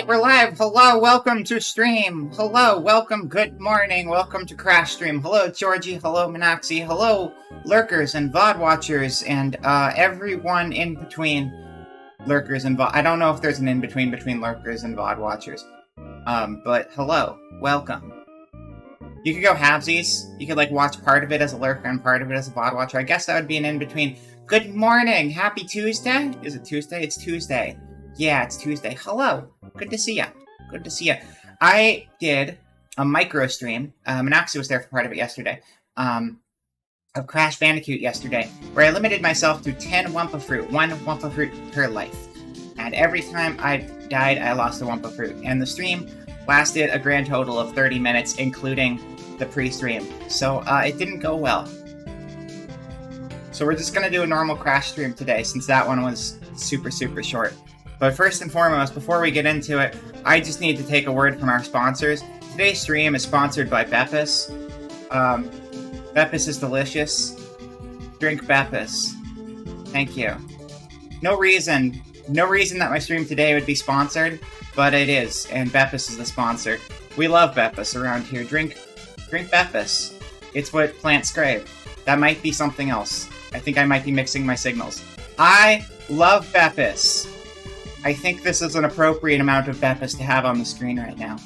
we're live. Hello, welcome to stream. Hello, welcome, good morning. Welcome to Crash Stream. Hello, Georgie. Hello, Minoxie. Hello, lurkers and VOD watchers and everyone in between lurkers and VOD. I don't know if there's an in-between between lurkers and VOD watchers. But hello, welcome. You could go halvesies. You could like watch part of it as a lurker and part of it as a VOD watcher. I guess that would be an in-between. Good morning. Happy Tuesday. Is it Tuesday? It's Tuesday. Yeah, it's Tuesday. Hello. Good to see ya. Good to see ya. I did a micro stream. Minoxie was there for part of it yesterday. Of Crash Bandicoot yesterday, where I limited myself to 10 Wumpa Fruit, 1 Wumpa Fruit per life. And every time I died, I lost a Wumpa Fruit. And the stream lasted a grand total of 30 minutes, including the pre-stream. So it didn't go well. So we're just gonna do a normal Crash stream today, since that one was super, super short. But first and foremost, before we get into it, I just need to take a word from our sponsors. Today's stream is sponsored by Beppis. Beppis is delicious. Drink Beppis. Thank you. No reason that my stream today would be sponsored, but it is, and Beppis is the sponsor. We love Beppis around here. Drink Beppis. It's what plants crave. That might be something else. I think I might be mixing my signals. I love Beppis. I think this is an appropriate amount of Beppis to have on the screen right now.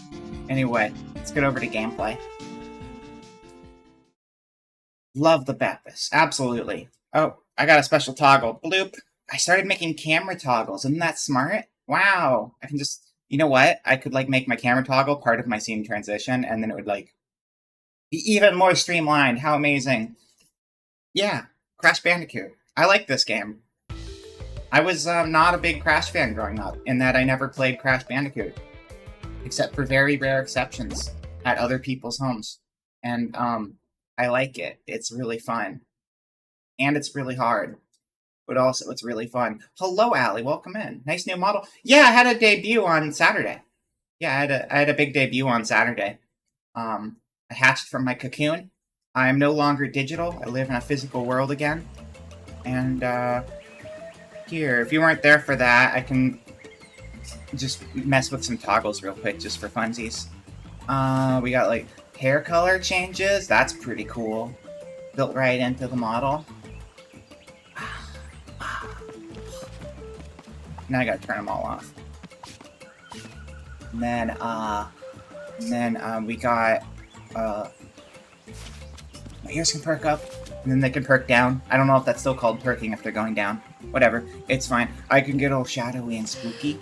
Anyway, let's get over to gameplay. Love the Beppis. Absolutely. Oh, I got a special toggle. Bloop. I started making camera toggles. Isn't that smart? Wow. I can just... You know what? I could, like, make my camera toggle part of my scene transition, and then it would, like, be even more streamlined. How amazing. Yeah. Crash Bandicoot. I like this game. I was not a big Crash fan growing up, in that I never played Crash Bandicoot. Except for very rare exceptions at other people's homes. And, I like it. It's really fun. And it's really hard. But also, it's really fun. Hello, Allie. Welcome in. Nice new model. Yeah, I had a debut on Saturday. Yeah, I had a big debut on Saturday. I hatched from my cocoon. I am no longer digital. I live in a physical world again. And, here, if you weren't there for that, I can just mess with some toggles real quick, just for funsies. We got, like, hair color changes. That's pretty cool. Built right into the model. Now I gotta turn them all off. And then we got, my ears can perk up, and then they can perk down. I don't know if that's still called perking if they're going down. Whatever, it's fine. I can get all shadowy and spooky.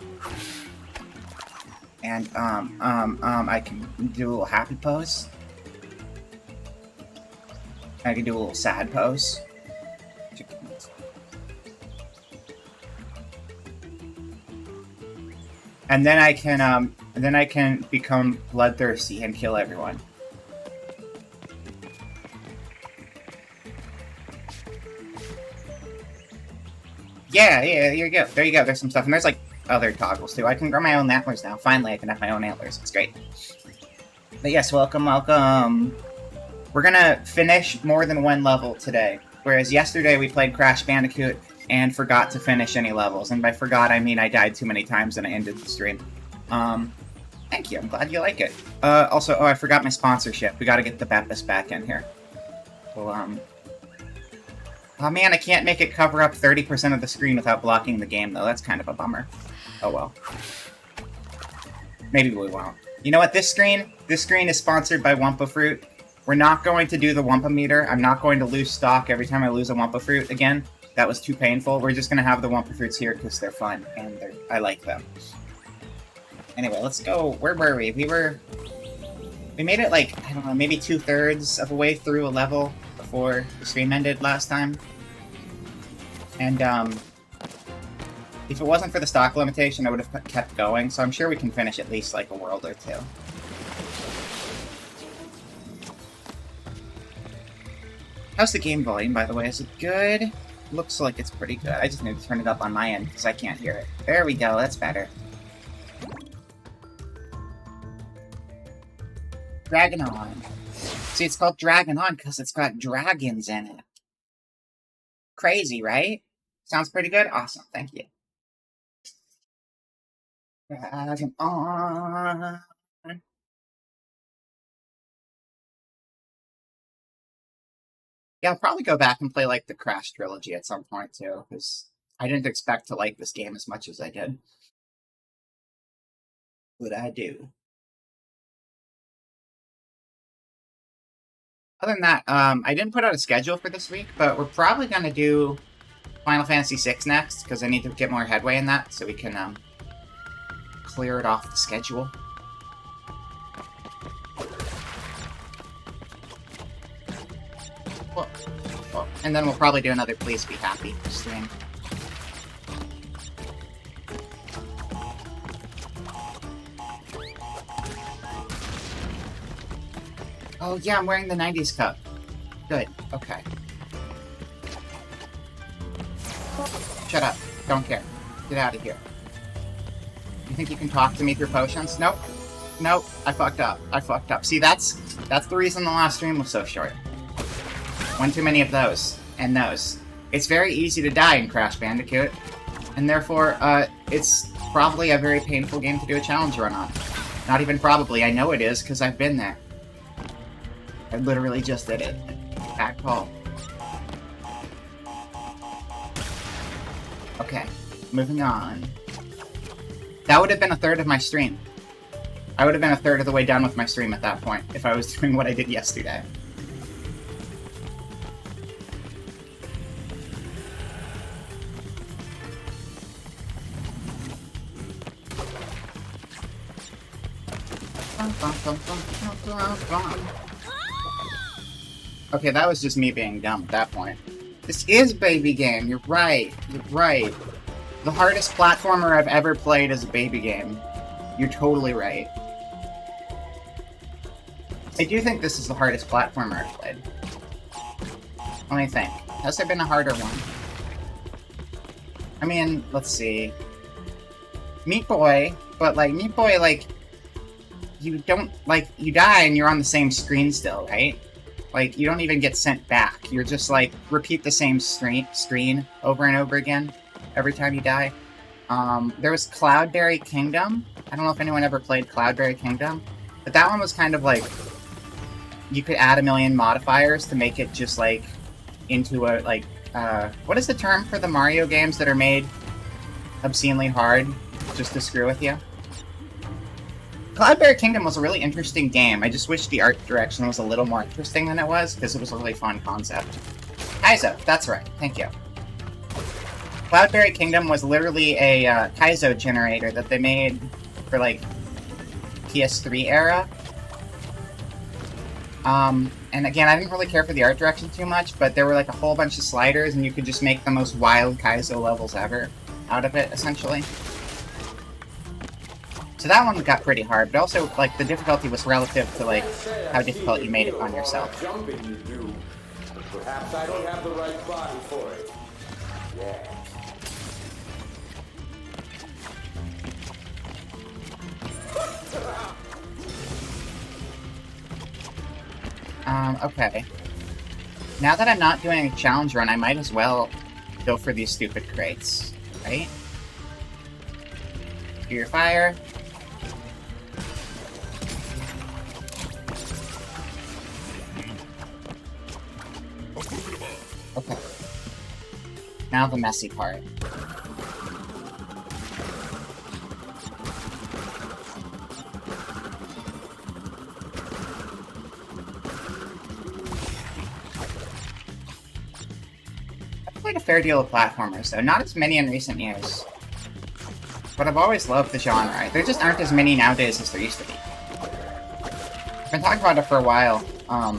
And, I can do a little happy pose. I can do a little sad pose. And then I can become bloodthirsty and kill everyone. Yeah, here you go. There you go. There's some stuff. And there's, like, other toggles, too. I can grow my own antlers now. Finally, I can have my own antlers. It's great. But yes, welcome. We're gonna finish more than one level today. Whereas yesterday we played Crash Bandicoot and forgot to finish any levels. And by forgot, I mean I died too many times and I ended the stream. Thank you. I'm glad you like it. Also, I forgot my sponsorship. We gotta get the Beppis back in here. Well, oh man, I can't make it cover up 30% of the screen without blocking the game, though. That's kind of a bummer. Oh well. Maybe we won't. You know what? This screen is sponsored by Wumpa Fruit. We're not going to do the Wumpa meter. I'm not going to lose stock every time I lose a Wumpa Fruit again. That was too painful. We're just going to have the Wumpa Fruits here because they're fun, and I like them. Anyway, let's go. Where were we? We made it, like, I don't know, maybe 2/3 of a way through a level before the stream ended last time. And, if it wasn't for the stock limitation, I would have kept going, so I'm sure we can finish at least, like, a world or two. How's the game volume, by the way? Is it good? Looks like it's pretty good. I just need to turn it up on my end, because I can't hear it. There we go, that's better. Dragon On. See, it's called Dragon On because it's got dragons in it. Crazy, right? Sounds pretty good? Awesome, thank you. Dragon on. Yeah, I'll probably go back and play like the Crash trilogy at some point too, because I didn't expect to like this game as much as I did. But I do. Other than that, I didn't put out a schedule for this week, but we're probably going to do Final Fantasy VI next, because I need to get more headway in that, so we can clear it off the schedule. Well, and then we'll probably do another Please Be Happy stream. Oh yeah, I'm wearing the 90s cup. Good, okay. Shut up. Don't care. Get out of here. You think you can talk to me through potions? Nope. Nope. I fucked up. I fucked up. See, that's the reason the last stream was so short. One too many of those. And those. It's very easy to die in Crash Bandicoot. And therefore, it's probably a very painful game to do a challenge run on. Not even probably. I know it is, because I've been there. I literally just did it. Bad call. Okay, moving on. That would have been a third of my stream. I would have been a third of the way done with my stream at that point, if I was doing what I did yesterday. Okay, that was just me being dumb at that point. This is a baby game, you're right, you're right. The hardest platformer I've ever played is a baby game. You're totally right. I do think this is the hardest platformer I've played. Let me think. Has there been a harder one? I mean, let's see. Meat Boy, but like, Meat Boy, like, you don't, like, you die and you're on the same screen still, right? Like, you don't even get sent back. You're just, like, repeat the same screen over and over again every time you die. There was Cloudberry Kingdom. I don't know if anyone ever played Cloudberry Kingdom, but that one was kind of like, you could add a million modifiers to make it just, like, into a, like, what is the term for the Mario games that are made obscenely hard just to screw with you? Cloudberry Kingdom was a really interesting game. I just wish the art direction was a little more interesting than it was, because it was a really fun concept. Kaizo, that's right, thank you. Cloudberry Kingdom was literally a Kaizo generator that they made for, like, PS3 era. And again, I didn't really care for the art direction too much, but there were, like, a whole bunch of sliders, and you could just make the most wild Kaizo levels ever out of it, essentially. So that one got pretty hard, but also, like, the difficulty was relative to, like, how difficult you made it on yourself. Jumping you do. Perhaps I don't have the right body for it. Yeah. Okay. Now that I'm not doing a challenge run, I might as well go for these stupid crates, right? Do your fire. Okay. Now the messy part. I've played a fair deal of platformers, though. Not as many in recent years. But I've always loved the genre. There just aren't as many nowadays as there used to be. I've been talking about it for a while. I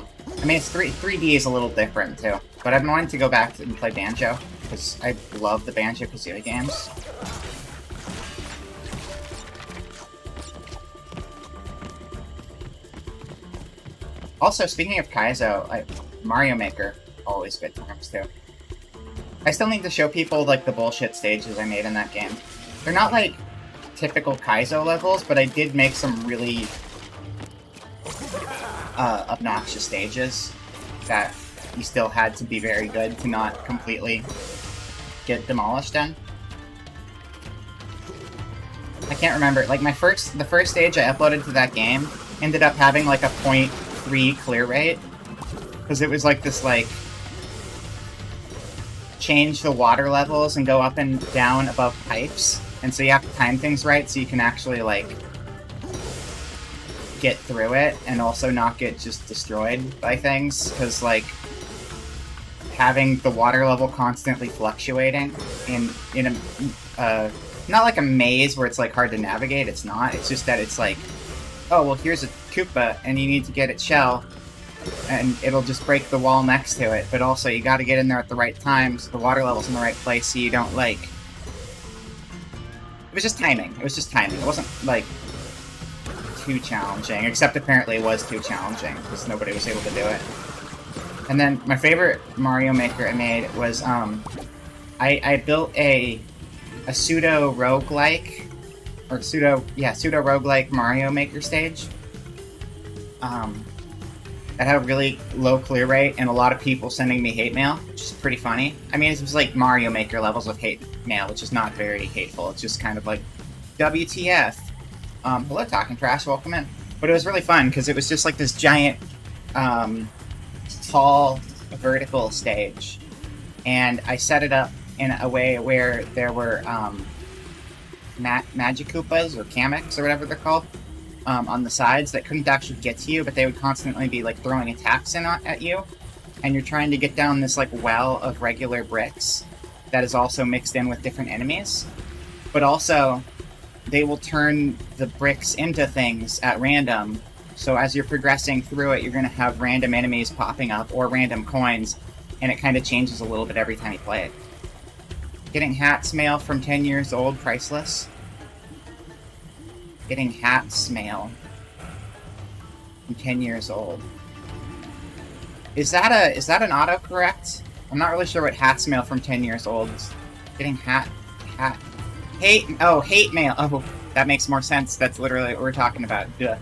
mean, it's 3D is a little different, too. But I've been wanting to go back and play Banjo, because I love the Banjo-Kazooie games. Also, speaking of Kaizo, Mario Maker, always good times, too. I still need to show people, like, the bullshit stages I made in that game. They're not, like, typical Kaizo levels, but I did make some really obnoxious stages that you still had to be very good to not completely get demolished in. I can't remember. Like the first stage I uploaded to that game ended up having like a 0.3 clear rate because it was like this like change the water levels and go up and down above pipes, and so you have to time things right so you can actually like get through it and also not get just destroyed by things, because like having the water level constantly fluctuating in a not like a maze where it's like hard to navigate, it's not, it's just that it's like, oh well, here's a Koopa and you need to get its shell and it'll just break the wall next to it, but also you got to get in there at the right time so the water level's in the right place so you don't like, it was just timing, it wasn't like too challenging, except apparently it was too challenging because nobody was able to do it. And then my favorite Mario Maker I made was I built a pseudo roguelike Mario Maker stage. That had a really low clear rate and a lot of people sending me hate mail, which is pretty funny. I mean, it was like Mario Maker levels of hate mail, which is not very hateful. It's just kind of like, WTF. Hello, Talking Trash, welcome in. But it was really fun because it was just like this giant, tall, vertical stage. And I set it up in a way where there were Magic Koopas or Kameks or whatever they're called on the sides that couldn't actually get to you, but they would constantly be like throwing attacks at you. And you're trying to get down this like well of regular bricks that is also mixed in with different enemies. But also, they will turn the bricks into things at random. So as you're progressing through it, you're going to have random enemies popping up or random coins, and it kind of changes a little bit every time you play it. Getting hats mail from 10 years old, priceless. Getting hats mail from 10 years old. Is that an autocorrect? I'm not really sure what hats mail from 10 years old is. Getting hate mail. Oh, that makes more sense. That's literally what we're talking about. Duh.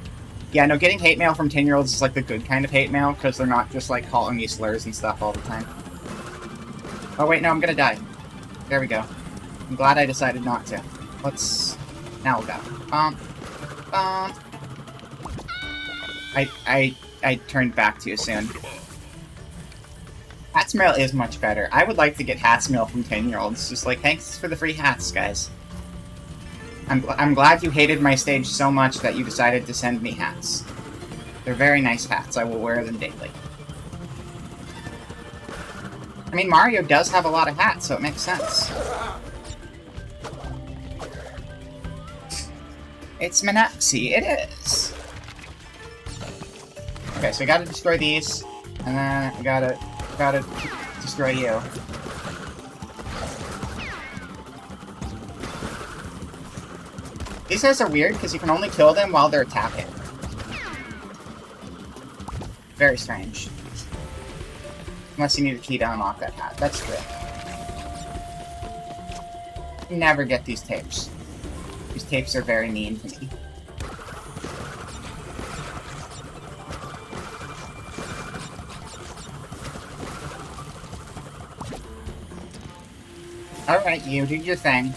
Yeah, no, getting hate mail from 10-year-olds is like the good kind of hate mail, because they're not just like calling you slurs and stuff all the time. Oh wait, no, I'm gonna die. There we go. I'm glad I decided not to. Now we'll go. I turned back too soon. Hats mail is much better. I would like to get hats mail from 10-year-olds. Just like, thanks for the free hats, guys. I'm glad you hated my stage so much that you decided to send me hats. They're very nice hats. I will wear them daily. I mean, Mario does have a lot of hats, so it makes sense. It's Manaxi. It is. Okay, so we gotta destroy these, and then we gotta destroy you. These guys are weird because you can only kill them while they're attacking. Very strange. Unless you need a key to unlock that hat. That's true. Never get these tapes. These tapes are very mean to me. Alright, you do your thing.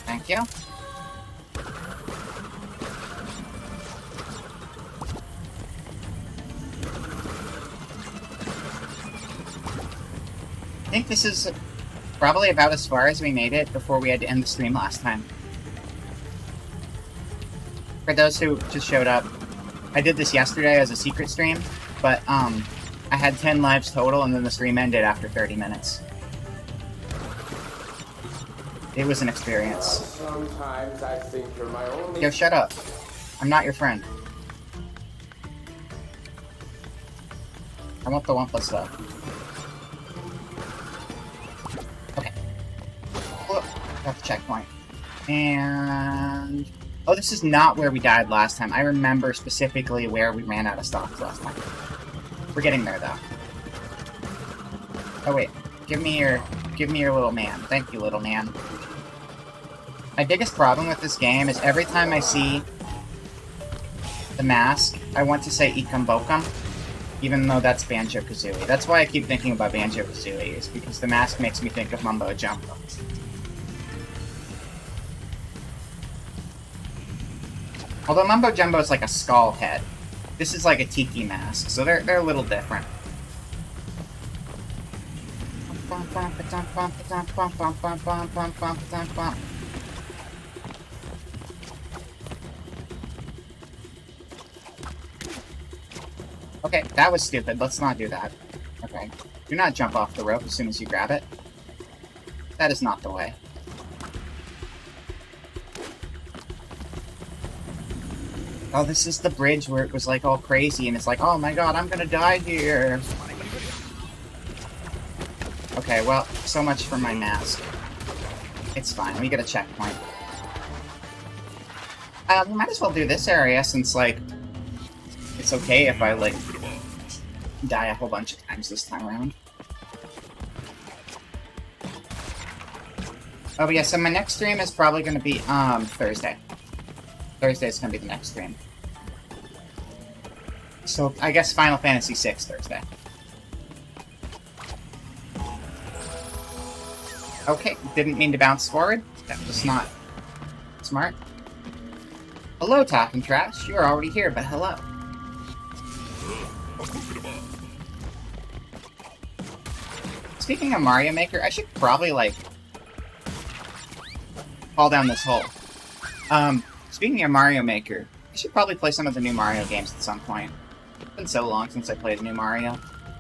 Thank you. I think this is probably about as far as we made it before we had to end the stream last time. For those who just showed up, I did this yesterday as a secret stream, but I had 10 lives total and then the stream ended after 30 minutes. It was an experience. Sometimes I think you're my only... Yo, shut up. I'm not your friend. I want the Wumpa stuff. Okay. Look, got the checkpoint. And... oh, this is not where we died last time. I remember specifically where we ran out of stocks last time. We're getting there, though. Oh, wait. Give me your little man. Thank you, little man. My biggest problem with this game is every time I see the mask, I want to say Ikam Bokam, even though that's Banjo-Kazooie. That's why I keep thinking about Banjo-Kazooie, is because the mask makes me think of Mumbo Jumbo. Although Mumbo Jumbo is like a skull head. This is like a tiki mask, so they're a little different. Okay, that was stupid. Let's not do that. Okay. Do not jump off the rope as soon as you grab it. That is not the way. Oh, this is the bridge where it was like all crazy and it's like, oh my god, I'm gonna die here. Okay, well, so much for my mask. It's fine, we get a checkpoint. We might as well do this area since, like, it's okay if I, like, die a whole bunch of times this time around. Oh, but yeah, so my next stream is probably gonna be, Thursday. Thursday's gonna be the next stream. So, I guess Final Fantasy VI Thursday. Okay, didn't mean to bounce forward. That was not smart. Hello, Talking Trash. You are already here, but hello. Speaking of Mario Maker, I should probably, like, fall down this hole. Speaking of Mario Maker, I should probably play some of the new Mario games at some point. It's been so long since I played a new Mario.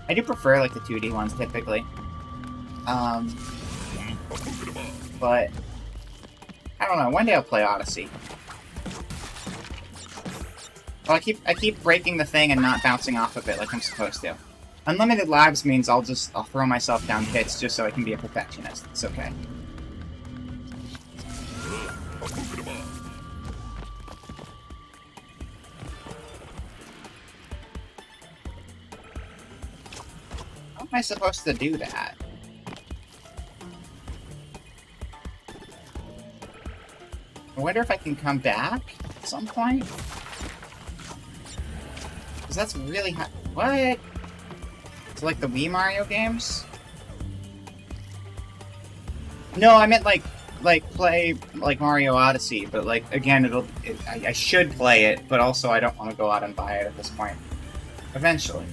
I do prefer, like, the 2D ones, typically. But I don't know. One day I'll play Odyssey. Well, I keep breaking the thing and not bouncing off of it like I'm supposed to. Unlimited lives means I'll throw myself down pits just so I can be a perfectionist. It's okay. How am I supposed to do that? I wonder if I can come back at some point? Because that's really high. What? It's like the Wii Mario games? No, I meant like play like Mario Odyssey, but like again, I should play it, but also I don't want to go out and buy it at this point. Eventually.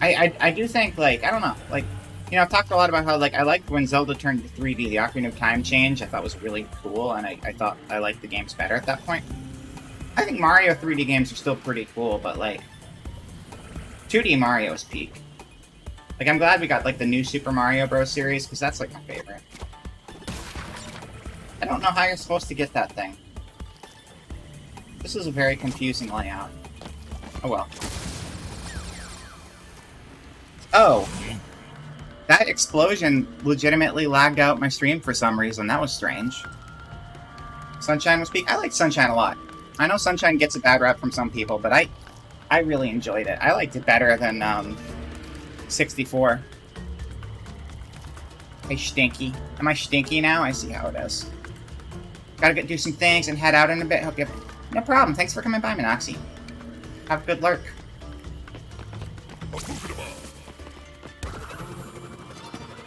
I do think, like, I don't know, like, you know, I've talked a lot about how, like, I liked when Zelda turned to 3D, the Ocarina of Time change, I thought was really cool, and I thought I liked the games better at that point. I think Mario 3D games are still pretty cool, but, like, 2D Mario is peak. Like, I'm glad we got, like, the new Super Mario Bros. Series, because that's, like, my favorite. I don't know how you're supposed to get that thing. This is a very confusing layout. Oh, well. Oh. That explosion legitimately lagged out my stream for some reason. That was strange. Sunshine was peak. I like Sunshine a lot. I know Sunshine gets a bad rap from some people, but I really enjoyed it. I liked it better than 64. Hey, Stinky. Am I stinky now? I see how it is. Gotta do some things and head out in a bit. Hope you have... No problem. Thanks for coming by, Minoxie. Have a good lurk.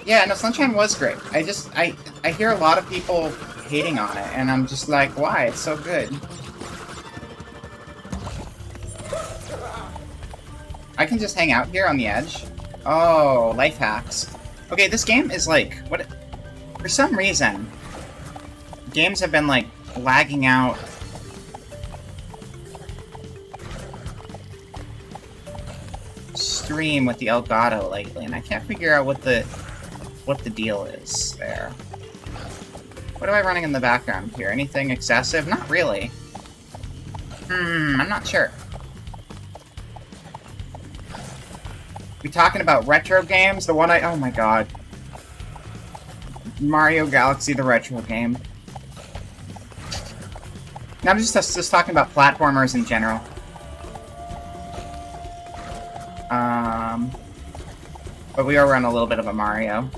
Yeah, no, Sunshine was great. I hear a lot of people hating on it, and I'm just like, why? It's so good. I can just hang out here on the edge. Oh, life hacks. Okay, this game is like, what? For some reason, games have been like lagging out. Stream with the Elgato lately, and I can't figure out what the deal is there. What am I running in the background here? Anything excessive? Not really. I'm not sure. We talking about retro games? The one oh my god. Mario Galaxy, the retro game. No, I'm just talking about platformers in general. But we are on a little bit of a Mario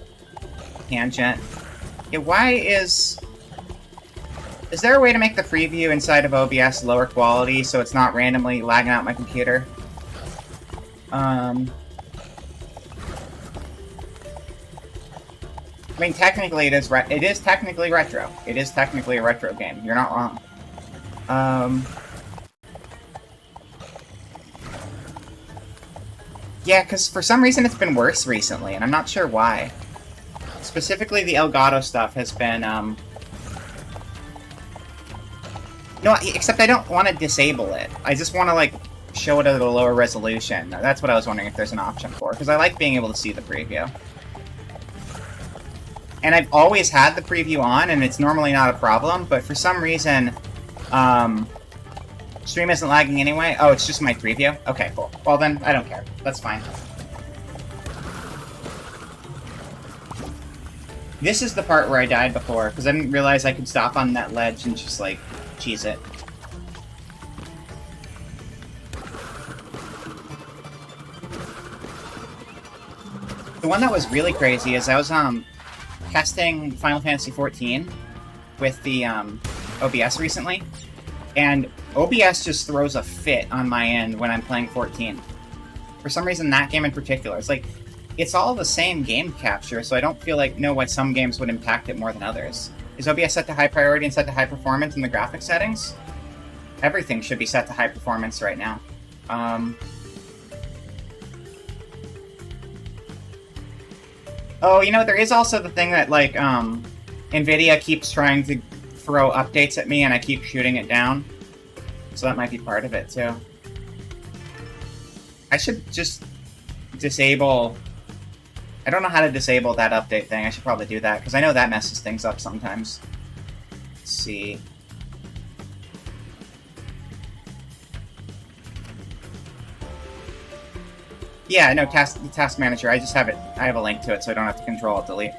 tangent. Yeah, why is there a way to make the free view inside of OBS lower quality so it's not randomly lagging out my computer? I mean, technically it is technically retro. It is technically a retro game. You're not wrong. Yeah, because for some reason it's been worse recently, and I'm not sure why. Specifically, the Elgato stuff has been, No, except I don't want to disable it. I just want to, like, show it at a lower resolution. That's what I was wondering if there's an option for, because I like being able to see the preview. And I've always had the preview on, and it's normally not a problem, but for some reason, stream isn't lagging anyway. Oh, it's just my preview? Okay, cool. Well then, I don't care. That's fine. This is the part where I died before, because I didn't realize I could stop on that ledge and just, like, cheese it. The one that was really crazy is I was, testing Final Fantasy XIV with the, OBS recently, and OBS just throws a fit on my end when I'm playing 14. For some reason, that game in particular. It's like, it's all the same game capture, so I don't feel like, know why some games would impact it more than others. Is OBS set to high priority and set to high performance in the graphics settings? Everything should be set to high performance right now. Oh, you know, there is also the thing that, like, NVIDIA keeps trying to throw updates at me and I keep shooting it down. So that might be part of it, too. I should just disable... I don't know how to disable that update thing. I should probably do that, because I know that messes things up sometimes. Let's see. Yeah, no, the task manager. I just have it. I have a link to it, so I don't have to Control-Alt-Delete.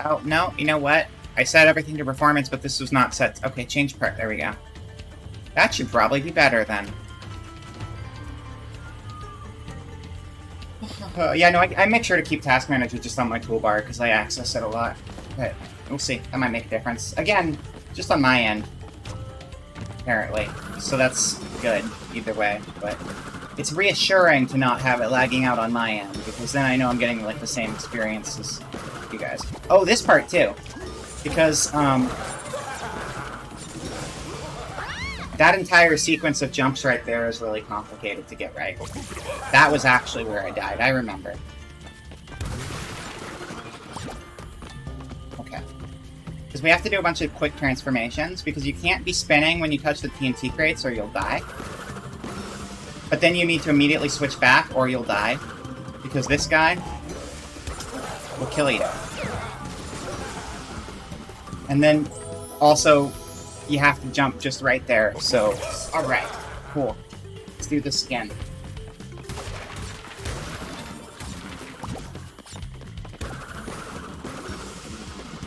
Oh, no, you know what? I set everything to performance, but this was not set. Okay, change part. There we go. That should probably be better, then. Yeah, no, I make sure to keep Task Manager just on my toolbar, because I access it a lot. But we'll see. That might make a difference. Again, just on my end. Apparently. So that's good, either way. But it's reassuring to not have it lagging out on my end, because then I know I'm getting, like, the same experience as you guys. Oh, this part too, because that entire sequence of jumps right there is really complicated to get right. That was actually where I died, I remember. Okay. Because we have to do a bunch of quick transformations, because you can't be spinning when you touch the TNT crates or you'll die. But then you need to immediately switch back or you'll die, because this guy will kill you. And then, also, you have to jump just right there, so... Alright, cool. Let's do this again.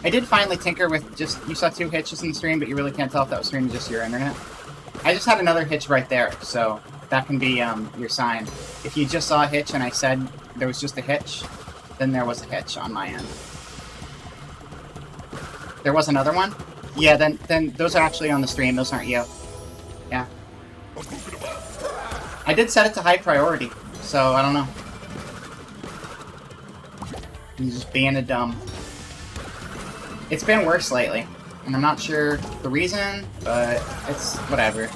I did finally tinker with just... You saw 2 hitches in the stream, but you really can't tell if that was streaming just your internet. I just had another hitch right there, so that can be, your sign. If you just saw a hitch and I said there was just a hitch, then there was a hitch on my end. There was another one? Yeah, then those are actually on the stream. Those aren't you. Yeah. I did set it to high priority, so I don't know. I'm just being a dumb. It's been worse lately, and I'm not sure the reason, but it's whatever.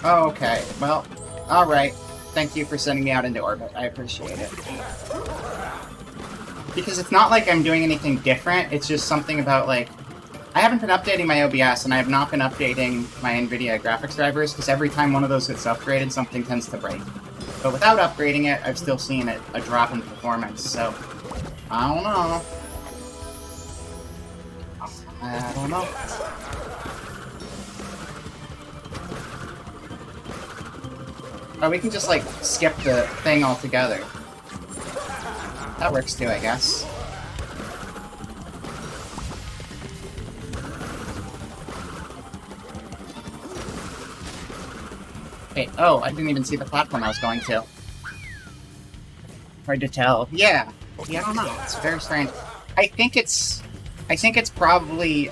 Oh, okay. Well, alright. Thank you for sending me out into orbit. I appreciate it. Because it's not like I'm doing anything different, it's just something about, like... I haven't been updating my OBS, and I have not been updating my NVIDIA graphics drivers, because every time one of those gets upgraded, something tends to break. But without upgrading it, I've still seen a drop in performance, so... I don't know. I don't know. Or we can just, like, skip the thing altogether. That works too, I guess. Wait, oh, I didn't even see the platform I was going to. Hard to tell. Yeah. Yeah, I don't know. It's very strange. I think it's probably,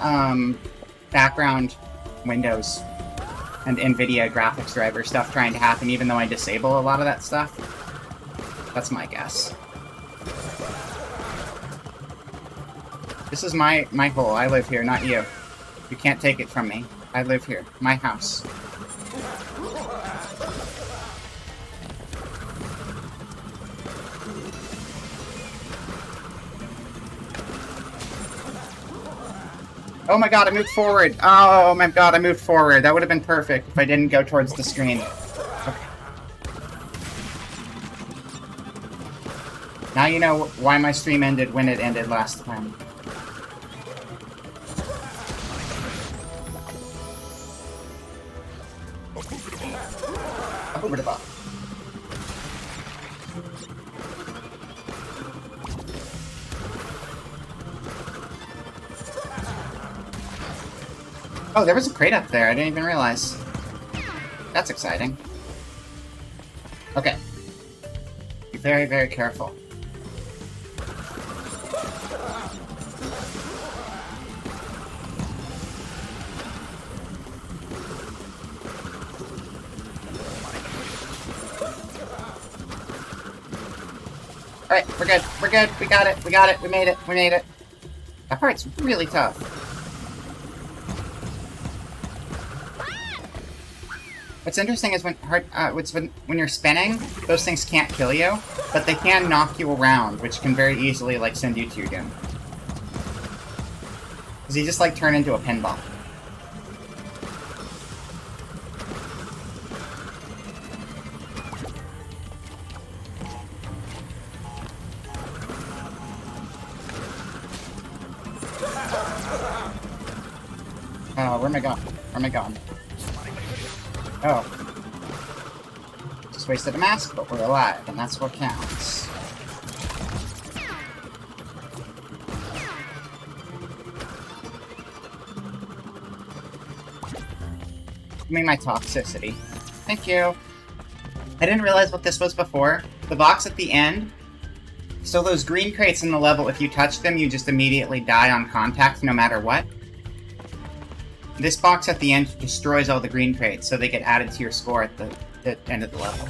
background Windows and NVIDIA graphics driver stuff trying to happen, even though I disable a lot of that stuff. That's my guess. This is my hole. I live here, not you. You can't take it from me. I live here. My house. Oh my god, I moved forward! Oh my god, I moved forward. That would have been perfect if I didn't go towards the screen. Okay. Now you know why my stream ended when it ended last time. Over the ball. Oh, there was a crate up there. I didn't even realize. That's exciting. Okay. Be very, very careful. Alright, we're good. We're good. We got it. We got it. We made it. We made it. That part's really tough. What's interesting is when you're spinning, those things can't kill you, but they can knock you around, which can very easily, like, send you to your doom. Because you just, like, turn into a pinball. Oh, where am I going? Where am I going? Oh. Just wasted a mask, but we're alive, and that's what counts. Give me my toxicity. Thank you. I didn't realize what this was before. The box at the end. So those green crates in the level, if you touch them, you just immediately die on contact no matter what. This box at the end destroys all the green crates, so they get added to your score at the end of the level.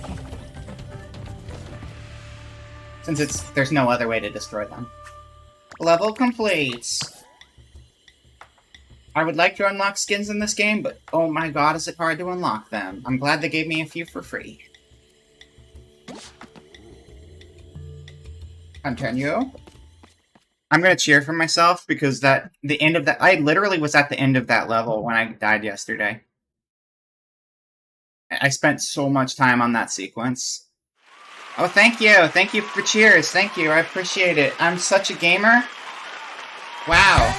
Since there's no other way to destroy them. Level complete! I would like to unlock skins in this game, but oh my god, is it hard to unlock them. I'm glad they gave me a few for free. Continue. I'm gonna cheer for myself because the end of that, I literally was at the end of that level when I died yesterday. I spent so much time on that sequence. Oh, thank you! Thank you for cheers! Thank you, I appreciate it. I'm such a gamer. Wow.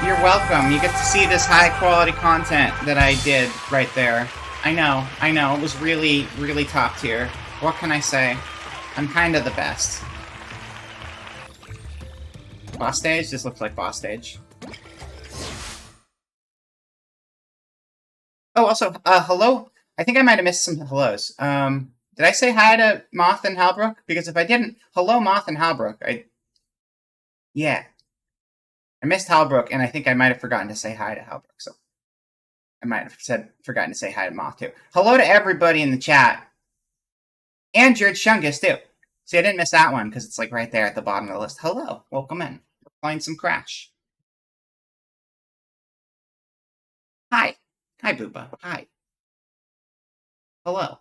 You're welcome. You get to see this high quality content that I did right there. I know. It was really, really top tier. What can I say? I'm kind of the best. Boss stage? This looks like boss stage. Oh, also, hello? I think I might have missed some hellos. Did I say hi to Moth and Halbrook? Because if I didn't, hello, Moth and Halbrook. Yeah. I missed Halbrook, and I think I might have forgotten to say hi to Halbrook, so... I might have forgotten to say hi to Moth, too. Hello to everybody in the chat. And George Shungus, too. See, I didn't miss that one, because it's, like, right there at the bottom of the list. Hello. Welcome in. We're playing some Crash. Hi. Hi, Booba. Hi. Hello.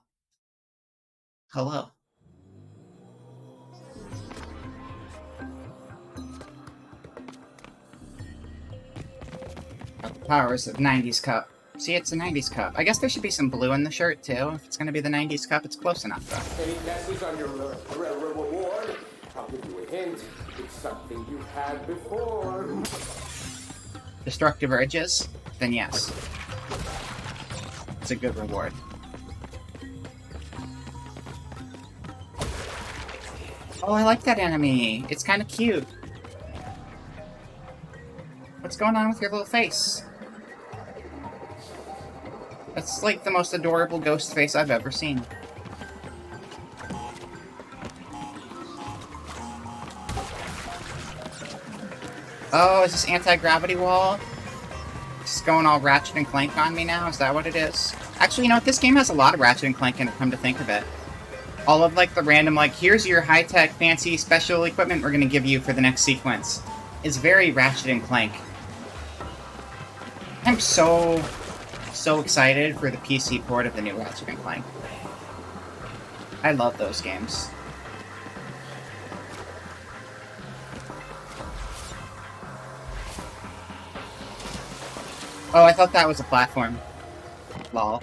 Hello. Got the powers of 90s Cup. See, it's a 90s Cup. I guess there should be some blue in the shirt, too. If it's gonna be the 90s Cup, it's close enough, though. Any guesses on your reward? I'll give you a hint. It's something you've had before. Destructive urges? Then yes. It's a good reward. Oh, I like that enemy. It's kind of cute. What's going on with your little face? That's like the most adorable ghost face I've ever seen. Oh, is this anti-gravity wall? It's going all Ratchet and Clank on me now? Is that what it is? Actually, you know what? This game has a lot of Ratchet and Clank in it, come to think of it. All of, like, the random, like, here's your high-tech, fancy, special equipment we're gonna give you for the next sequence. Is very Ratchet and Clank. I'm so excited for the PC port of the new Ratchet and Clank. I love those games. Oh, I thought that was a platform. Lol.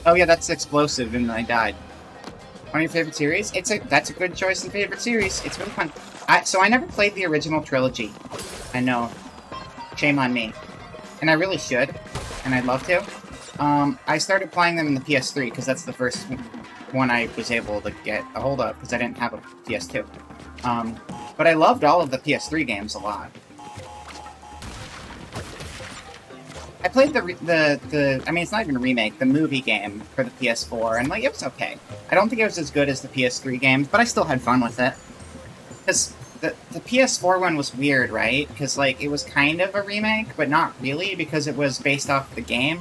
Oh yeah, that's explosive, and I died. One of your favorite series? That's a good choice in favorite series. It's really fun. So I never played the original trilogy. I know. Shame on me. And I really should. And I'd love to. I started playing them in the PS3, because that's the first one I was able to get a hold of, because I didn't have a PS2. But I loved all of the PS3 games a lot. I played I mean, it's not even a remake, the movie game for the PS4, and, like, it was okay. I don't think it was as good as the PS3 games, but I still had fun with it. Because the PS4 one was weird, right? Because, like, it was kind of a remake, but not really, because it was based off the game,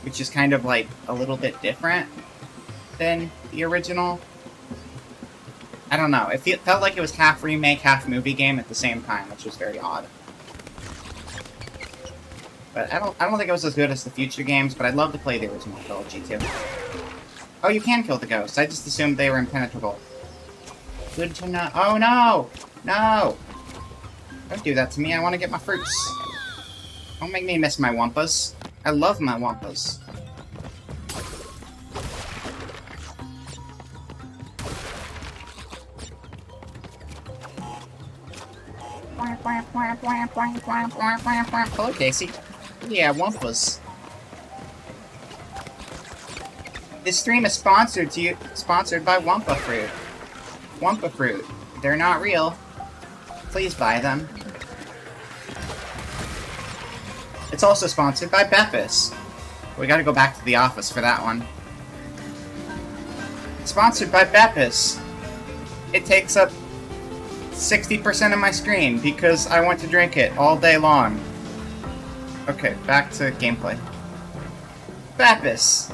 which is kind of, like, a little bit different than the original. I don't know. It felt like it was half remake, half movie game at the same time, which was very odd. But I don't think it was as good as the future games, but I'd love to play the original trilogy too. Oh, you can kill the ghosts. I just assumed they were impenetrable. Good to know. Oh no! No! Don't do that to me. I want to get my fruits. Don't make me miss my wumpas. I love my wumpas. Hello, Casey. Yeah, wumpas. This stream is sponsored by Wumpa Fruit. Wumpa Fruit. They're not real. Please buy them. It's also sponsored by Beppis. We gotta go back to the office for that one. Sponsored by Beppis. It takes up 60% of my screen because I want to drink it all day long. Okay, back to gameplay. Beppis.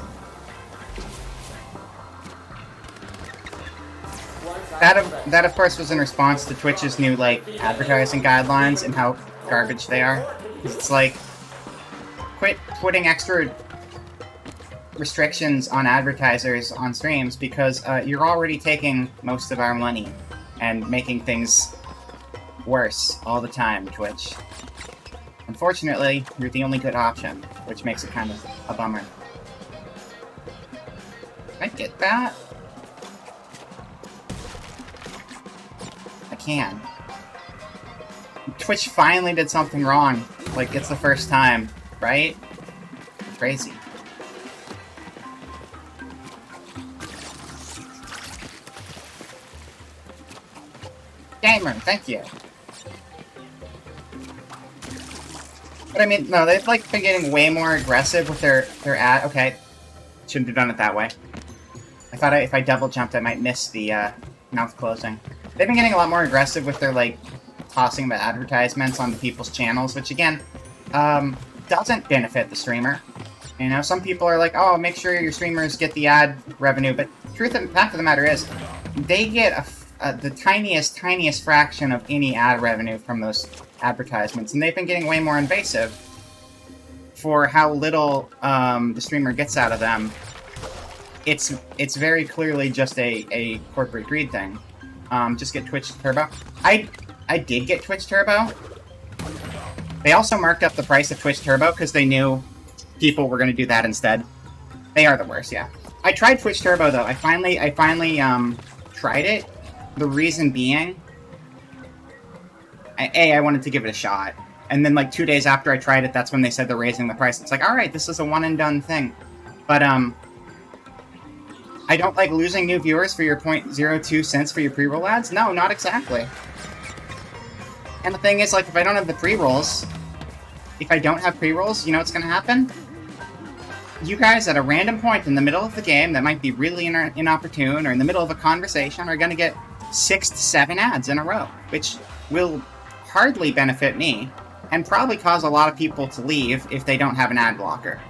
That of course was in response to Twitch's new, like, advertising guidelines and how garbage they are. It's like, quit putting extra restrictions on advertisers on streams because you're already taking most of our money and making things worse all the time, Twitch. Unfortunately, you're the only good option, which makes it kind of a bummer. Can I get that? I can. Twitch finally did something wrong. Like, it's the first time, right? Crazy. Gamer, thank you. But I mean, no, they've, like, been getting way more aggressive with their ad. Okay. Shouldn't have done it that way. I thought if I double jumped, I might miss the, mouth closing. They've been getting a lot more aggressive with their, like, tossing the advertisements onto people's channels, which, again, doesn't benefit the streamer. You know, some people are like, oh, make sure your streamers get the ad revenue, but fact of the matter is, they get the tiniest fraction of any ad revenue from those advertisements, and they've been getting way more invasive for how little the streamer gets out of them. It's very clearly just a corporate greed thing. Just get Twitch Turbo. I did get Twitch Turbo. They also marked up the price of Twitch Turbo because they knew people were going to do that instead. They are the worst, yeah. I tried Twitch Turbo though. I finally tried it. The reason being, I wanted to give it a shot. And then, like, 2 days after I tried it, that's when they said they're raising the price. It's like, alright, this is a one-and-done thing. But, I don't like losing new viewers for your 0.02 cents for your pre-roll ads? No, not exactly. And the thing is, like, if I don't have the pre-rolls, if I don't have pre-rolls, you know what's gonna happen? You guys, at a random point in the middle of the game that might be really inopportune, or in the middle of a conversation, are gonna get 6 to 7 ads in a row, which will hardly benefit me, and probably cause a lot of people to leave if they don't have an ad blocker.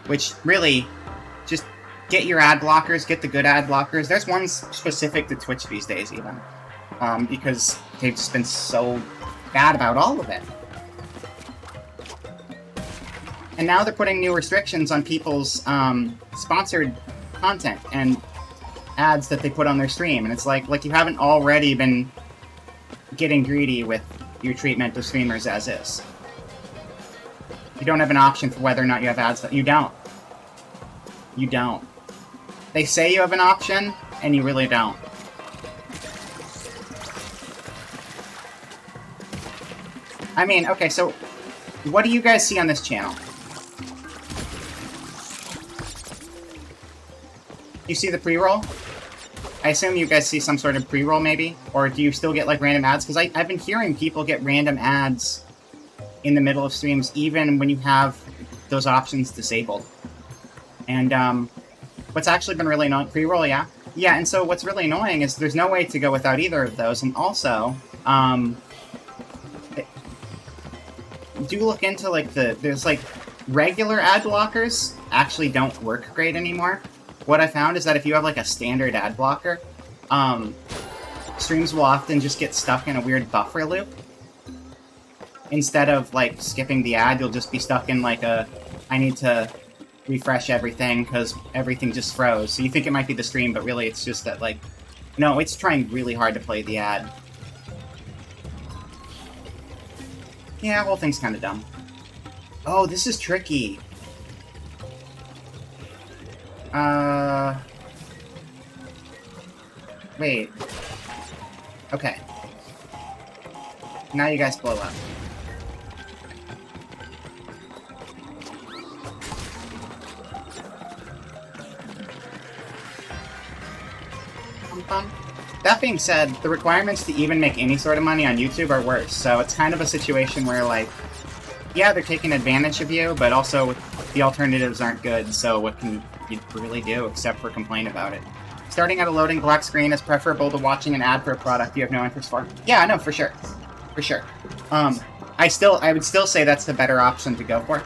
Which, really, just get your ad blockers, get the good ad blockers. There's ones specific to Twitch these days, even. Because they've just been so bad about all of it. And now they're putting new restrictions on people's sponsored content and ads that they put on their stream. And it's like you haven't already been getting greedy with your treatment of streamers as is. You don't have an option for whether or not you have ads. You don't. You don't. They say you have an option, and you really don't. I mean, okay, so what do you guys see on this channel? You see the pre-roll? I assume you guys see some sort of pre-roll, maybe? Or do you still get, like, random ads? Because I've been hearing people get random ads in the middle of streams, even when you have those options disabled. And, what's actually been really annoying... Pre-roll, yeah? Yeah, and so what's really annoying is there's no way to go without either of those, and also, do look into, like, there's, like, regular ad blockers actually don't work great anymore. What I found is that if you have, like, a standard ad blocker, streams will often just get stuck in a weird buffer loop. Instead of, like, skipping the ad, you'll just be stuck in, like, I need to refresh everything because everything just froze. So you think it might be the stream, but really it's just that, like, no, it's trying really hard to play the ad. Yeah, the whole thing's kind of dumb. Oh, this is tricky. Wait. Okay. Now you guys blow up. That being said, the requirements to even make any sort of money on YouTube are worse, so it's kind of a situation where, like, yeah, they're taking advantage of you, but also the alternatives aren't good, so what can you really do except for complain about it? Starting at a loading black screen is preferable to watching an ad for a product you have no interest for. Yeah, no, for sure. For sure. I would still say that's the better option to go for.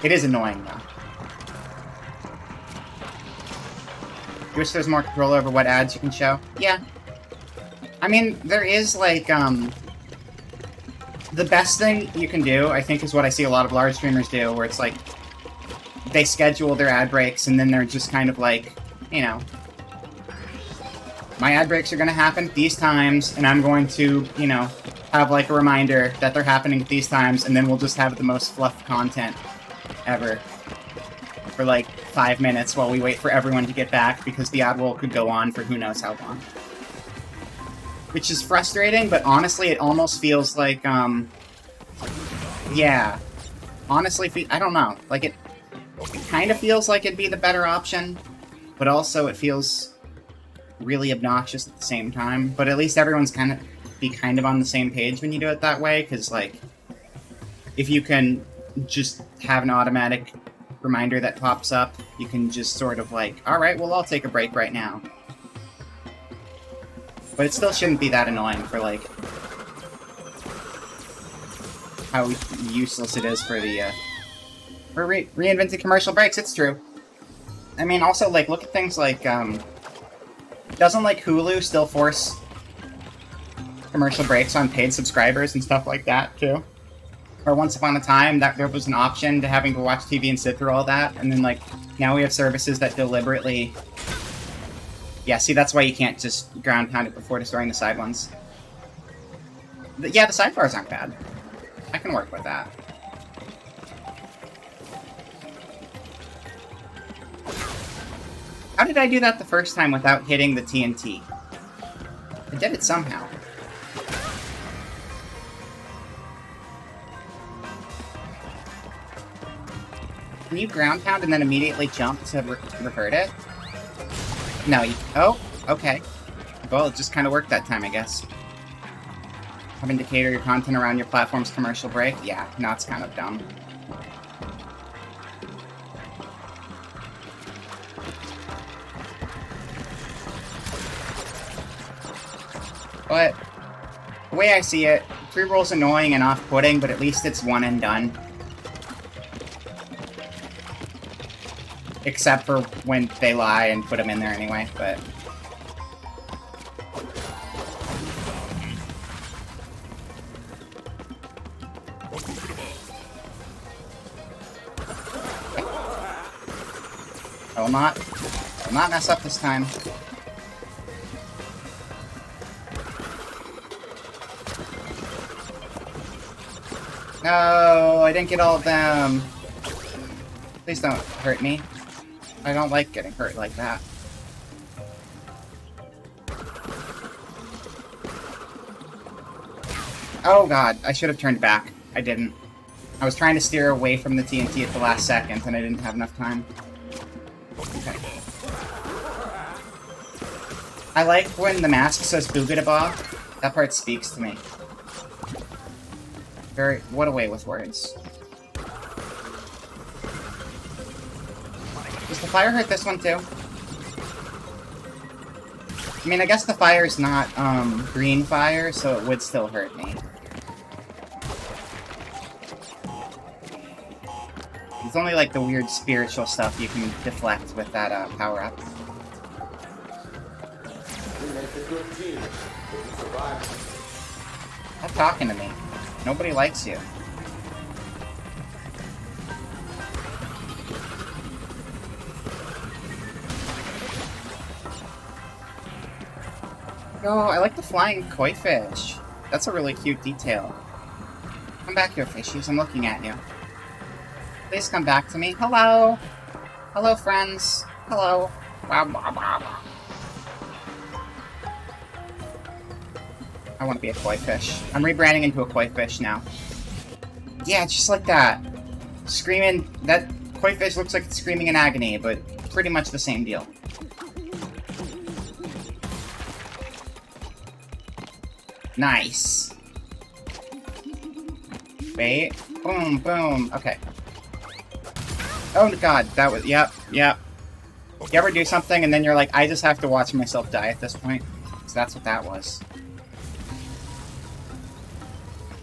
It is annoying, though. You wish there's more control over what ads you can show? Yeah. I mean, there is, like, the best thing you can do, I think, is what I see a lot of large streamers do, where it's like, they schedule their ad breaks, and then they're just kind of like, you know, my ad breaks are going to happen at these times, and I'm going to, you know, have, like, a reminder that they're happening at these times, and then we'll just have the most fluff content ever for, like, 5 minutes while we wait for everyone to get back, because the ad roll could go on for who knows how long. Which is frustrating, but honestly, it almost feels like, yeah. Honestly, I don't know. Like, it kind of feels like it'd be the better option, but also it feels really obnoxious at the same time. But at least everyone's kind of on the same page when you do it that way, because, like, if you can just have an automatic reminder that pops up, you can just sort of like, alright, well, I'll take a break right now. But it still shouldn't be that annoying for, like, how useless it is for the, for reinventing commercial breaks. It's true. I mean, also, like, look at things like, doesn't, like, Hulu still force commercial breaks on paid subscribers and stuff like that, too? Or once upon a time, that there was an option to having to watch TV and sit through all that, and then, like, now we have services that deliberately... Yeah, see, that's why you can't just ground pound it before destroying the side ones. Yeah, the sidebars aren't bad. I can work with that. How did I do that the first time without hitting the TNT? I did it somehow. Can you ground pound and then immediately jump to revert it? No, you... Oh, okay. Well, it just kind of worked that time, I guess. Have indicator your content around your platform's commercial break? Yeah, no, it's kind of dumb. But, the way I see it, pre-roll's annoying and off-putting, but at least it's one and done. Except for when they lie and put them in there anyway, but... I will not mess up this time. No, I didn't get all of them. Please don't hurt me. I don't like getting hurt like that. Oh god, I should have turned back. I didn't. I was trying to steer away from the TNT at the last second, and I didn't have enough time. Okay. I like when the mask says Boogadaba. That part speaks to me. What a way with words. Does the fire hurt this one too? I mean, I guess the fire is not, green fire, so it would still hurt me. It's only, like, the weird spiritual stuff you can deflect with that, power-up. Stop talking to me. Nobody likes you. Oh, I like the flying koi fish. That's a really cute detail. Come back here, fishies. I'm looking at you. Please come back to me. Hello! Hello, friends. Hello. I want to be a koi fish. I'm rebranding into a koi fish now. Yeah, just like that. Screaming... That koi fish looks like it's screaming in agony, but pretty much the same deal. Nice. Wait. Boom, boom. Okay. Oh god, that was... Yep, yep. You ever do something and then you're like, I just have to watch myself die at this point? So that's what that was.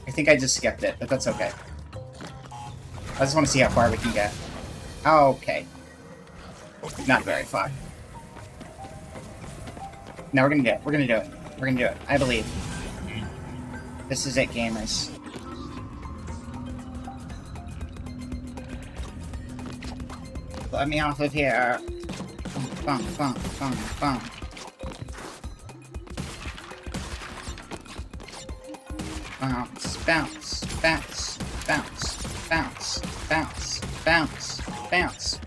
I think I just skipped it, but that's okay. I just want to see how far we can get. Okay. Not very far. No, we're gonna do it. We're gonna do it. We're gonna do it. I believe. This is it, gamers. Let me off of here. Bum, bum, bum, bum. Bounce, bounce, bounce, bounce, bounce, bounce, bounce, bounce.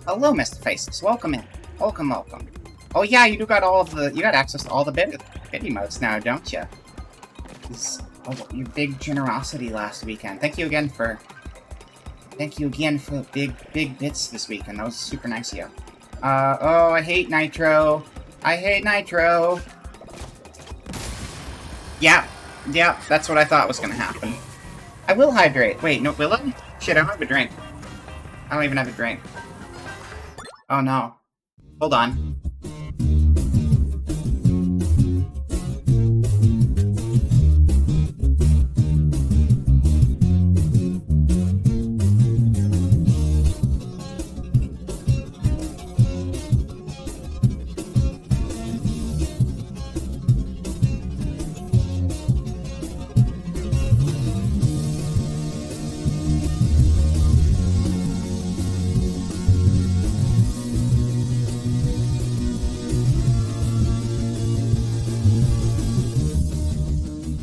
Hello, Mr. Faces. Welcome in. Welcome, welcome. Oh yeah, you got all of the... You got access to all the bit emotes now, don't you? Oh, your big generosity last weekend. Thank you again for... Thank you again for big bits this weekend. That was super nice of you. Oh, I hate Nitro. I hate Nitro. Yeah, that's what I thought was gonna happen. I will hydrate. Wait, no, will I? Shit, I don't have a drink. I don't even have a drink. Oh no. Hold on.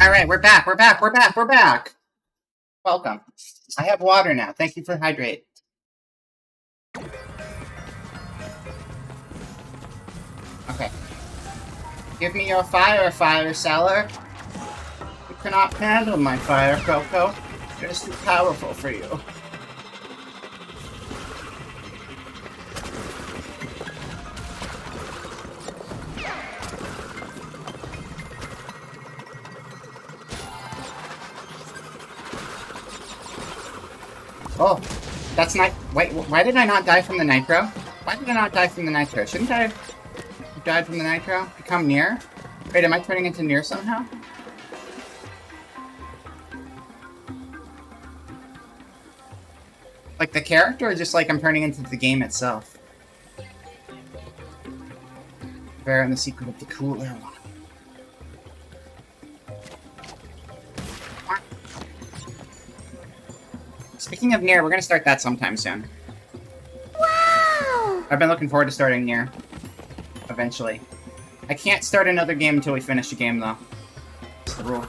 Alright, we're back. Welcome. I have water now. Thank you for hydrate. Okay. Give me your fire seller. cannot handle my fire, Coco. It is too powerful for you. Oh, that's not. Wait, why did I not die from the nitro? Why did I not die from the nitro? Shouldn't I have died from the nitro? Become near? Wait, am I turning into near somehow? Like the character, or just like I'm turning into the game itself? Bear and the secret of the cool air one. Speaking of Nier, we're gonna start that sometime soon. Wow! I've been looking forward to starting Nier. Eventually. I can't start another game until we finish a game, though. It's the rule.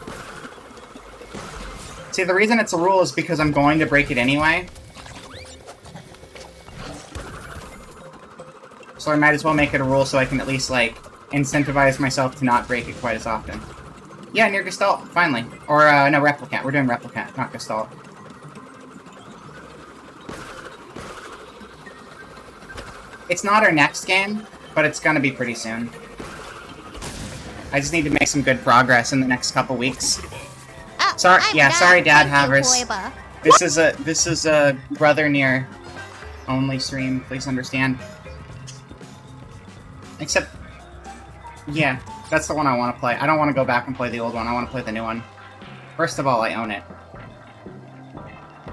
See, the reason it's a rule is because I'm going to break it anyway. So I might as well make it a rule so I can at least, like, incentivize myself to not break it quite as often. Yeah, Nier Gestalt, finally. Or, no, Replicant. We're doing Replicant, not Gestalt. It's not our next game, but it's gonna be pretty soon. I just need to make some good progress in the next couple weeks. Oh, Sorry, I'm yeah, done. sorry, Dad Thank you, Havers. Koiba. This is a brother Nier only stream. Please understand. Except, yeah, that's the one I want to play. I don't want to go back and play the old one. I want to play the new one. First of all, I own it.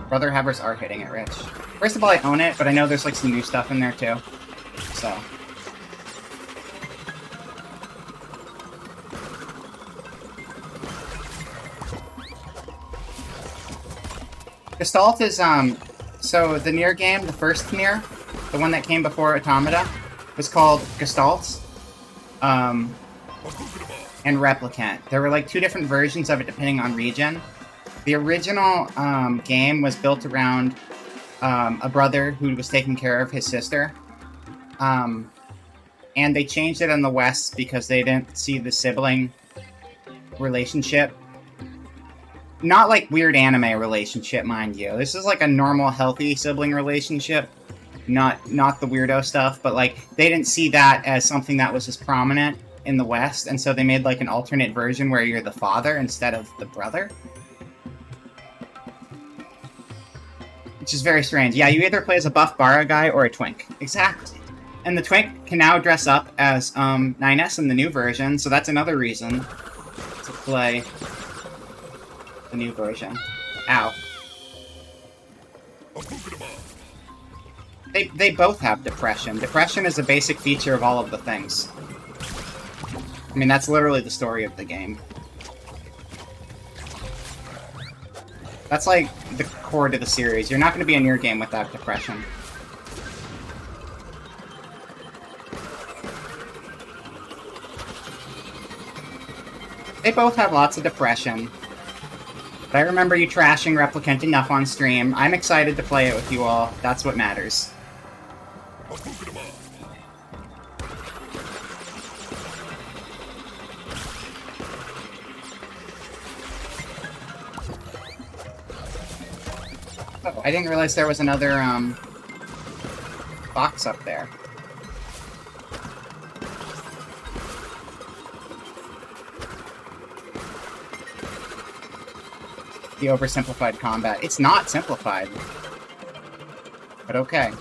Brother Havers are hitting it rich. First of all, I own it, but I know there's like some new stuff in there too. So. Gestalt is, so the Nier game, the first Nier, the one that came before Automata, was called Gestalt, and Replicant. There were like two different versions of it depending on region. The original, game was built around, a brother who was taking care of his sister. And they changed it in the West because they didn't see the sibling relationship. Not like weird anime relationship, mind you. This is like a normal, healthy sibling relationship. Not the weirdo stuff, but like, they didn't see that as something that was as prominent in the West, and so they made like an alternate version where you're the father instead of the brother. Which is very strange. Yeah, you either play as a buff Bara guy or a twink. Exactly. And the twink can now dress up as 9S in the new version, so that's another reason to play the new version. Ow. They both have depression. Depression is a basic feature of all of the things. I mean, that's literally the story of the game. That's like the core to the series. You're not going to be a Nier game without depression. They both have lots of depression. But I remember you trashing Replicant enough on stream. I'm excited to play it with you all. That's what matters. Oh, I didn't realize there was another, box up there. The oversimplified combat. It's not simplified. But okay.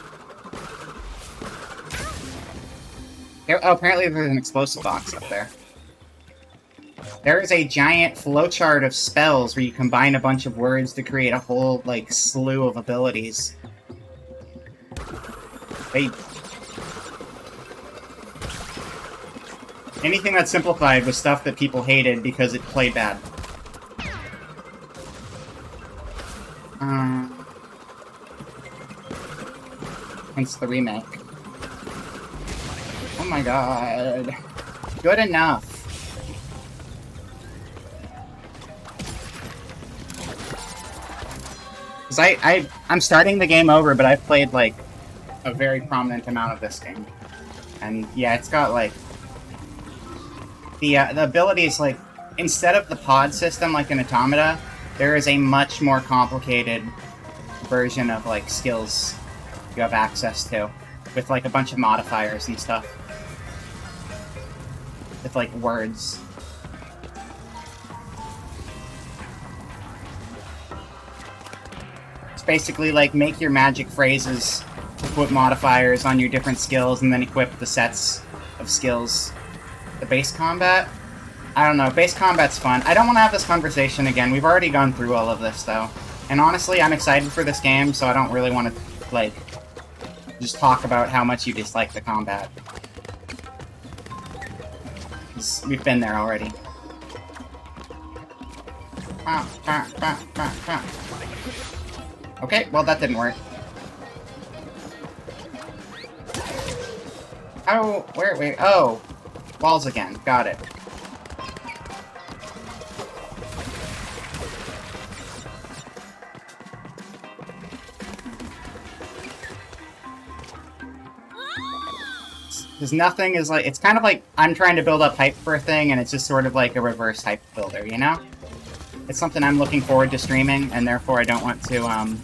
Oh, apparently there's an explosive box up there. There is a giant flowchart of spells where you combine a bunch of words to create a whole, like, slew of abilities. Anything that's simplified was stuff that people hated because it played bad. Hence the remake. Oh my god. Good enough. Because I'm starting the game over, but I've played, like, a very prominent amount of this game. And, yeah, it's got, like... The abilities, like, instead of the pod system like in Automata, there is a much more complicated version of like skills you have access to, with like a bunch of modifiers and stuff, with like words. It's basically like make your magic phrases, put modifiers on your different skills, and then equip the sets of skills. The base combat? I don't know, base combat's fun. I don't want to have this conversation again. We've already gone through all of this, though. And honestly, I'm excited for this game, so I don't really want to, like, just talk about how much you dislike the combat. 'Cause we've been there already. Okay, well that didn't work. Oh, where, oh! Walls again, got it. Because nothing is like, it's kind of like I'm trying to build up hype for a thing, and it's just sort of like a reverse hype builder, you know? It's something I'm looking forward to streaming, and therefore I don't want to,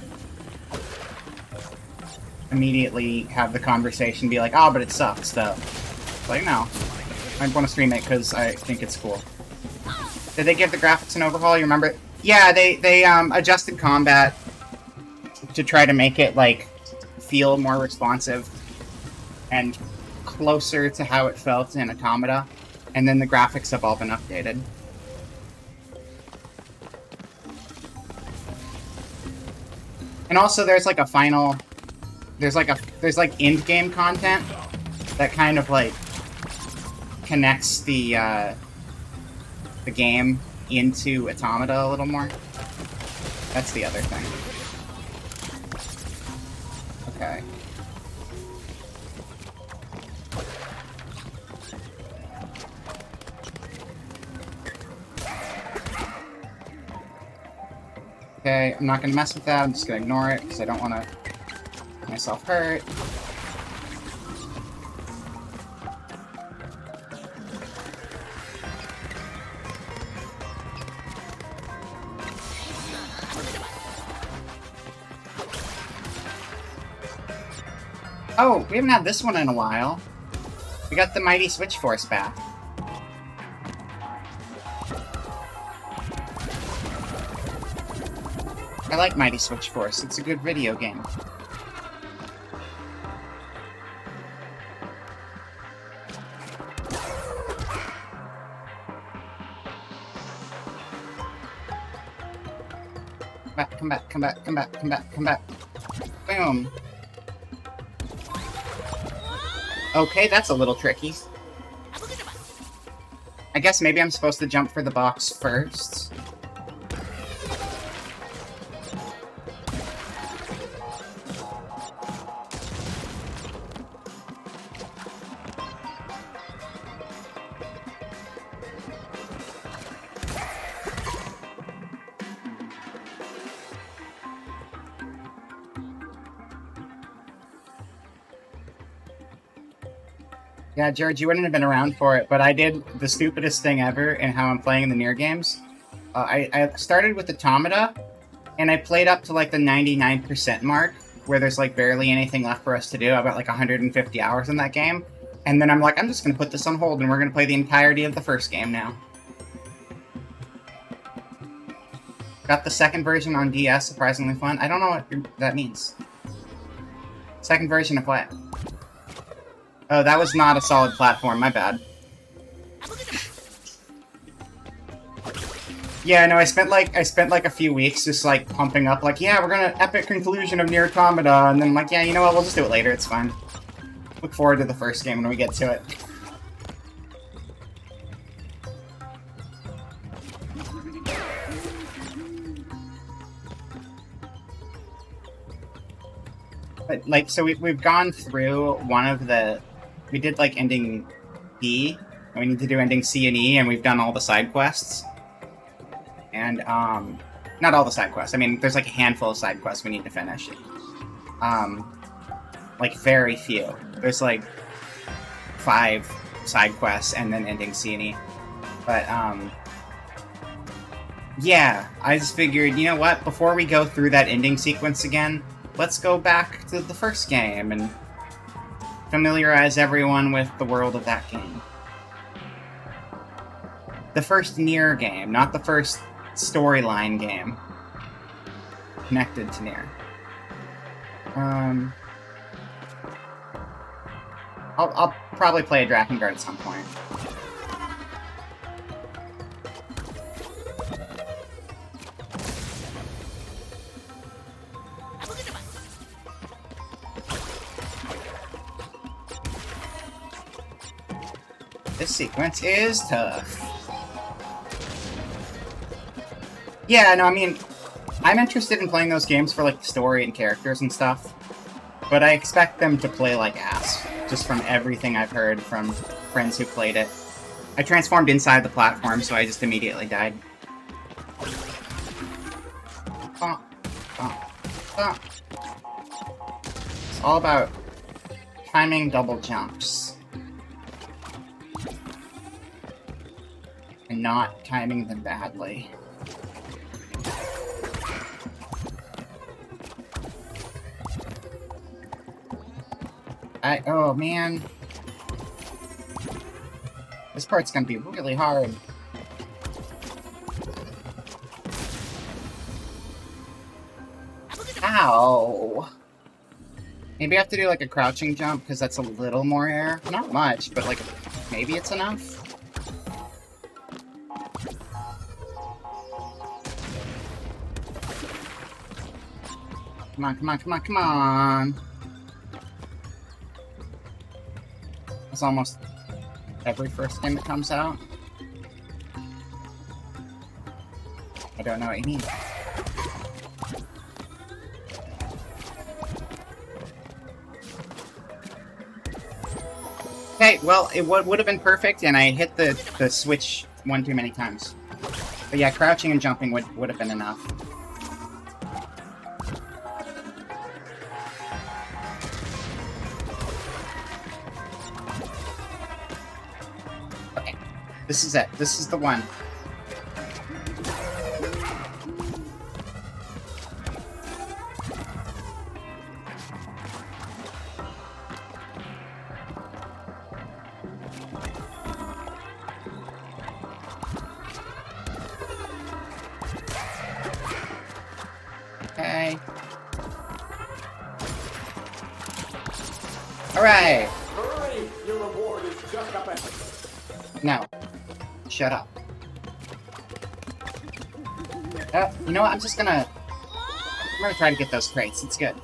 immediately have the conversation be like, oh, but it sucks, though. It's like, no. I want to stream it because I think it's cool. Did they give the graphics an overhaul? You remember? Yeah, they adjusted combat to try to make it, like, feel more responsive and closer to how it felt in Automata, and then the graphics have all been updated. And also there's like a final, there's like end game content that kind of like connects the game into Automata a little more. That's the other thing. Okay. Okay, I'm not gonna mess with that, I'm just gonna ignore it, because I don't want to get myself hurt. Oh, we haven't had this one in a while. We got the Mighty Switch Force back. I like Mighty Switch Force. It's a good video game. Come back, come back, come back, come back, come back. Boom. Okay, that's a little tricky. I guess maybe I'm supposed to jump for the box first. Yeah, George, you wouldn't have been around for it, but I did the stupidest thing ever in how I'm playing the Nier games. I started with Automata, and I played up to like the 99% mark, where there's like barely anything left for us to do. I've got like 150 hours in that game, and then I'm like, I'm just going to put this on hold, and we're going to play the entirety of the first game now. Got the second version on DS, surprisingly fun. I don't know what that means. Second version of what? Oh, that was not a solid platform, my bad. Yeah, no, I spent like a few weeks just like pumping up, like, yeah, we're gonna epic conclusion of Nier Automata, and then I'm like, yeah, you know what, we'll just do it later, it's fine. Look forward to the first game when we get to it. But, like, so we've gone through one of the... We did, like, ending B, and we need to do ending C and E, and we've done all the side quests. And, not all the side quests. I mean, there's, like, a handful of side quests we need to finish. Like, very few. There's, like, 5 side quests, and then ending C and E. But, Yeah, I just figured, you know what? Before we go through that ending sequence again, let's go back to the first game and familiarize everyone with the world of that game. The first Nier game, not the first storyline game connected to Nier. I'll probably play a Drakengard at some point. This sequence is tough. Yeah, no, I mean, I'm interested in playing those games for, like, story and characters and stuff, but I expect them to play like ass, just from everything I've heard from friends who played it. I transformed inside the platform, so I just immediately died. It's all about timing double jumps. And not timing them badly. Oh man. This part's gonna be really hard. Ow! Maybe I have to do like a crouching jump because that's a little more air. Not much, but like maybe it's enough. Come on, come on, come on, come on! It's almost every first game that comes out. I don't know what you mean. Okay, well, it would have been perfect, and I hit the switch one too many times. But yeah, crouching and jumping would have been enough. Okay, this is it. This is the one. Okay. Alright! Hurry! Your reward is just up ahead. No. Shut up. You know what? I'm gonna try to get those crates. It's good.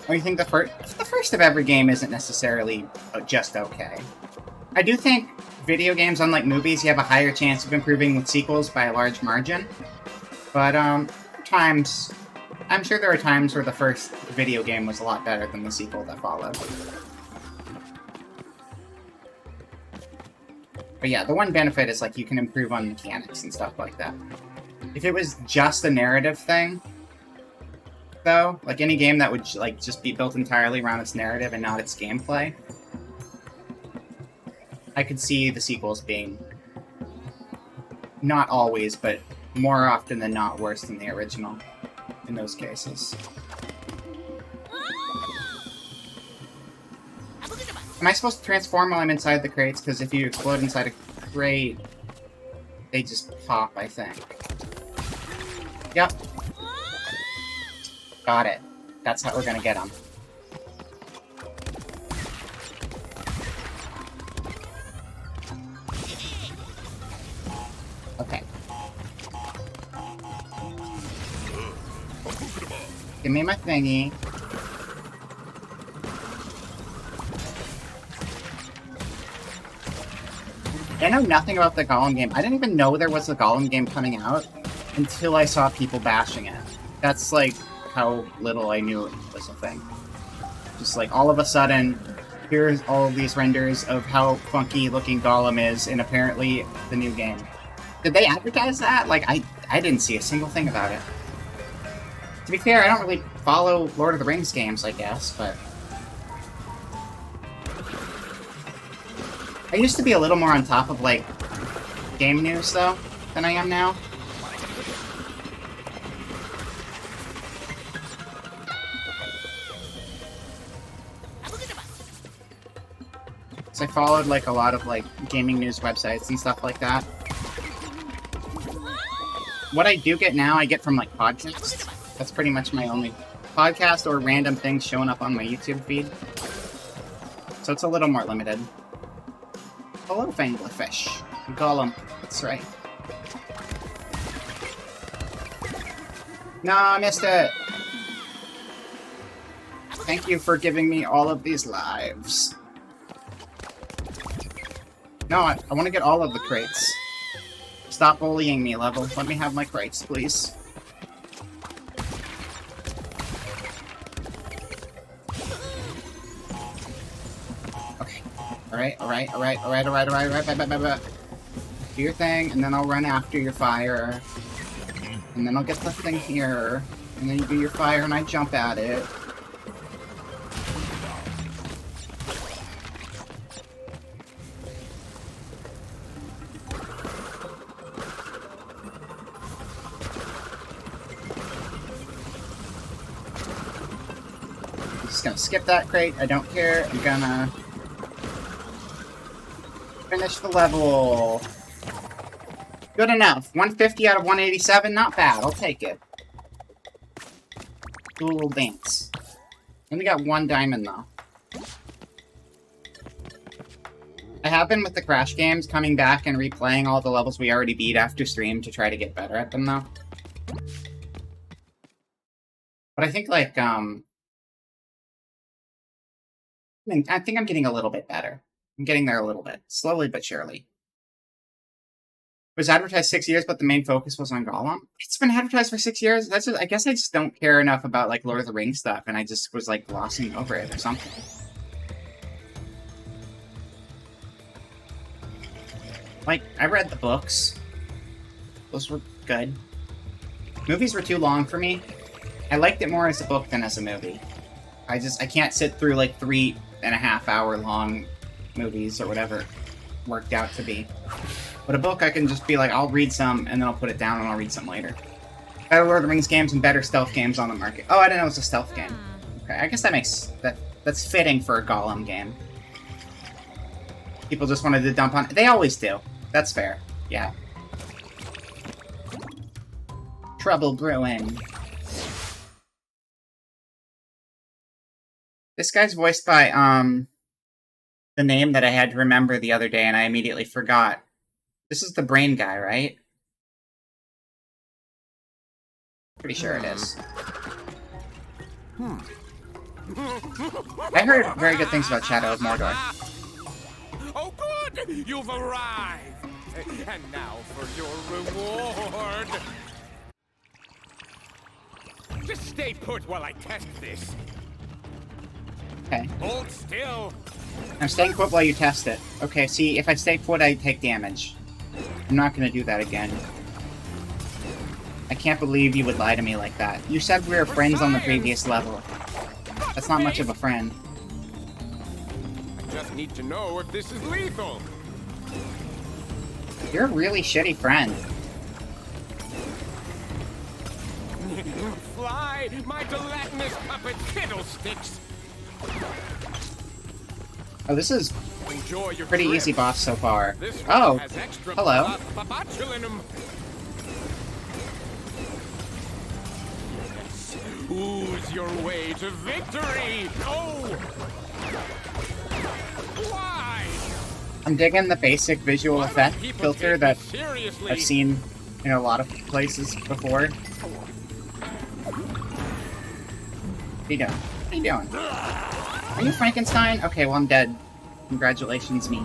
Or you think the first of every game isn't necessarily just okay. I do think video games, unlike movies, you have a higher chance of improving with sequels by a large margin. But, times... I'm sure there are times where the first video game was a lot better than the sequel that followed. But yeah, the one benefit is, like, you can improve on mechanics and stuff like that. If it was just a narrative thing, though, like any game that would, like, just be built entirely around its narrative and not its gameplay, I could see the sequels being, not always, but more often than not, worse than the original in those cases. Am I supposed to transform while I'm inside the crates? Because if you explode inside a crate, they just pop, I think. Yep. Got it. That's how we're gonna get them. Okay. Give me my thingy. I know nothing about the Golem game. I didn't even know there was a Golem game coming out until I saw people bashing it. That's, like, how little I knew it was a thing. Just, like, all of a sudden, here's all of these renders of how funky-looking Golem is in apparently the new game. Did they advertise that? Like, I didn't see a single thing about it. To be fair, I don't really follow Lord of the Rings games, I guess, but... I used to be a little more on top of, like, game news, though, than I am now. So I followed, like, a lot of, like, gaming news websites and stuff like that. What I do get now, I get from, like, podcasts. That's pretty much my only podcast or random things showing up on my YouTube feed. So it's a little more limited. Hello, Fanglerfish. Gollum. That's right. No, I missed it. Thank you for giving me all of these lives. No, I want to get all of the crates. Stop bullying me, level. Let me have my crates, please. Okay. Alright. Do your thing, and then I'll run after your fire. And then I'll get the thing here. And then you do your fire, and I jump at it. Just gonna skip that crate. I don't care. I'm gonna finish the level. Good enough. 150 out of 187. Not bad. I'll take it. Do a little dance. Only got 1 diamond though. I have been with the Crash games, coming back and replaying all the levels we already beat after stream to try to get better at them though. But I think like I think I'm getting a little bit better. I'm getting there a little bit. Slowly but surely. It was advertised 6 years, but the main focus was on Gollum. It's been advertised for 6 years. That's just, I guess I just don't care enough about like Lord of the Rings stuff, and I just was like glossing over it or something. Like, I read the books. Those were good. Movies were too long for me. I liked it more as a book than as a movie. I can't sit through like 3.5 hour long movies or whatever it worked out to be. But a book, I can just be like, I'll read some, and then I'll put it down, and I'll read some later. Better Lord of the Rings games and better stealth games on the market. Oh, I didn't know it was a stealth game. Okay, I guess that's fitting for a Gollum game. People just wanted to dump on... They always do. That's fair. Yeah. Trouble brewing. This guy's voiced by, the name that I had to remember the other day, and I immediately forgot. This is the brain guy, right? Pretty sure it is. I heard very good things about Shadow of Mordor. Oh, good! You've arrived! And now for your reward! Just stay put while I test this. Okay. Hold still! I'm staying put while you test it. Okay, see, if I stay put, I take damage. I'm not gonna do that again. I can't believe you would lie to me like that. You said we were friends on the previous level. That's not much of a friend. I just need to know if this is lethal. You're a really shitty friend. Fly, my gelatinous puppet fiddlesticks! Oh, this is Enjoy your pretty trip. easy boss so far. This one Oh, has extra hello. botulinum. Yes. Ooze your way to victory! Oh! Why? I'm digging the basic visual Why effect don't people filter take that me seriously? I've seen in a lot of places before. What are you doing? What are you doing? Are you Frankenstein? Okay, well I'm dead. Congratulations, me.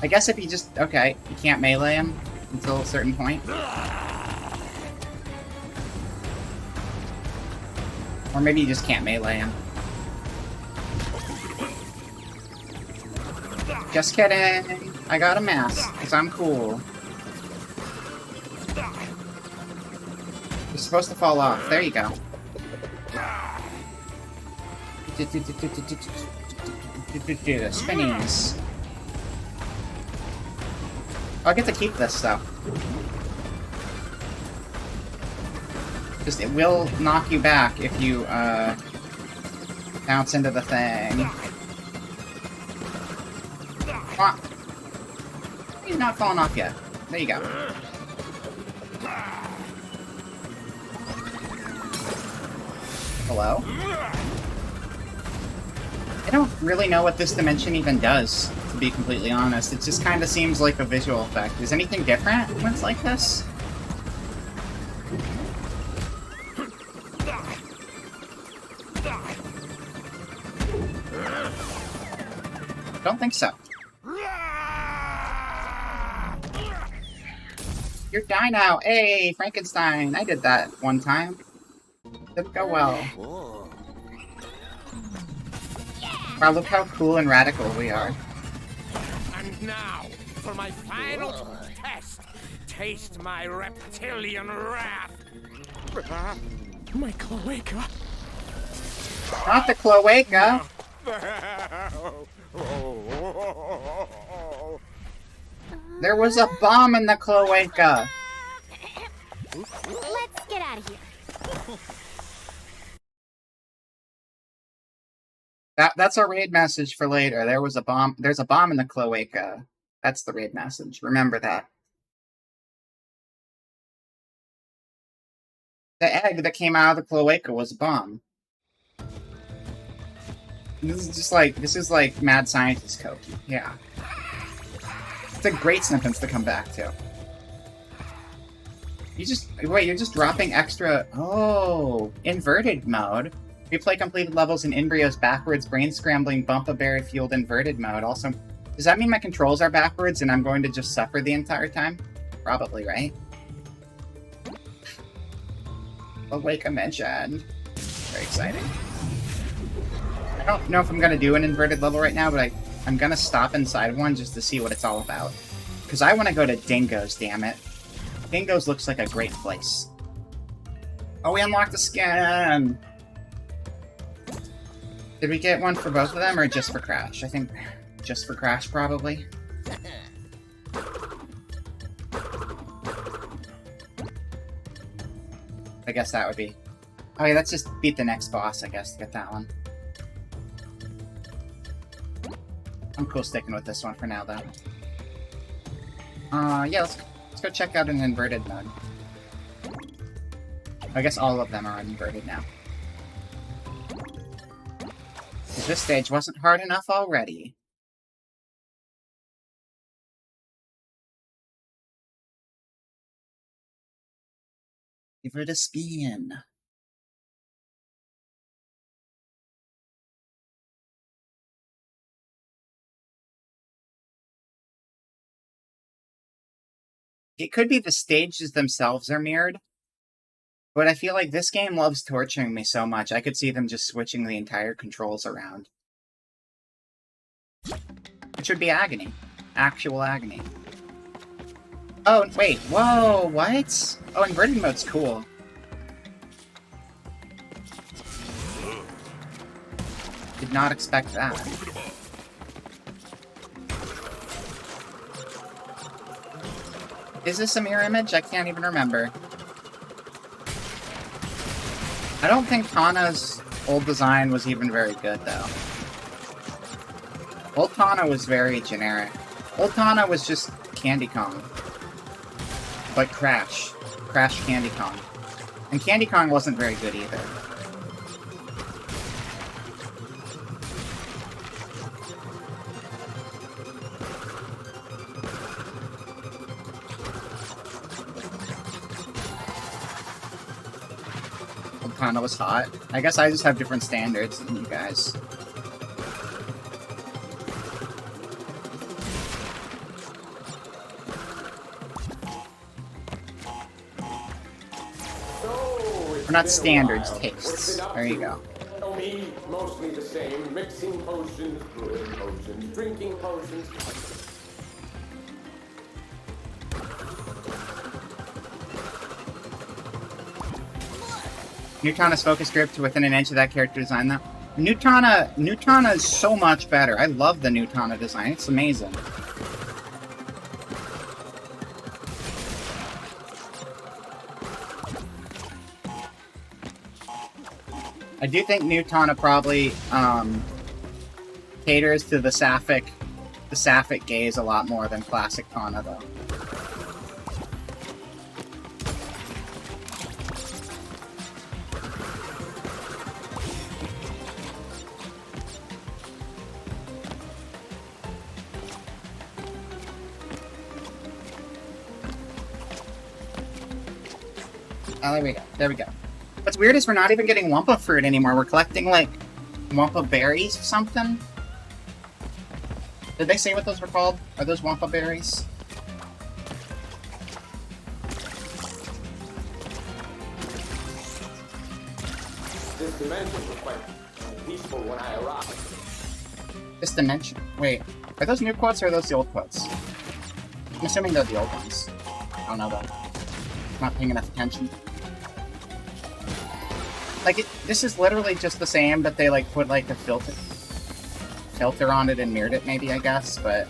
I guess if you just... Okay, you can't melee him until a certain point. Or maybe you just can't melee him. Just kidding. I got a mask, because I'm cool. You're supposed to fall off. There you go. Spinnies. I get to keep this though. Just it will knock you back if you bounce into the thing. Come on. He's not falling off yet. There you go. Hello? I don't really know what this dimension even does, to be completely honest. It just kind of seems like a visual effect. Is anything different when it's like this? Don't think so. You're die now. Hey, Frankenstein. I did that one time. Didn't go well. Wow, look how cool and radical we are. And now, for my final test. Taste my reptilian wrath. My cloaca. Not the cloaca. There was a bomb in the cloaca. Let's get out of here. That's a raid message for later. There was a bomb. There's a bomb in the cloaca. That's the raid message. Remember that. The egg that came out of the cloaca was a bomb. This is like mad scientist code. Yeah. It's a great sentence to come back to. You're just dropping extra. Oh, inverted mode. Replay completed levels in Embryo's backwards, brain-scrambling, Bumpa-berry-fueled inverted mode. Also, does that mean my controls are backwards and I'm going to just suffer the entire time? Probably, right? Awake mentioned. Very exciting. I don't know if I'm going to do an inverted level right now, but I'm going to stop inside one just to see what it's all about. Because I want to go to Dingo's, damn it. Dingo's looks like a great place. Oh, we unlocked the skin! Did we get one for both of them, or just for Crash? I think just for Crash, probably. I guess that would be... Oh yeah, let's just beat the next boss, I guess, to get that one. I'm cool sticking with this one for now, though. Yeah, let's go check out an inverted mode. I guess all of them are inverted now. This stage wasn't hard enough already. Give it a spin. It could be the stages themselves are mirrored, but I feel like this game loves torturing me so much, I could see them just switching the entire controls around. Which would be agony. Actual agony. Oh, wait, whoa, what? Oh, inverted mode's cool. Did not expect that. Is this a mirror image? I can't even remember. I don't think Tana's old design was even very good, though. Old Tana was very generic. Old Tana was just Candy Kong. But Crash. Crash Candy Kong. And Candy Kong wasn't very good either. Tana was hot. I guess I just have different standards than you guys. We're not standards, tastes. There you go. Oh, me, mostly the same. Mixing potions, brewing potions, drinking potions. Your Tana's focus group to within an inch of that character design, though. Nutana is so much better. I love the Nutana design. It's amazing. I do think Nutana probably caters to the sapphic gaze a lot more than classic Tana, though. Oh, there we go. There we go. What's weird is we're not even getting Wumpa fruit anymore. We're collecting, like, Wumpa berries or something. Did they say what those were called? Are those Wumpa berries? This dimension was quite peaceful when I arrived. This dimension? Wait, are those new quotes or are those the old quotes? I'm assuming they're the old ones. I don't know though. I'm not paying enough attention. Like, this is literally just the same, but they, like, put, like, a filter on it and mirrored it, maybe, I guess, but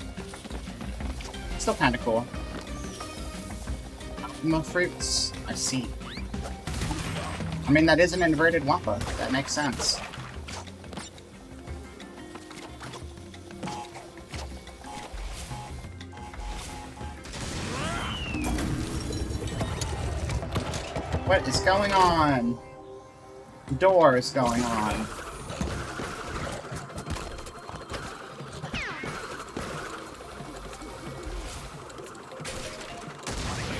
it's still kind of cool. More fruits. I see. I mean, that is an inverted Wumpa. That makes sense. What is going on? Doors going on.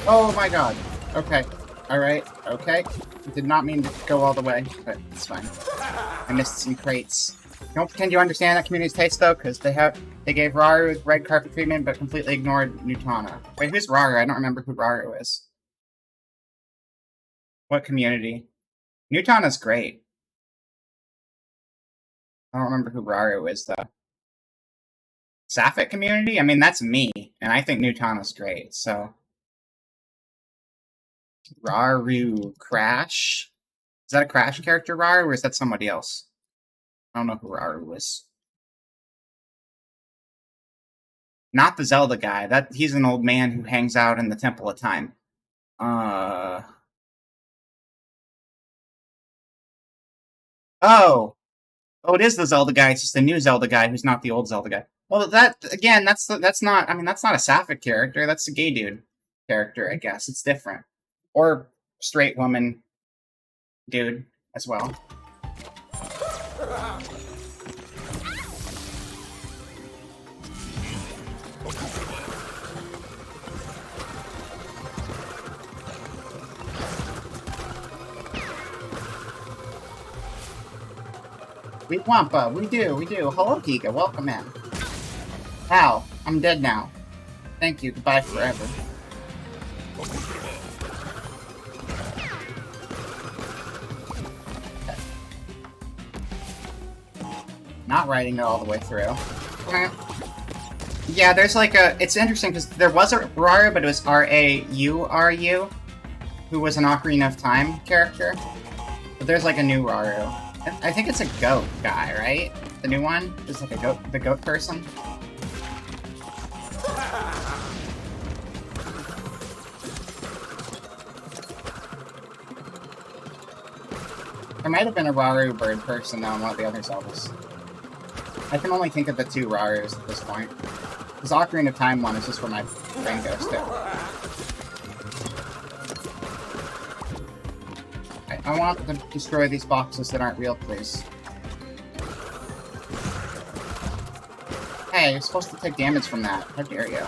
Oh my god. Okay. Alright. Okay. Did not mean to go all the way, but it's fine. I missed some crates. Don't pretend you understand that community's taste, though, because they gave Raru red carpet treatment, but completely ignored Nutana. Wait, who's Raru? I don't remember who Raru is. What community? Nutana's great. I don't remember who Raru is, though. Sapphic community? I mean, that's me, and I think Nutana's great, so... Raru Crash? Is that a Crash character, Raru, or is that somebody else? I don't know who Raru is. Not the Zelda guy. He's an old man who hangs out in the Temple of Time. Oh, it is the Zelda guy. It's just the new Zelda guy who's not the old Zelda guy. Well, that's not. I mean, that's not a sapphic character. That's a gay dude character, I guess. It's different, or straight woman dude as well. We Wumpa, we do. Hello, Giga, welcome in. How? I'm dead now. Thank you, goodbye forever. Okay. Not writing it all the way through. Yeah, there's like it's interesting because there was a Raru, but it was R-A-U-R-U, who was an Ocarina of Time character. But there's like a new Raru. I think it's a goat guy, right? The new one? Is like the goat person? There might have been a Raru bird person though in one of the other Zeldas. I can only think of the two Rarus at this point. This Ocarina of Time one is just where my brain goes to. I want to destroy these boxes that aren't real, please. Hey, you're supposed to take damage from that. How dare you?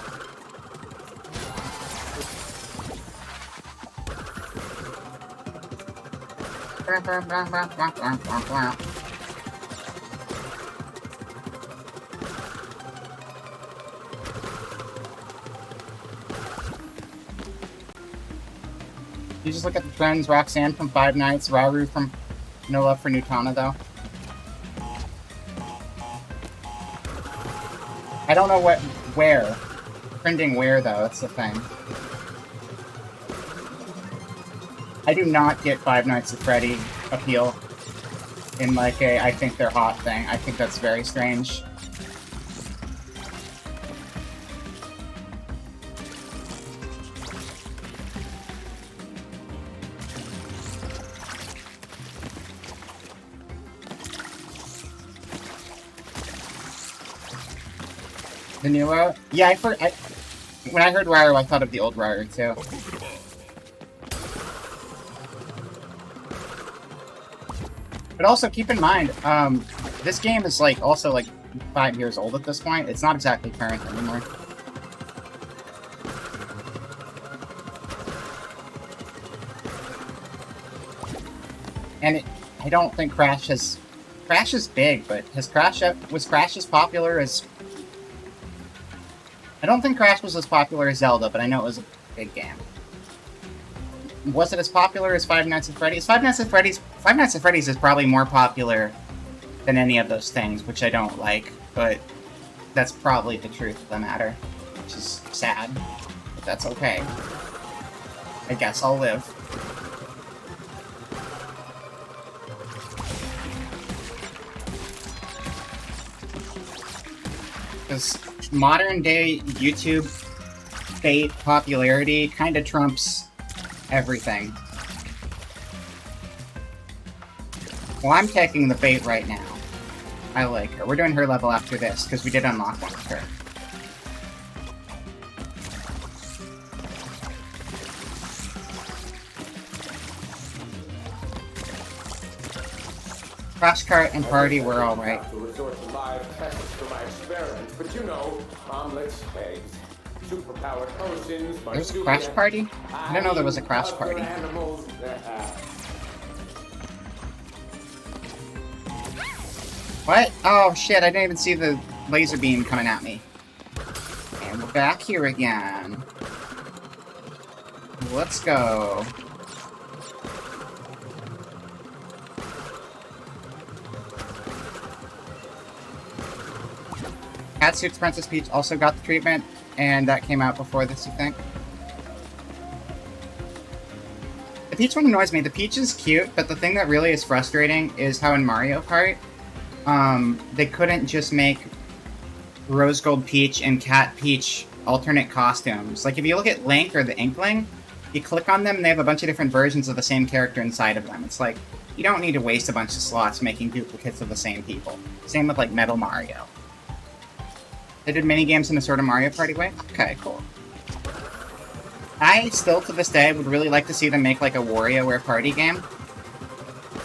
You just look at the trends, Roxanne from Five Nights, Raru from No Love for Nutana, though. I don't know where. Trending where, though, that's the thing. I do not get Five Nights at Freddy appeal. in like a I think they're hot thing. I think that's very strange. The new WoW? Yeah, when I heard WoW, I thought of the old WoW too. But also keep in mind, this game is like also like 5 years old at this point. It's not exactly current anymore. And I don't think Crash is big, but was Crash as popular as? I don't think Crash was as popular as Zelda, but I know it was a big game. Was it as popular as Five Nights at Freddy's? Five Nights at Freddy's is probably more popular than any of those things, which I don't like, but that's probably the truth of the matter, which is sad, but that's okay. I guess I'll live. Because modern day YouTube bait popularity kind of trumps everything. Well, I'm taking the bait right now. I like her. We're doing her level after this, because we did unlock one with her. Crash Cart and Party were alright. To resort to live tests for my experiments, but you know, omelets, eggs, superpowered potions. There's a Crash Party? I didn't know there was a Crash Party. What? Oh shit, I didn't even see the laser beam coming at me. And we're back here again. Let's go. Catsuits Princess Peach also got the treatment, and that came out before this, you think? The Peach one annoys me. The Peach is cute, but the thing that really is frustrating is how in Mario Kart, they couldn't just make Rose Gold Peach and Cat Peach alternate costumes. Like, if you look at Link or the Inkling, you click on them and they have a bunch of different versions of the same character inside of them. It's like, you don't need to waste a bunch of slots making duplicates of the same people. Same with, like, Metal Mario. They did minigames in a sort of Mario Party way? Okay, cool. I still, to this day, would really like to see them make, like, a WarioWare party game.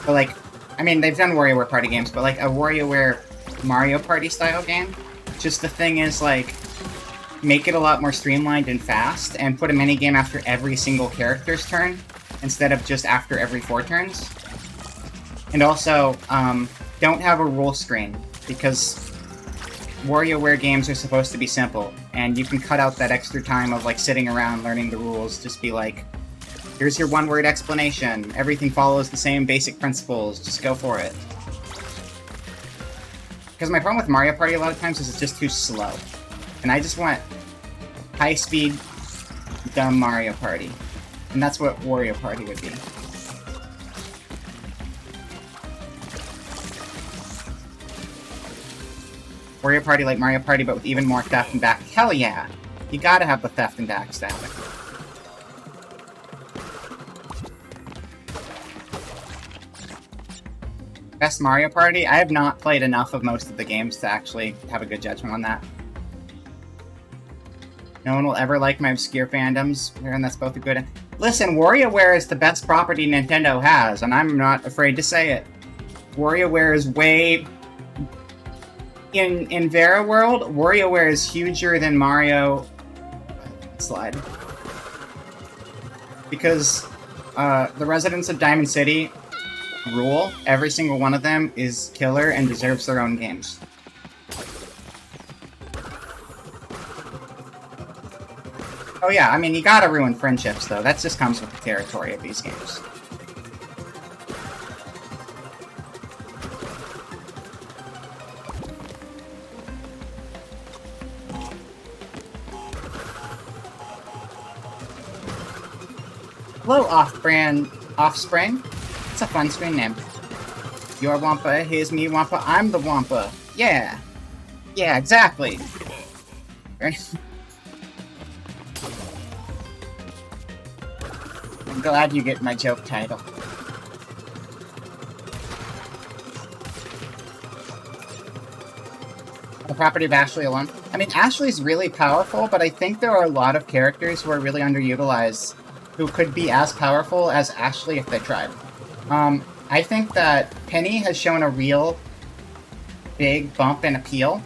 But, like, I mean, they've done WarioWare party games, but, like, a WarioWare Mario Party style game? Just the thing is, like, make it a lot more streamlined and fast, and put a minigame after every single character's turn, instead of just after every 4 turns. And also, don't have a rule screen, because WarioWare games are supposed to be simple, and you can cut out that extra time of, like, sitting around learning the rules. Just be like, here's your one-word explanation. Everything follows the same basic principles. Just go for it. Because my problem with Mario Party a lot of times is it's just too slow. And I just want high-speed, dumb Mario Party. And that's what Wario Party would be. Wario Party like Mario Party, but with even more theft and back. Hell yeah! You gotta have the theft and backstabbing. Best Mario Party? I have not played enough of most of the games to actually have a good judgment on that. No one will ever like my obscure fandoms, and that's both a good and... Listen, WarioWare is the best property Nintendo has, and I'm not afraid to say it. WarioWare is way... In Vera World, WarioWare is huger than Mario... Slide. Because the residents of Diamond City rule. Every single one of them is killer and deserves their own games. Oh yeah, I mean, you gotta ruin friendships, though. That just comes with the territory of these games. Hello, Offspring. It's a fun screen name. You're Wumpa, here's me Wumpa, I'm the Wumpa. Yeah. Yeah, exactly. I'm glad you get my joke title. The property of Ashley alone. I mean, Ashley's really powerful, but I think there are a lot of characters who are really underutilized who could be as powerful as Ashley if they tried. I think that Penny has shown a real big bump in appeal.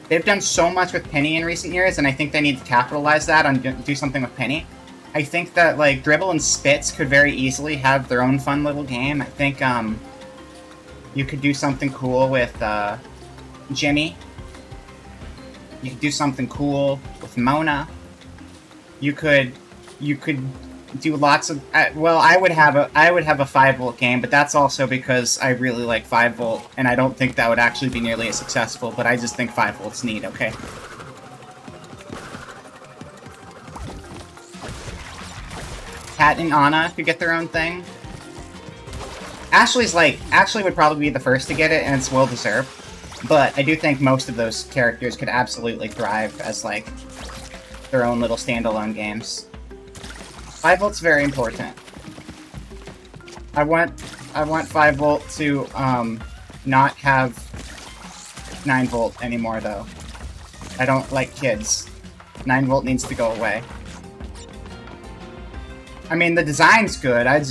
They've done so much with Penny in recent years, and I think they need to capitalize that and do something with Penny. I think that, like, Dribble and Spitz could very easily have their own fun little game. I think, you could do something cool with, Jimmy. You could do something cool with Mona. You could do lots of, well, I would have a 5-volt game, but that's also because I really like 5-volt, and I don't think that would actually be nearly as successful, but I just think 5-volt's neat, okay? Kat and Anna could get their own thing. Ashley would probably be the first to get it, and it's well deserved. But I do think most of those characters could absolutely thrive as, like, their own little standalone games. 5-volt's very important. I want 5-volt to, not have 9-volt anymore, though. I don't like kids. 9-volt needs to go away. I mean, the design's good, I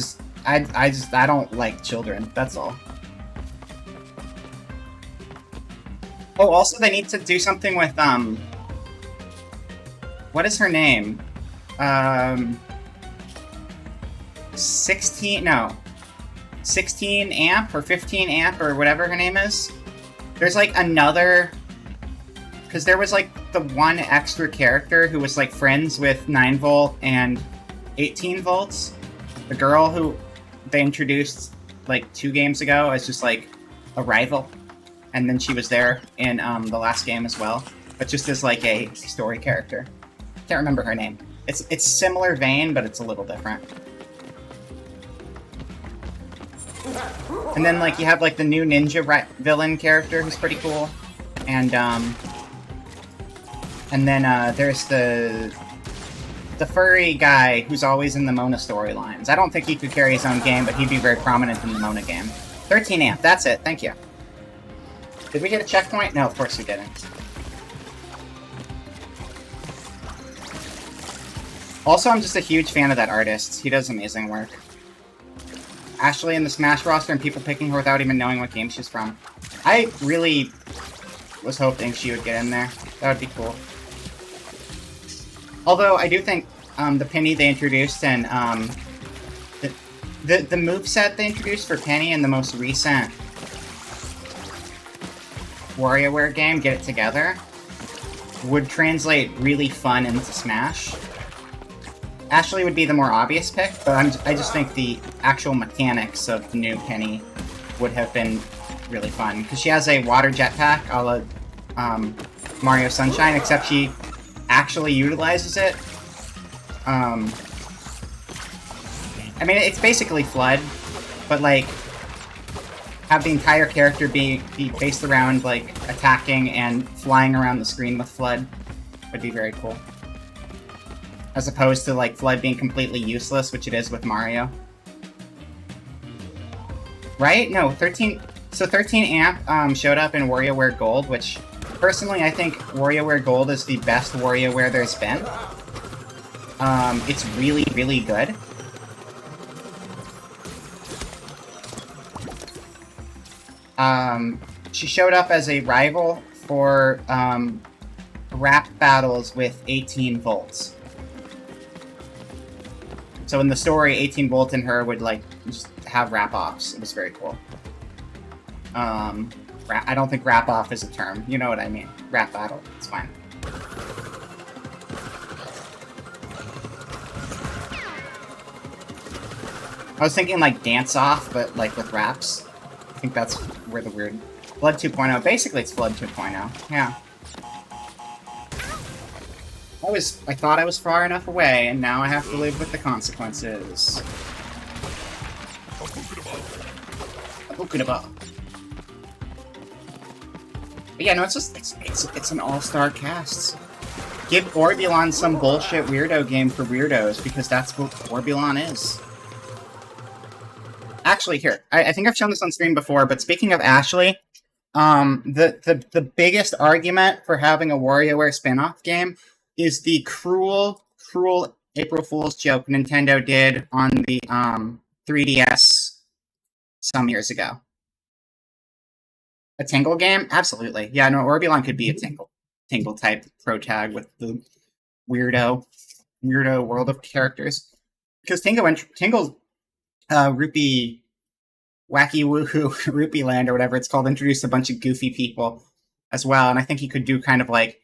don't like children, that's all. Oh, also they need to do something with, what is her name? 16 amp or 15 amp or whatever her name is. There's like another, because there was like the one extra character who was like friends with 9-volt and 18 volts. The girl who they introduced like 2 games ago as just like a rival, and then she was there in the last game as well, but just as like a story character. Can't remember her name. It's similar vein, but it's a little different. And then like you have like the new ninja villain character who's pretty cool, and then there's the furry guy who's always in the Mona storylines. I don't think he could carry his own game, but he'd be very prominent in the Mona game. 13 amp, that's it, thank you. Did we get a checkpoint? No, of course we didn't. Also, I'm just a huge fan of that artist. He does amazing work. Ashley in the Smash roster and people picking her without even knowing what game she's from. I really was hoping she would get in there. That would be cool. Although, I do think the Penny they introduced and the moveset they introduced for Penny in the most recent WarioWare game, Get It Together, would translate really fun into Smash. Ashley would be the more obvious pick, but I just think the actual mechanics of the new Penny would have been really fun. Because she has a water jetpack a la Mario Sunshine, except she actually utilizes it. I mean, it's basically FLUDD, but like, have the entire character be based around like attacking and flying around the screen with FLUDD would be very cool. As opposed to like FLUDD being completely useless, which it is with Mario. Right? No, 13 amp showed up in WarioWare Gold, which personally I think WarioWare Gold is the best WarioWare there's been. It's really, really good. She showed up as a rival for rap battles with 18 volts. So in the story, 18 volt and her would like just have rap offs. It was very cool. I don't think rap off is a term. You know what I mean. Rap battle. It's fine. I was thinking like dance off, but like with raps. I think that's where the weird... FLUDD 2.0. Basically, it's FLUDD 2.0. Yeah. I thought I was far enough away, and now I have to live with the consequences. But yeah, no, it's just it's an all-star cast. Give Orbulon some bullshit weirdo game for weirdos, because that's what Orbulon is. Actually, here, I think I've shown this on stream before, but speaking of Ashley, the biggest argument for having a WarioWare spin-off game is the cruel April Fool's joke Nintendo did on the 3DS some years ago. A Tingle game? Absolutely. Yeah, no, Orbulon could be a Tingle type protag with the weirdo world of characters. Because Tingle's Rupee Wacky Woohoo Rupee Land or whatever it's called introduced a bunch of goofy people as well, and I think he could do kind of like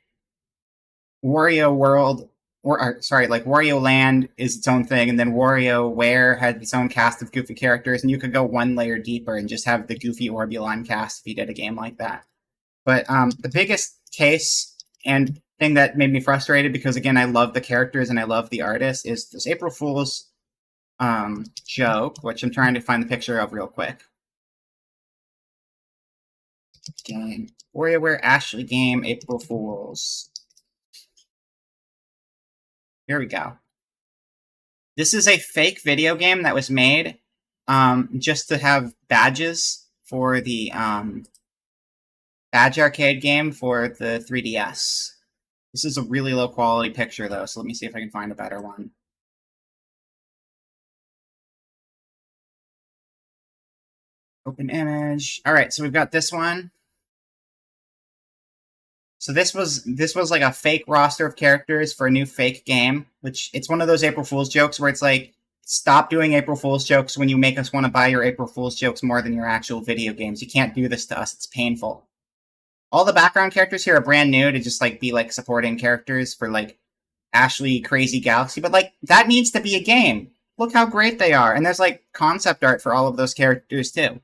Wario World, like Wario Land is its own thing, and then WarioWare had its own cast of goofy characters, and you could go one layer deeper and just have the goofy Orbulon cast if you did a game like that. But the biggest case and thing that made me frustrated, because again I love the characters and I love the artists, is this April Fool's joke, which I'm trying to find the picture of real quick. Game. WarioWare Ashley game, April Fools. Here we go. This is a fake video game that was made just to have badges for the badge arcade game for the 3DS. This is a really low quality picture though, so let me see if I can find a better one. Open image. All right, so we've got this one. So this was like a fake roster of characters for a new fake game, which it's one of those April Fool's jokes where it's like, stop doing April Fool's jokes when you make us want to buy your April Fool's jokes more than your actual video games. You can't do this to us. It's painful. All the background characters here are brand new to just like be like supporting characters for like Ashley Crazy Galaxy, but like that needs to be a game. Look how great they are. And there's like concept art for all of those characters too.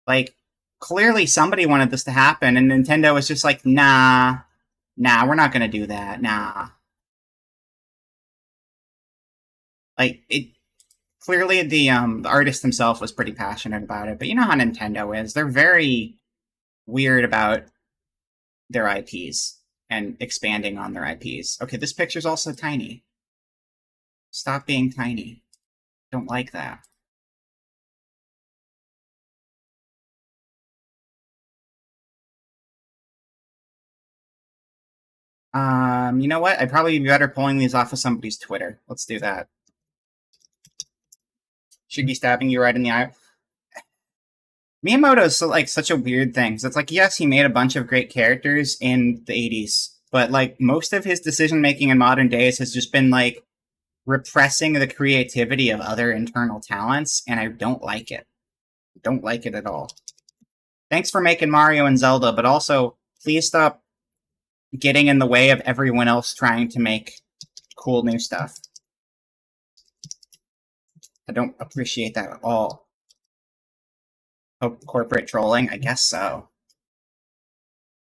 Like, clearly somebody wanted this to happen, and Nintendo was just like, nah, we're not gonna do that, nah. Like, clearly the artist himself was pretty passionate about it, but you know how Nintendo is. They're very weird about their IPs and expanding on their IPs. Okay, this picture's also tiny. Stop being tiny. Don't like that. You know what? I'd probably be better pulling these off of somebody's Twitter. Let's do that. Should be stabbing you right in the eye. Miyamoto's so, like, such a weird thing. So it's like, yes, he made a bunch of great characters in the 80s, but like most of his decision making in modern days has just been like repressing the creativity of other internal talents, and I don't like it. I don't like it at all. Thanks for making Mario and Zelda, but also please stop getting in the way of everyone else trying to make cool new stuff. I don't appreciate that at all. Oh, corporate trolling? I guess so.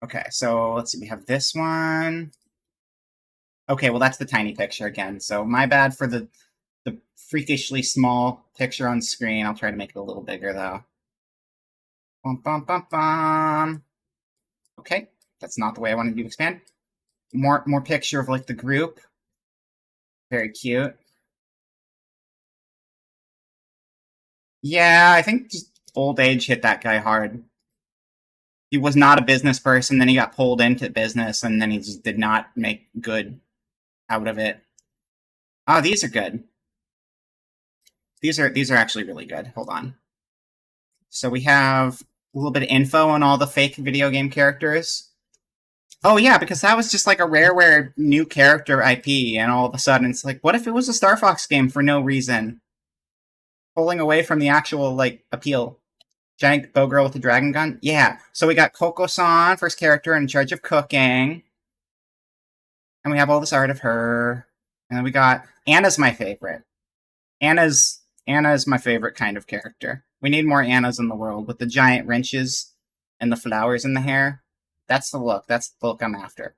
Okay, so let's see. We have this one. Okay, well, that's the tiny picture again. So my bad for the freakishly small picture on screen. I'll try to make it a little bigger, though. Bum, bum, bum, bum. Okay, that's not the way I wanted to expand. More picture of, like, the group. Very cute. Yeah, I think just old age hit that guy hard. He was not a business person, then he got pulled into business, and then he just did not make good out of it. Oh, these are good. These are actually really good. Hold on. So we have a little bit of info on all the fake video game characters. Oh yeah, because that was just like a rareware new character IP, and all of a sudden it's like, what if it was a Star Fox game for no reason? Pulling away from the actual, like, appeal. Giant bow girl with a dragon gun? Yeah. So we got Coco-san, first character in charge of cooking. And we have all this art of her. And then we got... Anna's my favorite. Anna's my favorite kind of character. We need more Annas in the world, with the giant wrenches and the flowers in the hair. That's the look. That's the look I'm after.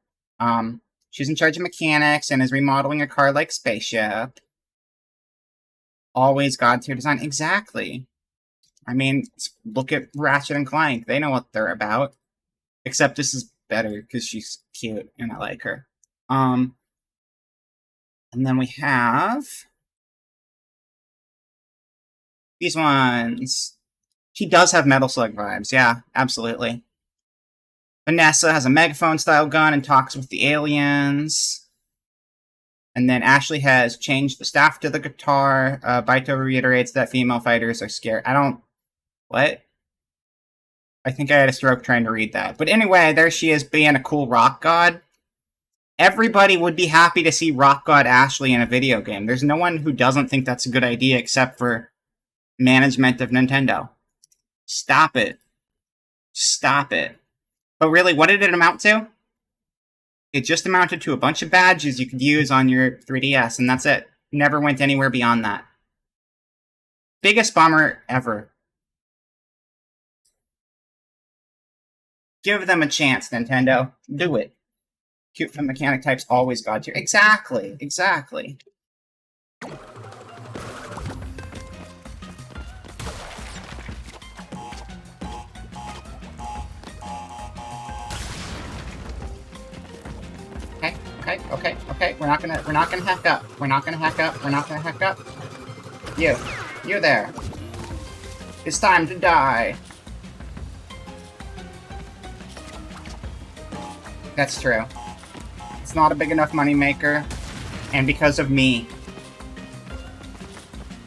She's in charge of mechanics and is remodeling a car like spaceship. Always God tier design. Exactly. I mean, look at Ratchet and Clank. They know what they're about. Except this is better because she's cute and I like her. And then we have these ones. He does have Metal Slug vibes. Yeah, absolutely. Vanessa has a megaphone-style gun and talks with the aliens. And then Ashley has changed the staff to the guitar. Baito reiterates that female fighters are scared. I don't... What? I think I had a stroke trying to read that. But anyway, there she is being a cool rock god. Everybody would be happy to see rock god Ashley in a video game. There's no one who doesn't think that's a good idea except for management of Nintendo. Stop it. Stop it. But really, what did it amount to? It just amounted to a bunch of badges you could use on your 3DS, and that's it. Never went anywhere beyond that. Biggest bummer ever. Give them a chance, Nintendo. Do it. Cute from mechanic types always god tier. Exactly. Exactly. Okay. We're not gonna hack up. We're not gonna hack up. You there. It's time to die. That's true. It's not a big enough moneymaker, and because of me,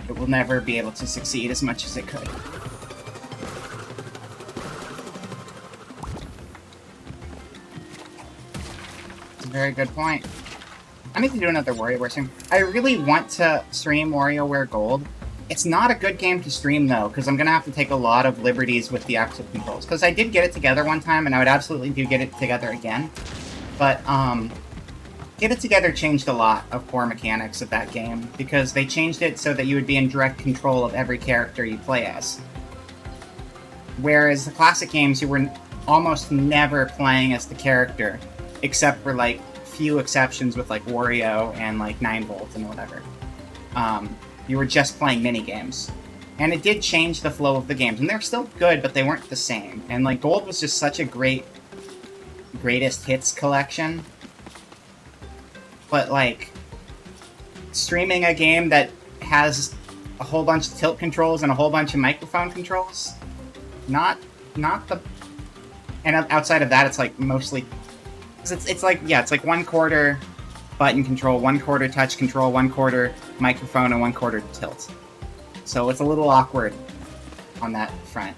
it will never be able to succeed as much as it could. It's a very good point. I need to do another WarioWare stream. I really want to stream WarioWare Gold. It's not a good game to stream, though, because I'm going to have to take a lot of liberties with the actual controls. Because I did get it together one time, and I would absolutely do get it together again. But, Get It Together changed a lot of core mechanics of that game, because they changed it so that you would be in direct control of every character you play as. Whereas the classic games, you were almost never playing as the character, except for, like, few exceptions with, like, Wario and, like, 9-Volt and whatever. You were just playing minigames. And it did change the flow of the games, and they're still good, but they weren't the same. And, like, Gold was just such a greatest hits collection. But, like, streaming a game that has a whole bunch of tilt controls and a whole bunch of microphone controls, not the... And outside of that, it's, like, mostly... It's like, yeah, it's like 1/4 button control, 1/4 touch control, 1/4 microphone, and 1/4 tilt. So it's a little awkward on that front.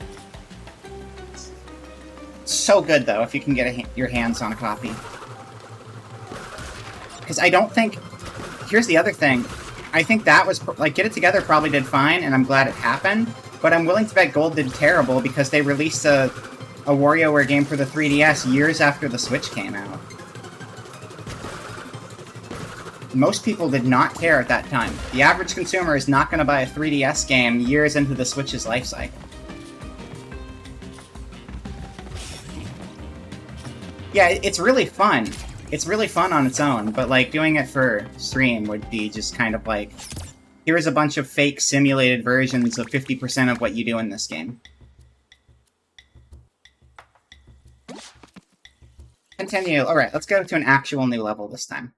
So good, though, if you can get your hands on a copy. Because I don't think... Here's the other thing. I think that was... Like, Get It Together probably did fine, and I'm glad it happened. But I'm willing to bet Gold did terrible because they released a WarioWare game for the 3DS years after the Switch came out. Most people did not care at that time. The average consumer is not going to buy a 3DS game years into the Switch's life cycle. Yeah, it's really fun. It's really fun on its own, but, like, doing it for stream would be just kind of like, here's a bunch of fake simulated versions of 50% of what you do in this game. Continue. Alright, let's go to an actual new level this time.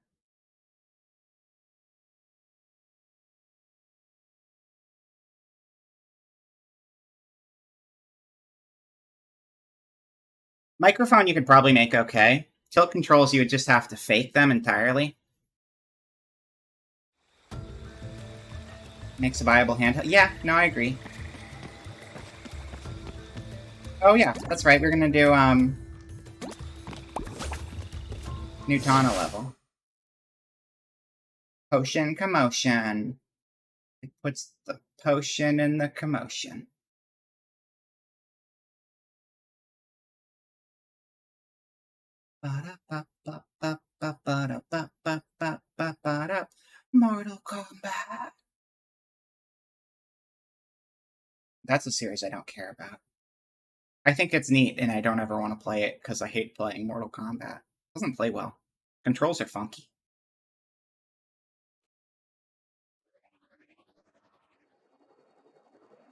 Microphone you could probably make okay. Tilt controls you would just have to fake them entirely. Makes a viable handheld. Yeah, no, I agree. Oh yeah, that's right, we're gonna do, Newtana level. Potion commotion. It puts the potion in the commotion. Mortal Kombat. That's a series I don't care about. I think it's neat, and I don't ever want to play it because I hate playing Mortal Kombat. It doesn't play well. Controls are funky.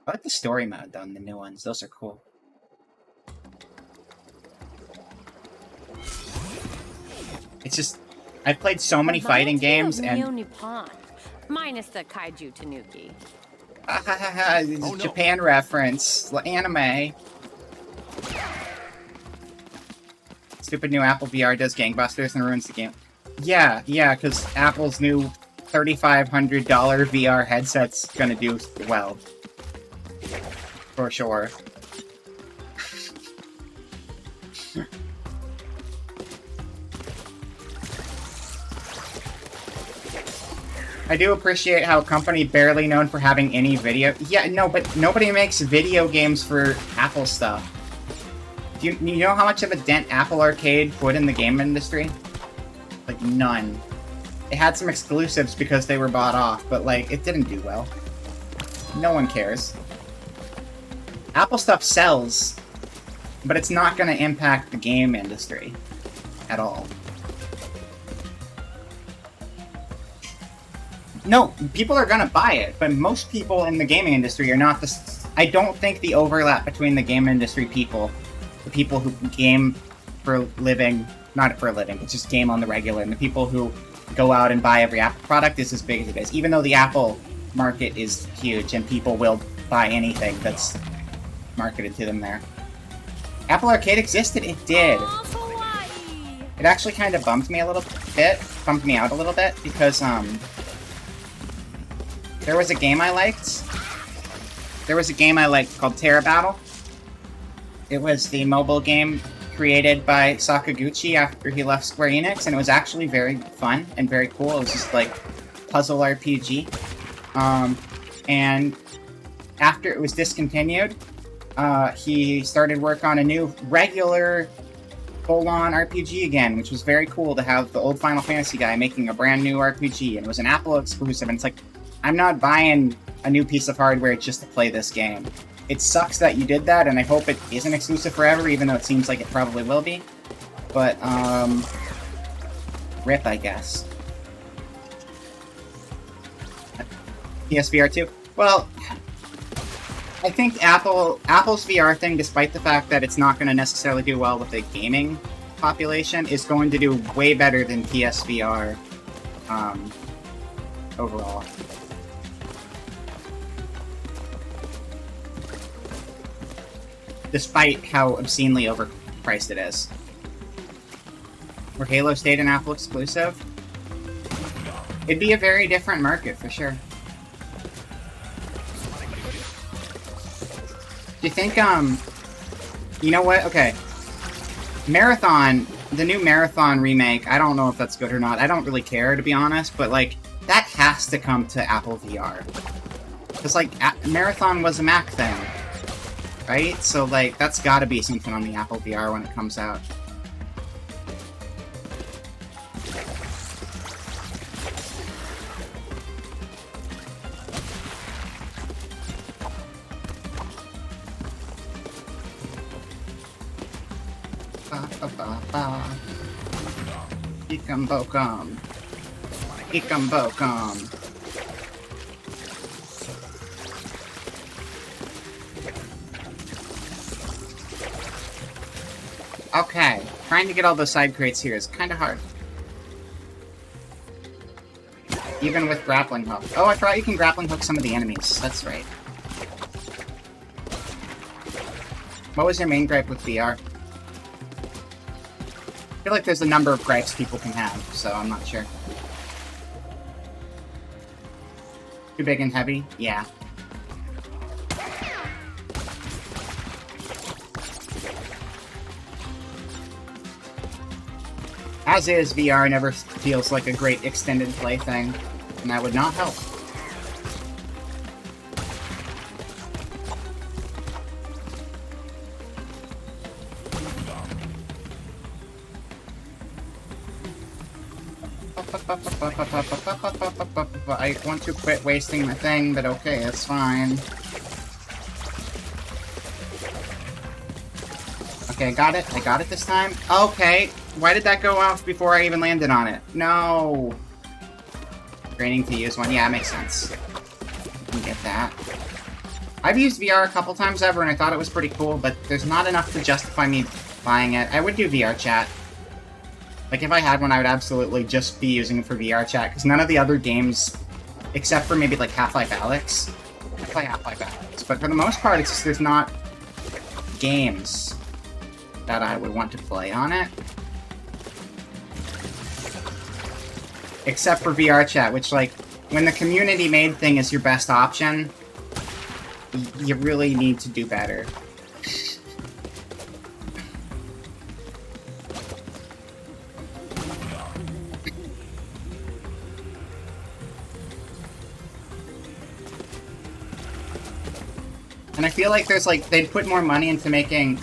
I like the story mode, though, in the new ones. Those are cool. It's just... I've played so many fighting games, and... Minus the kaiju tanuki. Oh, no. Japan reference. Anime. Stupid new Apple VR does gangbusters and ruins the game. Yeah, because Apple's new $3,500 VR headset's gonna do well. For sure. I do appreciate how a company barely known for having any video... Yeah, no, but nobody makes video games for Apple stuff. Do you know how much of a dent Apple Arcade put in the game industry? Like, none. It had some exclusives because they were bought off, but, like, it didn't do well. No one cares. Apple stuff sells, but it's not going to impact the game industry at all. No, people are gonna buy it, but most people in the gaming industry are not the... I don't think the overlap between the game industry people, the people who game for a living, not for a living, but just game on the regular, and the people who go out and buy every Apple product is as big as it is. Even though the Apple market is huge and people will buy anything that's marketed to them there. Apple Arcade existed? It did. It actually kind of bumped me a little bit, bumped me out a little bit, because, there was a game I liked. There was a game I liked called Terra Battle. It was the mobile game created by Sakaguchi after he left Square Enix, and it was actually very fun and very cool. It was just like puzzle RPG. And after it was discontinued, he started work on a new regular full-on RPG again, which was very cool to have the old Final Fantasy guy making a brand new RPG, and it was an Apple exclusive, and it's like, I'm not buying a new piece of hardware just to play this game. It sucks that you did that, and I hope it isn't exclusive forever, even though it seems like it probably will be. But, rip, I guess. PSVR 2? Well, I think Apple's VR thing, despite the fact that it's not going to necessarily do well with the gaming population, is going to do way better than PSVR, overall. Despite how obscenely overpriced it is. Were Halo stayed an Apple exclusive? It'd be a very different market, for sure. Do you think, you know what? Okay. Marathon, the new Marathon remake, I don't know if that's good or not. I don't really care, to be honest, but, like, that has to come to Apple VR. Because, like, Marathon was a Mac thing. Right? So, like, that's gotta be something on the Apple VR when it comes out. Ikam bokam. Ikam bokam. Okay, trying to get all those side crates here is kind of hard. Even with grappling hook. Oh, I forgot you can grappling hook some of the enemies. That's right. What was your main gripe with VR? I feel like there's a number of gripes people can have, so I'm not sure. Too big and heavy? Yeah. As is, VR never feels like a great extended play thing, and that would not help. I want to quit wasting my thing, but okay, it's fine. Okay, I got it. I got it this time. Okay. Why did that go off before I even landed on it? No. Draining to use one. Yeah, it makes sense. You can get that. I've used VR a couple times ever, and I thought it was pretty cool, but there's not enough to justify me buying it. I would do VR chat. Like, if I had one, I would absolutely just be using it for VR chat, because none of the other games, except for maybe, like, Half-Life Alyx, I play Half-Life Alyx, but for the most part, it's just there's not games that I would want to play on it. Except for VR chat, which, like, when the community-made thing is your best option, you really need to do better. And I feel like there's, like, they'd put more money into making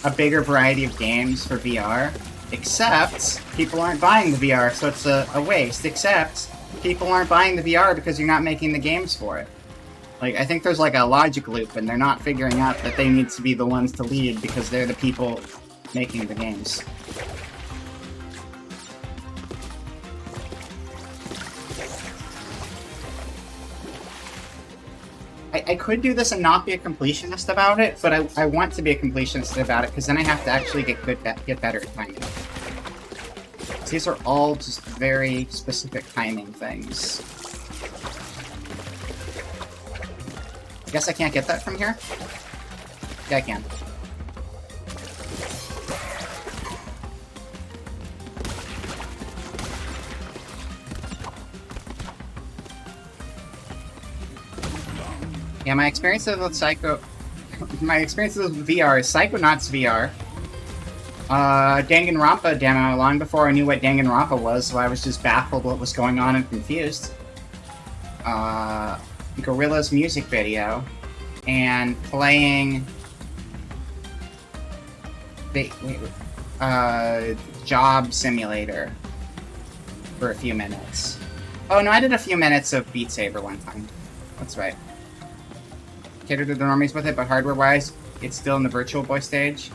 a bigger variety of games for VR, except people aren't buying the VR, so it's a waste, except people aren't buying the VR because you're not making the games for it. Like, I think there's, like, a logic loop, and they're not figuring out that they need to be the ones to lead because they're the people making the games. I could do this and not be a completionist about it, but I want to be a completionist about it, because then I have to actually get better at timing. These are all just very specific timing things. I guess I can't get that from here? Yeah, I can. Yeah, my experiences with VR is Psychonauts VR. Danganronpa demo long before I knew what Danganronpa was, so I was just baffled what was going on and confused. Gorilla's music video, and playing Job Simulator for a few minutes. Oh no, I did a few minutes of Beat Saber one time. That's right. Cater to the normies with it, but hardware-wise, it's still in the Virtual Boy stage.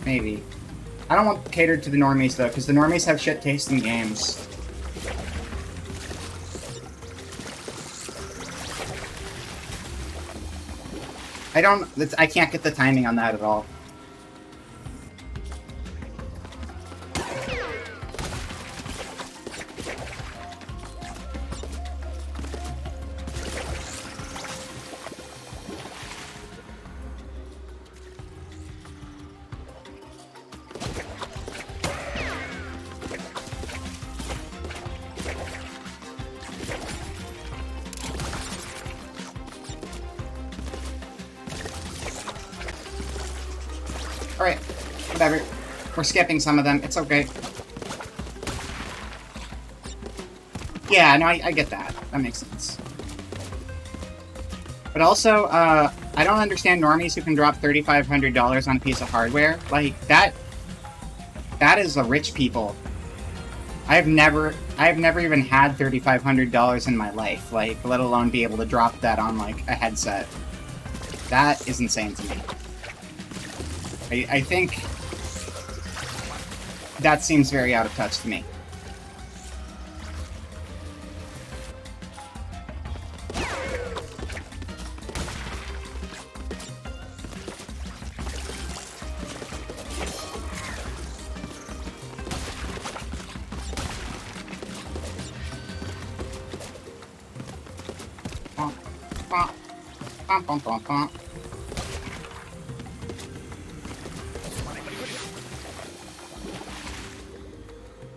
Maybe. I don't want catered to the normies, though, because the normies have shit taste in games. I can't get the timing on that at all. Alright, whatever. We're skipping some of them. It's okay. Yeah, no, I get that. That makes sense. But also, I don't understand normies who can drop $3,500 on a piece of hardware. Like, that is the rich people. I've never even had $3,500 in my life, like, let alone be able to drop that on, like, a headset. That is insane to me. I think that seems very out of touch to me.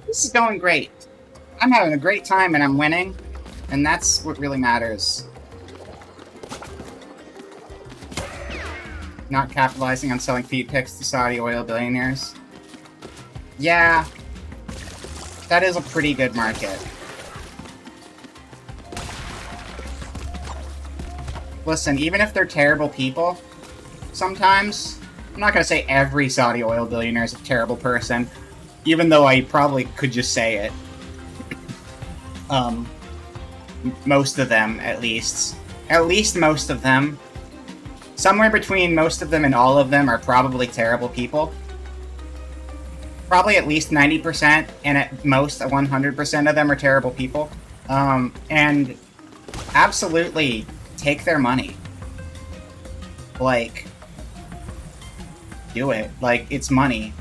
This is going great. I'm having a great time and I'm winning, and that's what really matters. Not capitalizing on selling feed pics to Saudi oil billionaires. Yeah, that is a pretty good market. Listen, even if they're terrible people, sometimes, I'm not gonna say every Saudi oil billionaire is a terrible person, even though I probably could just say it. Most of them, at least. At least most of them. Somewhere between most of them and all of them are probably terrible people. Probably at least 90%, and at most 100% of them are terrible people. And absolutely take their money. Like, do it. Like, it's money.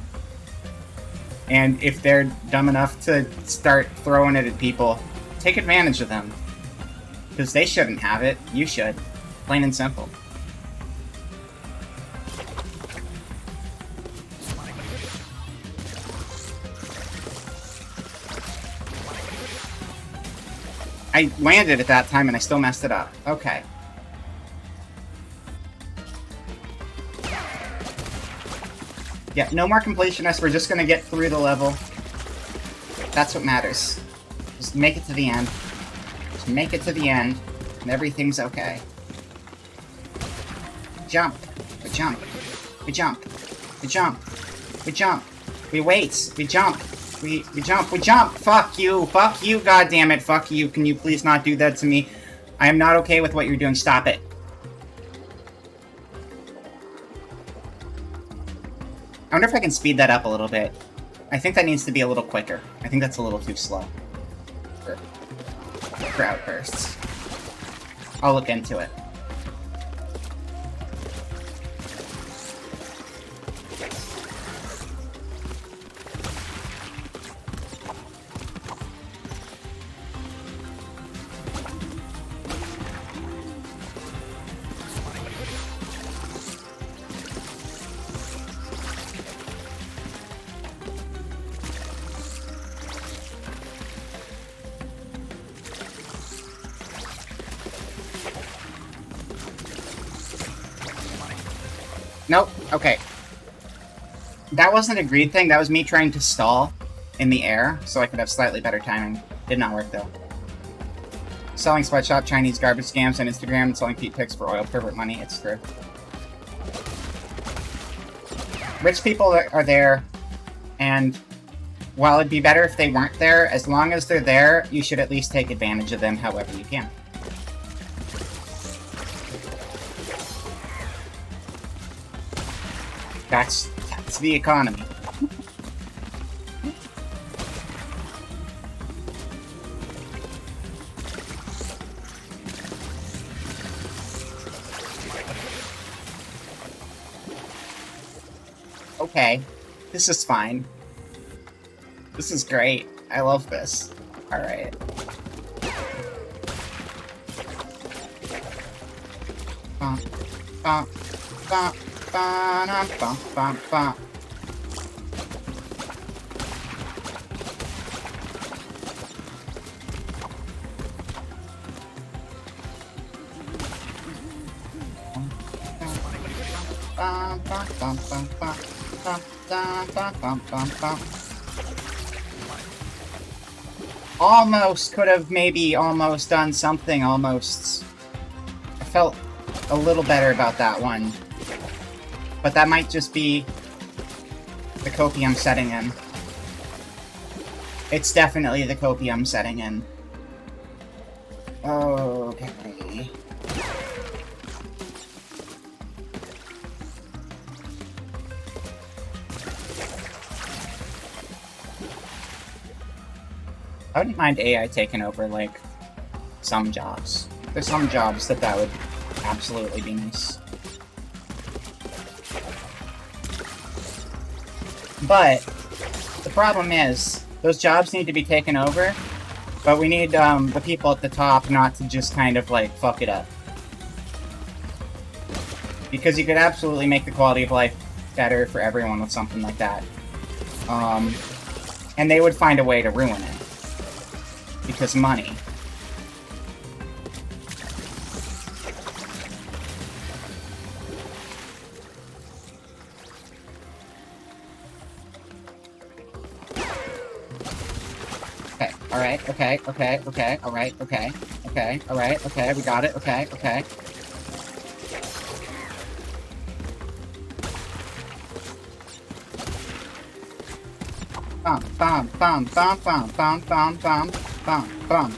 And if they're dumb enough to start throwing it at people, take advantage of them. Because they shouldn't have it. You should. Plain and simple. I landed at that time and I still messed it up. Okay. Yeah, no more completionists. We're just gonna get through the level. That's what matters. Just make it to the end. Just make it to the end, and everything's okay. Jump. We jump. We jump. We jump. We jump. We wait. We jump. We jump. We jump. Fuck you. Fuck you, goddammit. Fuck you. Can you please not do that to me? I am not okay with what you're doing. Stop it. I wonder if I can speed that up a little bit. I think that needs to be a little quicker. I think that's a little too slow for outbursts. I'll look into it. Nope. Okay. That wasn't a greed thing. That was me trying to stall in the air so I could have slightly better timing. Did not work, though. Selling sweatshop, Chinese garbage scams on Instagram, and selling feet pics for oil pervert money. It's true. Rich people are there, and while it'd be better if they weren't there, as long as they're there, you should at least take advantage of them however you can. That's the economy. Okay, this is fine. This is great. I love this. Alright. Ba-dum-bum-bum. Almost could have maybe almost done something almost. I felt a little better about that one. But that might just be the copium setting in. It's definitely the copium setting in. Okay. I wouldn't mind AI taking over, like, some jobs. There's some jobs that would absolutely be nice. But the problem is, those jobs need to be taken over, but we need the people at the top not to just kind of, like, fuck it up. Because you could absolutely make the quality of life better for everyone with something like that. And they would find a way to ruin it. Because money. Okay, alright, okay, alright, okay, we got it, okay.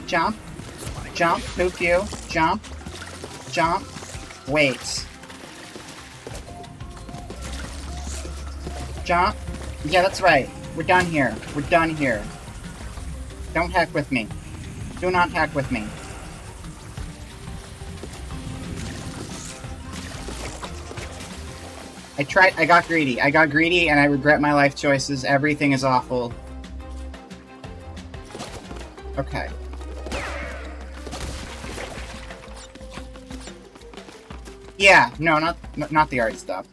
Jump. Jump, poop you. Jump. Jump. Wait. Jump. Yeah, that's right. We're done here. We're done here. Don't heck with me. Do not heck with me. I got greedy. I got greedy and I regret my life choices. Everything is awful. Okay. Yeah, no, not the art stuff.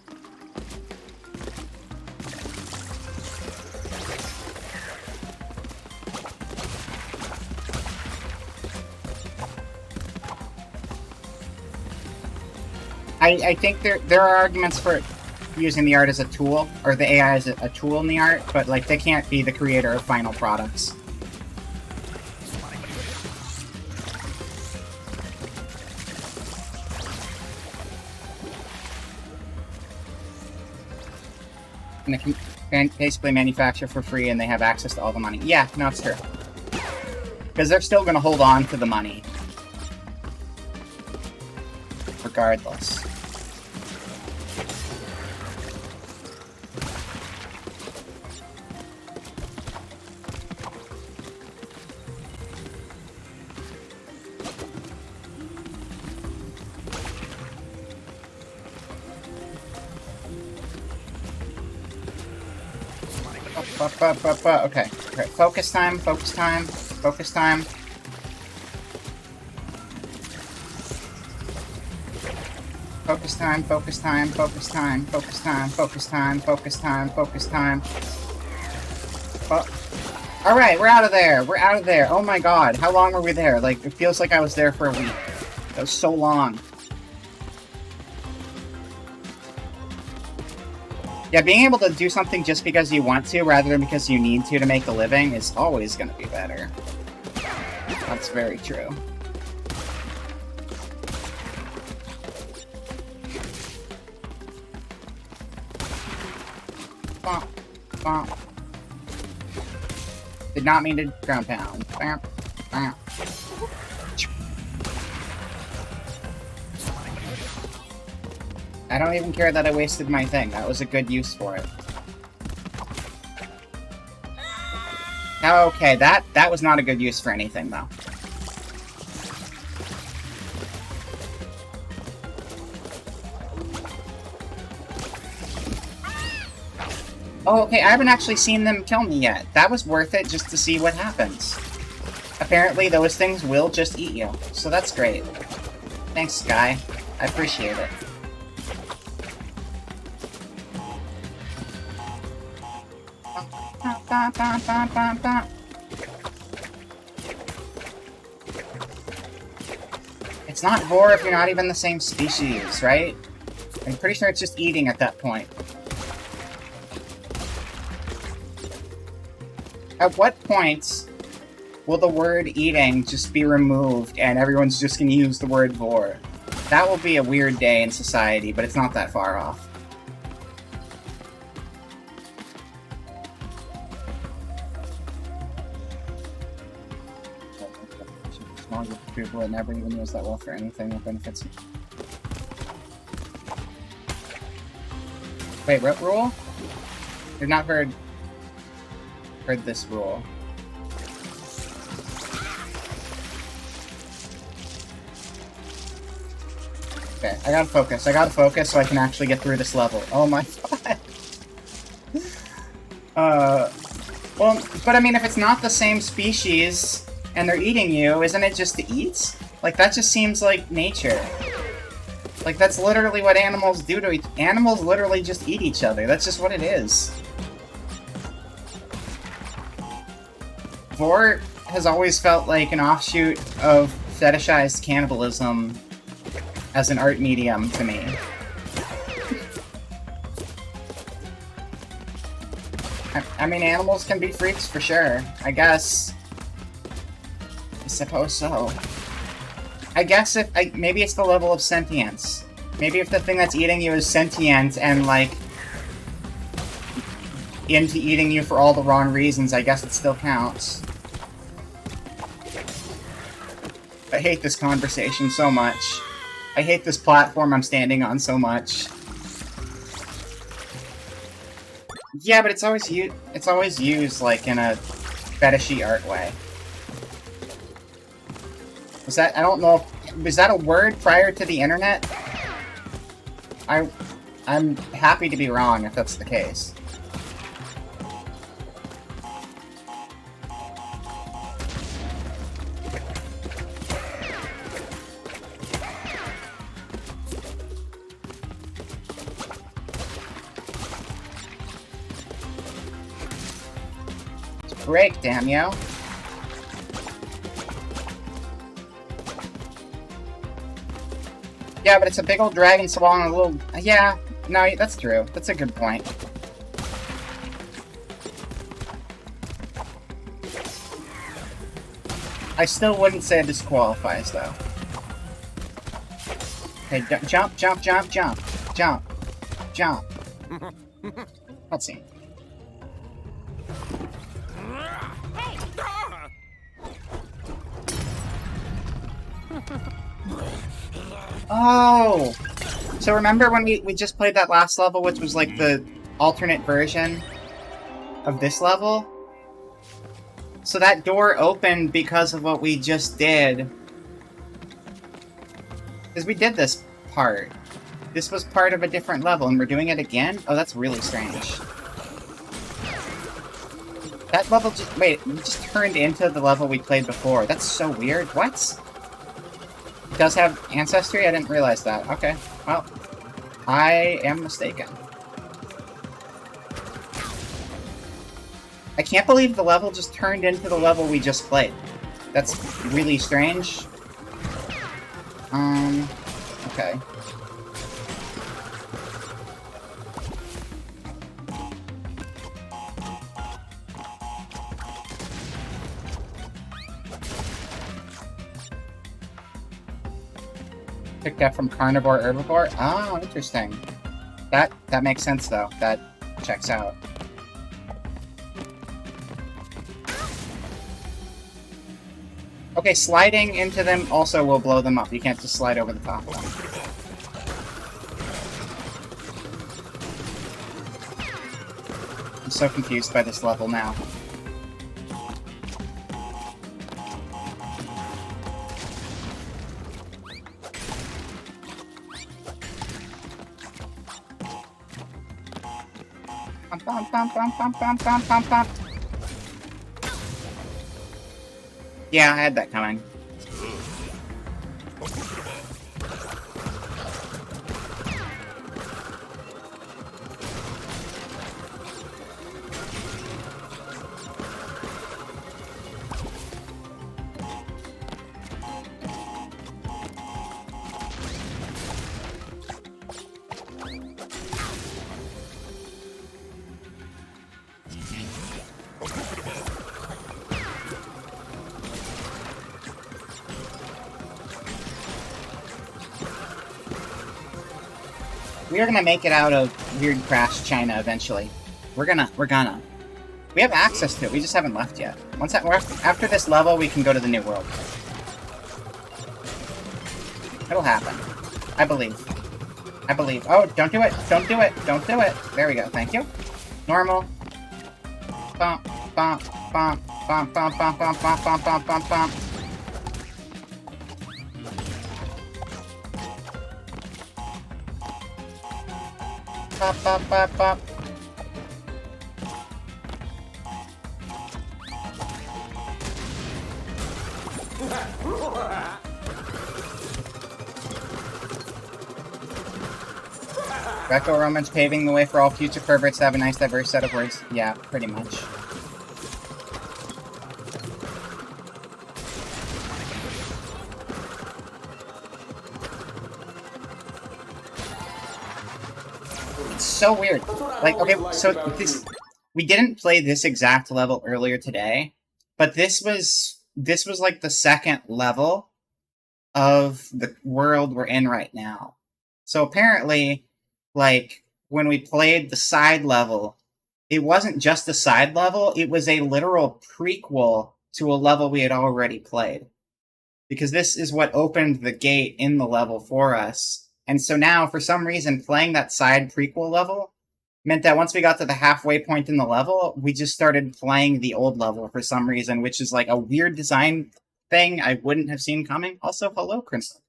I think there are arguments for using the art as a tool, or the AI as a tool in the art, but like they can't be the creator of final products. And they can basically manufacture for free and they have access to all the money. Yeah, no, it's true. Because they're still going to hold on to the money. Regardless. Okay. Okay. Focus time, focus time, focus time. Focus time, focus time, focus time, focus time, focus time, focus time, focus time. Alright, we're out of there. We're out of there. Oh my god. How long were we there? Like, it feels like I was there for a week. That was so long. Yeah, being able to do something just because you want to, rather than because you need to make a living, is always going to be better. That's very true. Bonk, bonk. Did not mean to ground pound. Bam, bam. I don't even care that I wasted my thing. That was a good use for it. Okay, that was not a good use for anything, though. Oh, okay, I haven't actually seen them kill me yet. That was worth it just to see what happens. Apparently, those things will just eat you, so that's great. Thanks, Sky. I appreciate it. It's not vor if you're not even the same species, right? I'm pretty sure it's just eating at that point. At what point will the word eating just be removed and everyone's just gonna use the word vor? That will be a weird day in society, but it's not that far off. Small group of people that never even use that well for anything that benefits me. Wait, what rule? I've not heard this rule. Okay, I gotta focus so I can actually get through this level. Oh my god. Well, but I mean, if it's not the same species and they're eating you, isn't it just to eat? Like, that just seems like nature. Like, that's literally what animals do to each- Animals literally just eat each other. That's just what it is. Vor has always felt like an offshoot of fetishized cannibalism as an art medium to me. I mean, animals can be freaks for sure. I guess. I suppose so. I guess maybe it's the level of sentience. Maybe if the thing that's eating you is sentient and, like, into eating you for all the wrong reasons, I guess it still counts. I hate this conversation so much. I hate this platform I'm standing on so much. Yeah, but it's always used like in a fetishy art way. Was that, I don't know, was that a word prior to the internet? I'm happy to be wrong if that's the case. Break, damn you. Yeah, but it's a big old dragon swallow and a little... Yeah, no, that's true. That's a good point. I still wouldn't say it disqualifies, though. Okay, jump, jump, jump, jump, jump, jump. Let's see. Oh! So remember when we just played that last level, which was like the alternate version of this level? So that door opened because of what we just did. Because we did this part. This was part of a different level, and we're doing it again? Oh, that's really strange. That level just... Wait, we just turned into the level we played before. That's so weird. What? It does have ancestry? I didn't realize that. Okay, well, I am mistaken. I can't believe the level just turned into the level we just played. That's really strange. Okay. Picked up from carnivore herbivore? Oh, interesting. That makes sense though. That checks out. Okay, sliding into them also will blow them up. You can't just slide over the top of them. I'm so confused by this level now. Bum, bum, bum, bum, bum, bum, bum, bum. Yeah, I had that coming. We are gonna make it out of Weird Crash China eventually. We're gonna. We have access to it, we just haven't left yet. After this level, we can go to the New World. It'll happen. I believe. Oh, don't do it! Don't do it! Don't do it! There we go, thank you. Normal. Bump, bump, bump, bump, bump, bump, bump, bump, bump, bump, bump, bump. Bop, bop, bop, bop. Greco-Romans paving the way for all future perverts to have a nice diverse set of words. Yeah, pretty much. So weird. Like, okay, so this... We didn't play this exact level earlier today, but this was like the second level of the world we're in right now. So apparently, like, when we played the side level, it wasn't just a side level, it was a literal prequel to a level we had already played. Because this is what opened the gate in the level for us. And so now, for some reason, playing that side prequel level meant that once we got to the halfway point in the level, we just started playing the old level for some reason, which is like a weird design thing I wouldn't have seen coming. Also, hello, Crimson.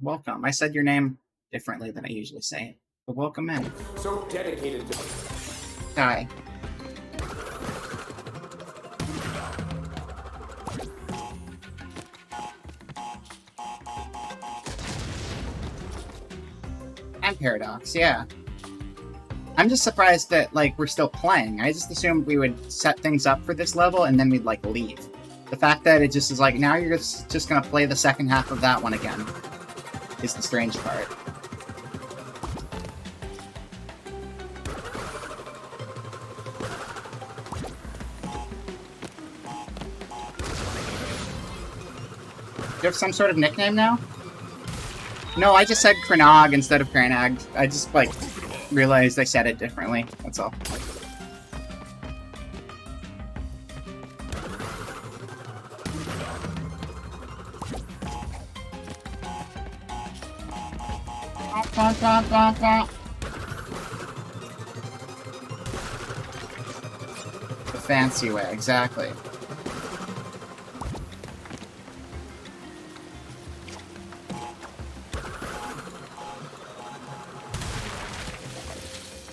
Welcome. I said your name differently than I usually say it. But welcome in. So dedicated to... Die. And Paradox, yeah. I'm just surprised that, like, we're still playing. I just assumed we would set things up for this level and then we'd, like, leave. The fact that it just is like, now you're just gonna play the second half of that one again is the strange part. Do you have some sort of nickname now? No, I just said Cranog instead of Cranag. I just, like, realized I said it differently. That's all. The fancy way, exactly.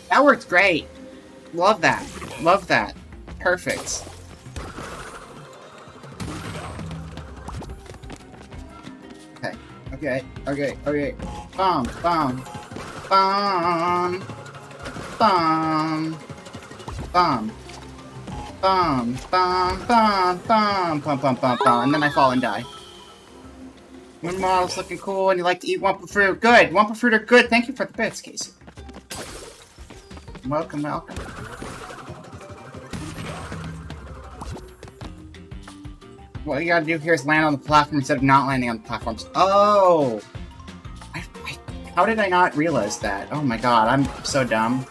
That worked great. Love that. Love that. Perfect. Okay. Okay. Okay. Okay. Bomb. Bomb. Bomb. Bomb. Bomb. Bomb. Bomb. Bomb. Bomb. Bomb. Bomb. Bomb. Bomb. And then I fall and die. Your model's looking cool, and you like to eat Wumpa fruit. Good. Wumpa fruit are good. Thank you for the bits, Casey. Welcome, welcome. What you gotta do here is land on the platform instead of not landing on the platforms. Oh! How did I not realize that? Oh my god, I'm so dumb.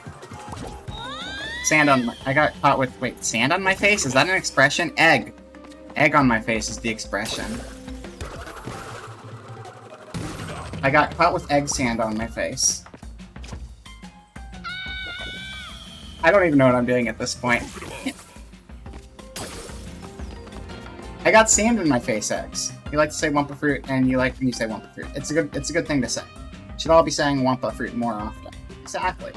Sand on my... I got caught with... Wait, sand on my face? Is that an expression? Egg. Egg on my face is the expression. I got caught with egg sand on my face. I don't even know what I'm doing at this point. I got sand in my face, X. You like to say Wumpa fruit, and you like when you say Wumpa fruit. It's a good thing to say. Should all be saying Wumpa fruit more often. Exactly.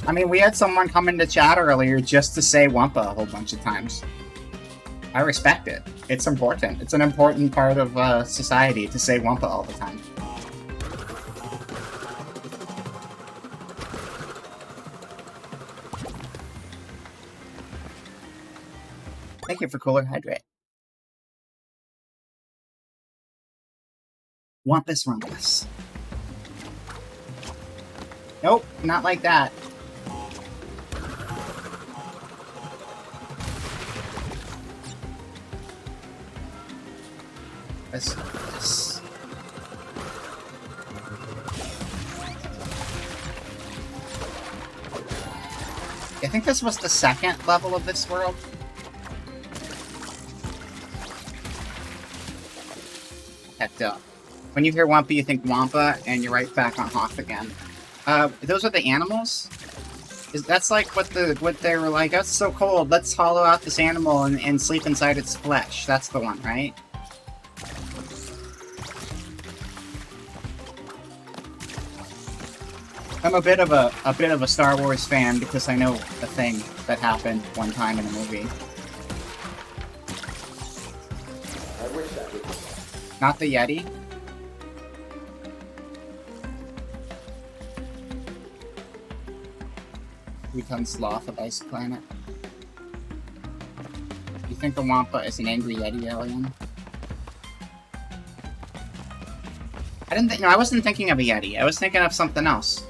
I mean, we had someone come into chat earlier just to say Wumpa a whole bunch of times. I respect it. It's important. It's an important part of society to say Wumpa all the time. Thank you for Cooler Hydrate. Wumpus Rumpus. Nope, not like that. This. I think this was the second level of this world. Hecked up. When you hear Wumpa, you think Wampa, and you're right back on Hoth again. Those are the animals? That's like what they were like, oh, it's so cold, let's hollow out this animal and sleep inside its flesh. That's the one, right? I'm a bit of a Star Wars fan because I know a thing that happened one time in a movie. I wish I could. Not the Yeti? Become Sloth of Ice Planet. You think a Wampa is an angry Yeti alien? I wasn't thinking of a Yeti. I was thinking of something else.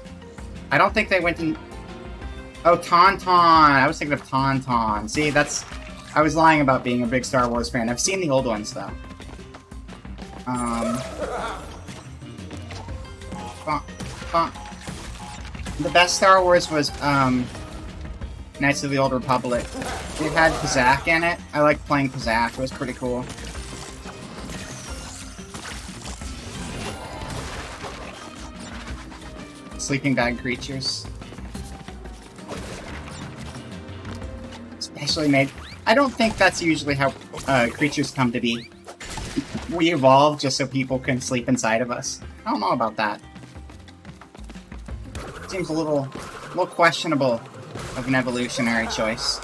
I don't think they went in... Oh, Tauntaun! I was thinking of Tauntaun. See, that's... I was lying about being a big Star Wars fan. I've seen the old ones, though. The best Star Wars was, Knights of the Old Republic. It had Kazak in it. I liked playing Kazak. It was pretty cool. Sleeping bag creatures. Especially made... I don't think that's usually how creatures come to be. we evolved just so people can sleep inside of us. I don't know about that. Seems a little questionable of an evolutionary choice.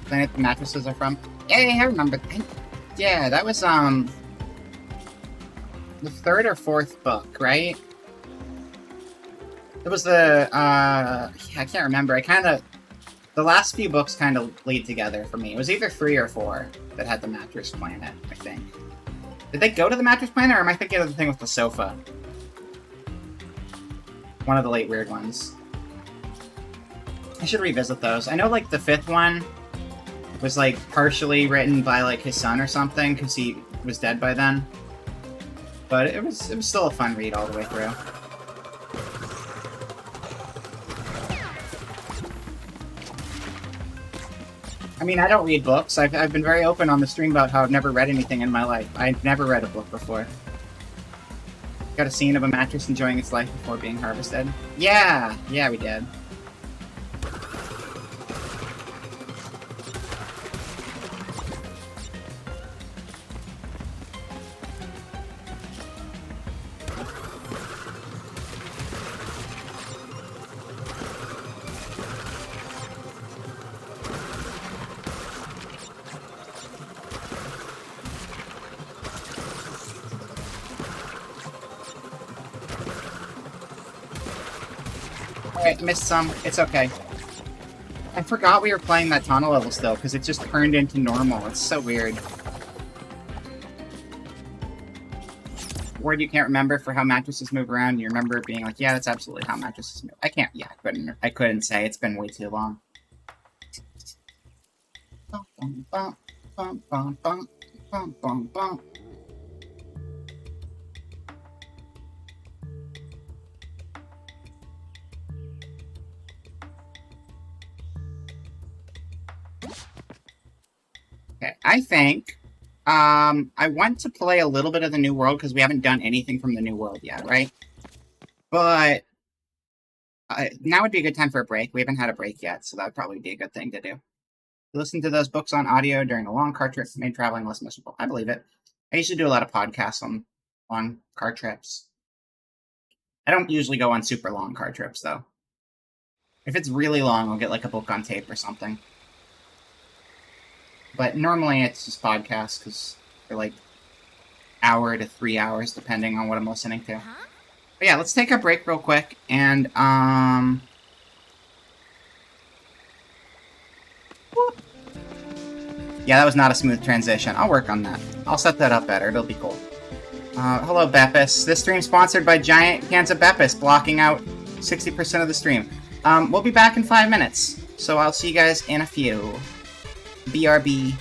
Planet the mattresses are from. Hey, I remember. Yeah, that was the 3rd or 4th book, right? It was the I can't remember. The last few books kind of lead together for me. It was either 3 or 4 that had the mattress planet, I think. Did they go to the mattress planet, or am I thinking of the thing with the sofa? One of the late weird ones. I should revisit those. I know, like, the 5th one was, like, partially written by, like, his son or something, because he was dead by then. But it was still a fun read all the way through. I mean, I don't read books. I've been very open on the stream about how I've never read anything in my life. I've never read a book before. Got a scene of a mattress enjoying its life before being harvested. Yeah, we did. Alright, missed some. It's okay. I forgot we were playing that tunnel level still, because it just turned into normal. It's so weird. Word you can't remember for how mattresses move around, you remember it being like, yeah, that's absolutely how mattresses move. I can't, yeah, I couldn't say. It's been way too long. Bum, bum, bum, bum, bum, bum, bum, bum, bum. Okay, I think I want to play a little bit of the New World because we haven't done anything from the New World yet, right? But now would be a good time for a break. We haven't had a break yet, so that would probably be a good thing to do. Listen to those books on audio during a long car trip made traveling less miserable. I believe it. I usually do a lot of podcasts on car trips. I don't usually go on super long car trips, though. If it's really long, I'll get like a book on tape or something. But normally it's just podcasts, because they're like hour to 3 hours, depending on what I'm listening to. But yeah, let's take a break real quick, and whoop. Yeah, that was not a smooth transition. I'll work on that. I'll set that up better. It'll be cool. Hello, Beppis. This stream sponsored by giant cans of Beppis, blocking out 60% of the stream. We'll be back in 5 minutes, so I'll see you guys in a few. BRB.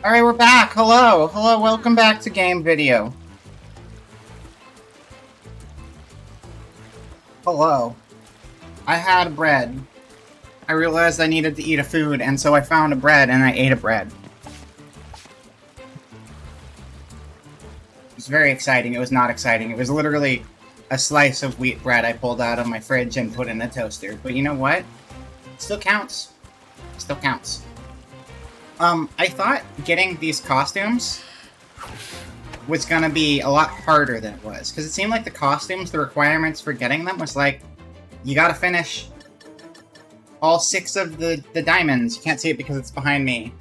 Alright, we're back. Hello. Hello, welcome back to game video. Hello. I had bread. I realized I needed to eat a food, and so I found a bread, and I ate a bread. It was very exciting. It was not exciting. It was literally a slice of wheat bread I pulled out of my fridge and put in a toaster. But you know what? It still counts. It still counts. I thought getting these costumes was gonna be a lot harder than it was. Because it seemed like the costumes, the requirements for getting them was like, you gotta finish all 6 of the diamonds. You can't see it because it's behind me.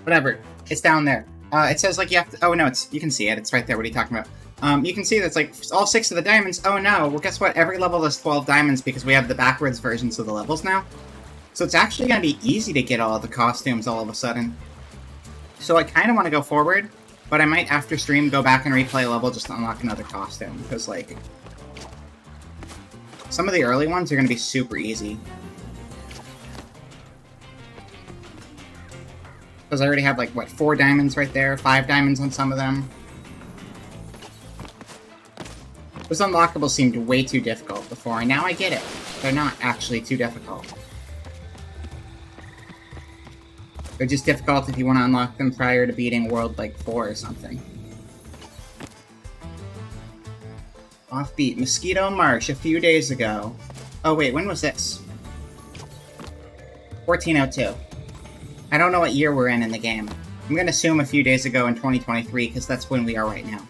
Whatever. It's down there. It says like you have to... Oh, no, you can see it. It's right there. What are you talking about? You can see that's like all 6 of the diamonds. Oh, no. Well, guess what? Every level has 12 diamonds because we have the backwards versions of the levels now. So it's actually going to be easy to get all of the costumes all of a sudden. So I kind of want to go forward, but I might, after stream, go back and replay a level just to unlock another costume. Because, like, some of the early ones are going to be super easy. Because I already have, like, what, 4 diamonds right there? 5 diamonds on some of them. Those unlockables seemed way too difficult before, and now I get it. They're not actually too difficult. They're just difficult if you want to unlock them prior to beating World, like, 4 or something. Offbeat. Mosquito Marsh, a few days ago. Oh, wait, when was this? 1402. I don't know what year we're in the game. I'm gonna assume a few days ago in 2023, because that's when we are right now.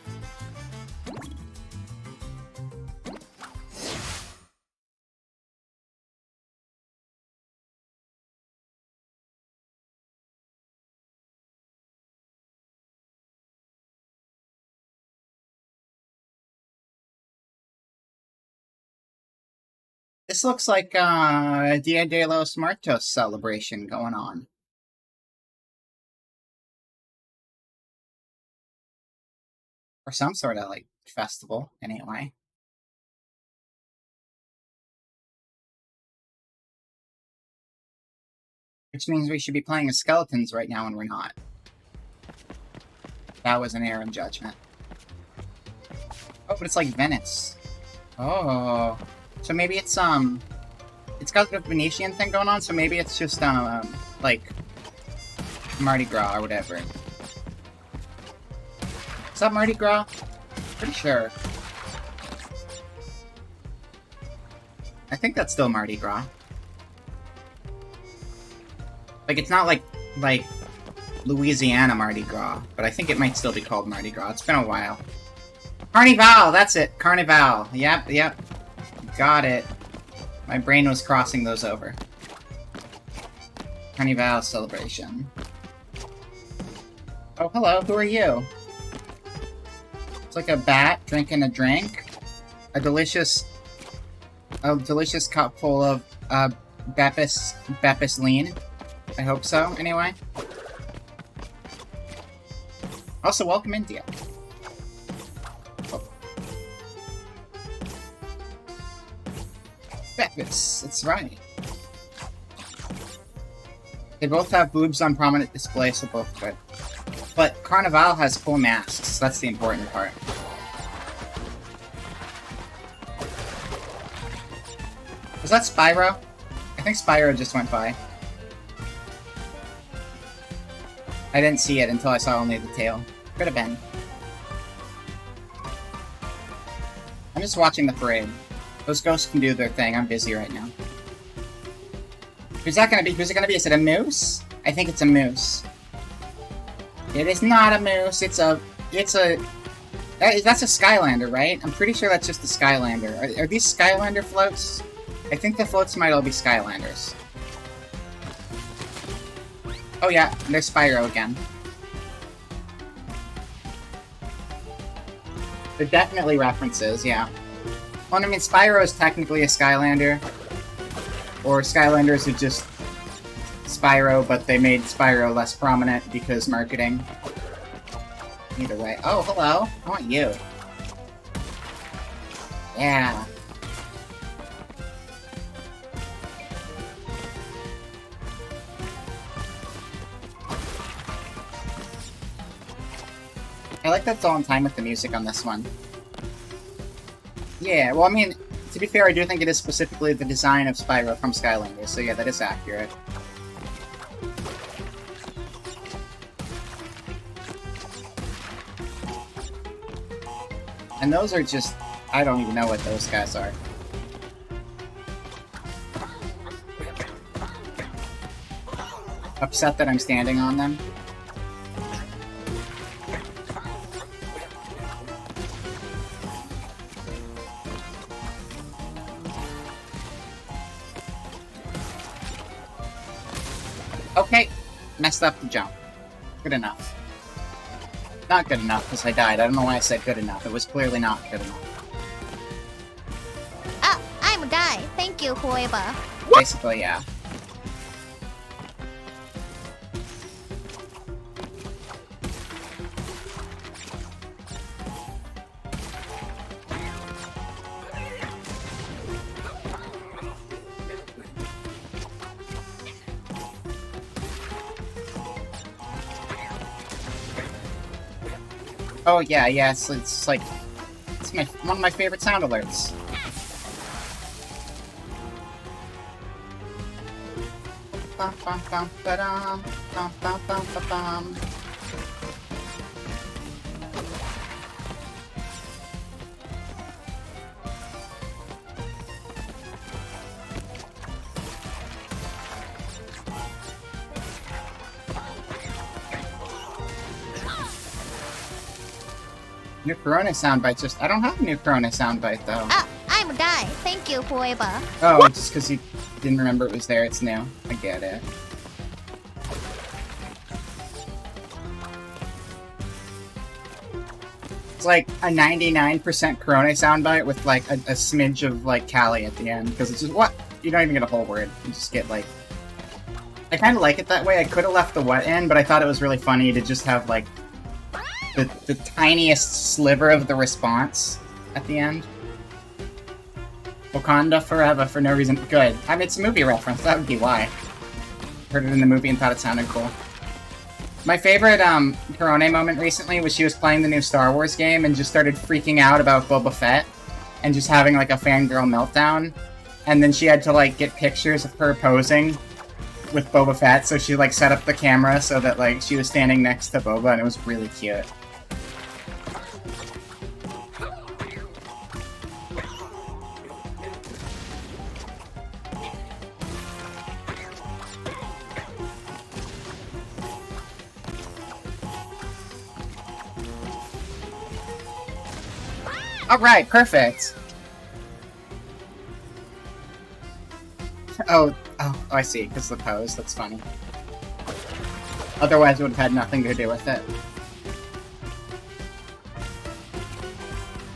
This looks like Dia de los Muertos celebration going on. Or some sort of, like, festival, anyway. Which means we should be playing as skeletons right now, and we're not. That was an error in judgment. Oh, but it's like Venice. Oh. So maybe it's got the Venetian thing going on, so maybe it's just, like, Mardi Gras or whatever. Is that Mardi Gras? Pretty sure. I think that's still Mardi Gras. Like, it's not like Louisiana Mardi Gras, but I think it might still be called Mardi Gras. It's been a while. Carnival! That's it! Carnival. Yep. Got it. My brain was crossing those over. Carnival celebration. Oh, hello. Who are you? It's like a bat drinking a drink. A delicious cup full of Bepis lean. I hope so, anyway. Also, welcome India. Oh. Bepis, that's right. They both have boobs on prominent display, so both good. But Carnival has cool masks, that's the important part. Was that Spyro? I think Spyro just went by. I didn't see it until I saw only the tail. Could have been. I'm just watching the parade. Those ghosts can do their thing. I'm busy right now. Who's that gonna be? Who's it gonna be? Is it a moose? I think it's a moose. It is not a moose. That's a Skylander, right? I'm pretty sure that's just a Skylander. Are these Skylander floats? I think the floats might all be Skylanders. Oh yeah, there's Spyro again. They're definitely references, yeah. Well, I mean, Spyro is technically a Skylander. Or Skylanders are just Spyro, but they made Spyro less prominent because marketing. Either way. Oh, hello. I want you. Yeah. I like that it's all in time with the music on this one. Yeah, well, I mean, to be fair, I do think it is specifically the design of Spyro from Skylanders, so yeah, that is accurate. And those are just... I don't even know what those guys are. Upset that I'm standing on them. Okay, messed up the jump. Good enough. Not good enough, because I died. I don't know why I said good enough. It was clearly not good enough. Ah, I'm a guy. Thank you, whoever. Basically, yeah. Oh yeah, yes, it's like it's one of my favorite sound alerts. Bum, bum, bum, ba-dum, bum, bum, bum, ba-bum. New Corona soundbite just... I don't have a new Corona soundbite, though. Ah, I'm a guy. Thank you, whoever. Oh, just because you didn't remember it was there, it's new. I get it. It's like a 99% Corona soundbite with, like, a smidge of, like, Cali at the end. Because it's just, what? You don't even get a whole word. You just get, like... I kind of like it that way. I could have left the what in, but I thought it was really funny to just have, like... The tiniest sliver of the response at the end. Wakanda forever for no reason. Good. I mean, it's a movie reference. That would be why. Heard it in the movie and thought it sounded cool. My favorite Corone moment recently was she was playing the new Star Wars game and just started freaking out about Boba Fett and just having like a fangirl meltdown. And then she had to like get pictures of her posing with Boba Fett, so she like set up the camera so that like she was standing next to Boba, and it was really cute. Alright, perfect! Oh, I see, because the pose, that's funny. Otherwise it would have had nothing to do with it.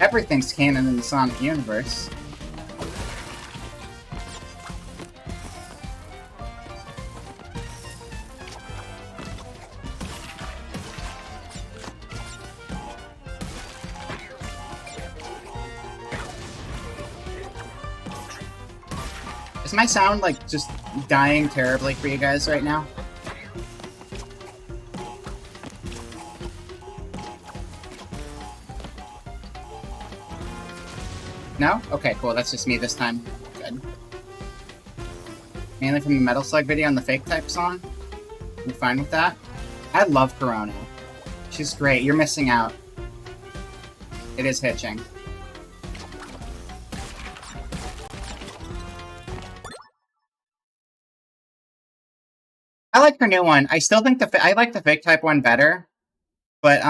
Everything's canon in the Sonic universe. Is my sound, like, just dying terribly for you guys right now? No? Okay, cool. That's just me this time. Good. Mainly from the Metal Slug video and the Fake Type song? You fine with that? I love Corona. She's great. You're missing out. It is hitching. I like her new one. I still think I like the Fake Type one better, but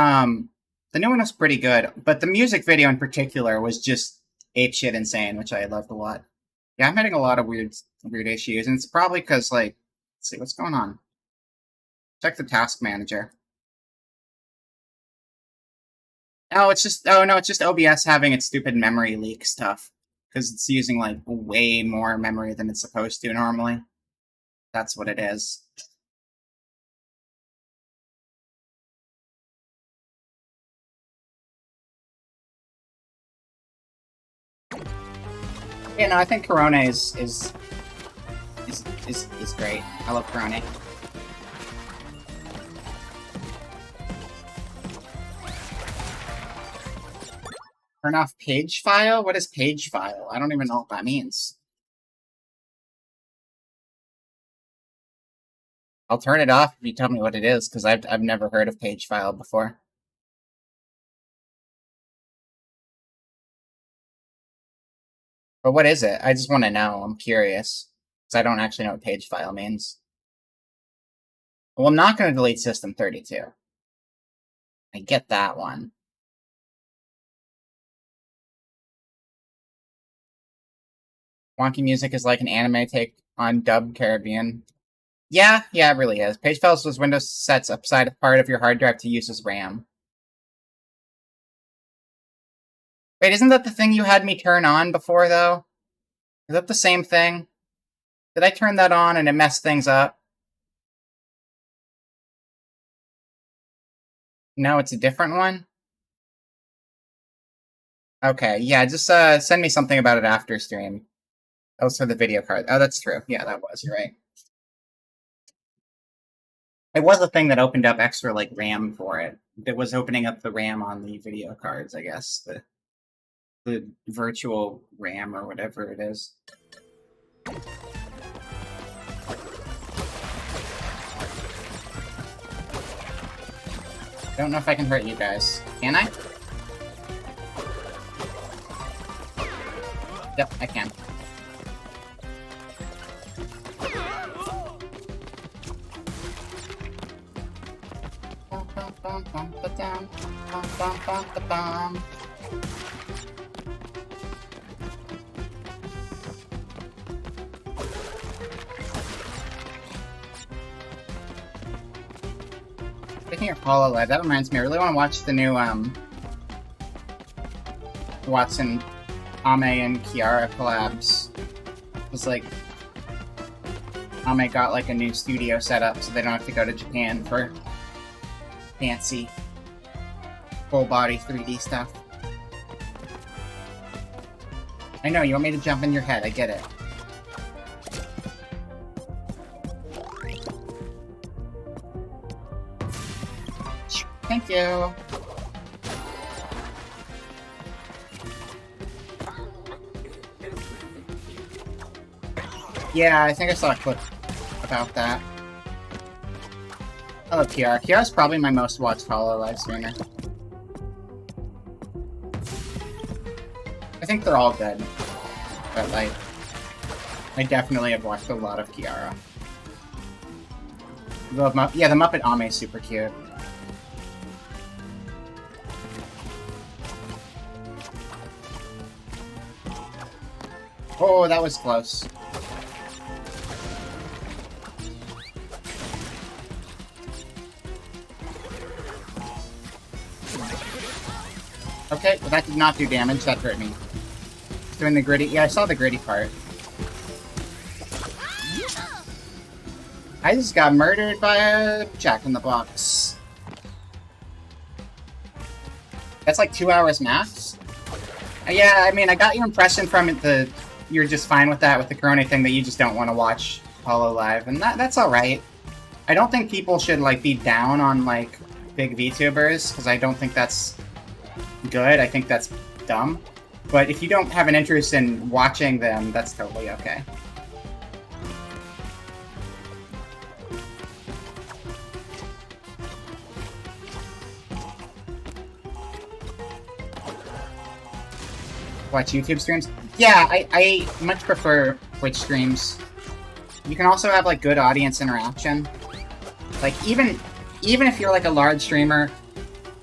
the new one was pretty good. But the music video in particular was just apeshit insane, which I loved a lot. Yeah, I'm having a lot of weird issues, and it's probably because like, let's see what's going on. Check the task manager. Oh, it's just OBS having its stupid memory leak stuff because it's using like way more memory than it's supposed to normally. That's what it is. Yeah, no, I think Corona is great. I love Corona. Turn off page file? What is page file? I don't even know what that means. I'll turn it off if you tell me what it is, because I've never heard of page file before. But what is it? I just want to know. I'm curious. Because I don't actually know what page file means. Well, I'm not going to delete System 32. I get that one. Wonky music is like an anime take on dubbed Caribbean. Yeah, it really is. Page files was Windows sets upside a part of your hard drive to use as RAM. Wait, isn't that the thing you had me turn on before, though? Is that the same thing? Did I turn that on and it messed things up? No, it's a different one? Okay, yeah, just send me something about it after stream. Oh, so the video card. Oh, that's true. Yeah, that was. You're right. It was a thing that opened up extra, like, RAM for it. It was opening up the RAM on the video cards, I guess. The virtual RAM or whatever it is. I don't know if I can hurt you guys. Can I? Yep, I can. Speaking of HoloLens, that reminds me, I really want to watch the new Watson, Ame, and Kiara collabs. It's like Ame got like a new studio set up so they don't have to go to Japan for fancy full body 3D stuff. I know, you want me to jump in your head, I get it. Thank you. Yeah, I think I saw a clip about that. I love Kiara. Kiara's probably my most watched HoloLive streamer. I think they're all good. But, like, I definitely have watched a lot of Kiara. Yeah, the Muppet Ame is super cute. Oh, that was close. Okay, well that did not do damage, that hurt me. Doing the gritty. Yeah, I saw the gritty part. I just got murdered by a Jack-in-the-Box. That's like 2 hours max? Yeah, I mean, I got your impression from it, you're just fine with that, with the Corona thing, that you just don't want to watch HoloLive, and that's alright. I don't think people should, like, be down on, like, big VTubers, because I don't think that's good. I think that's dumb. But if you don't have an interest in watching them, that's totally okay. Watch YouTube streams? Yeah, I much prefer Twitch streams. You can also have, like, good audience interaction. Like, even if you're, like, a large streamer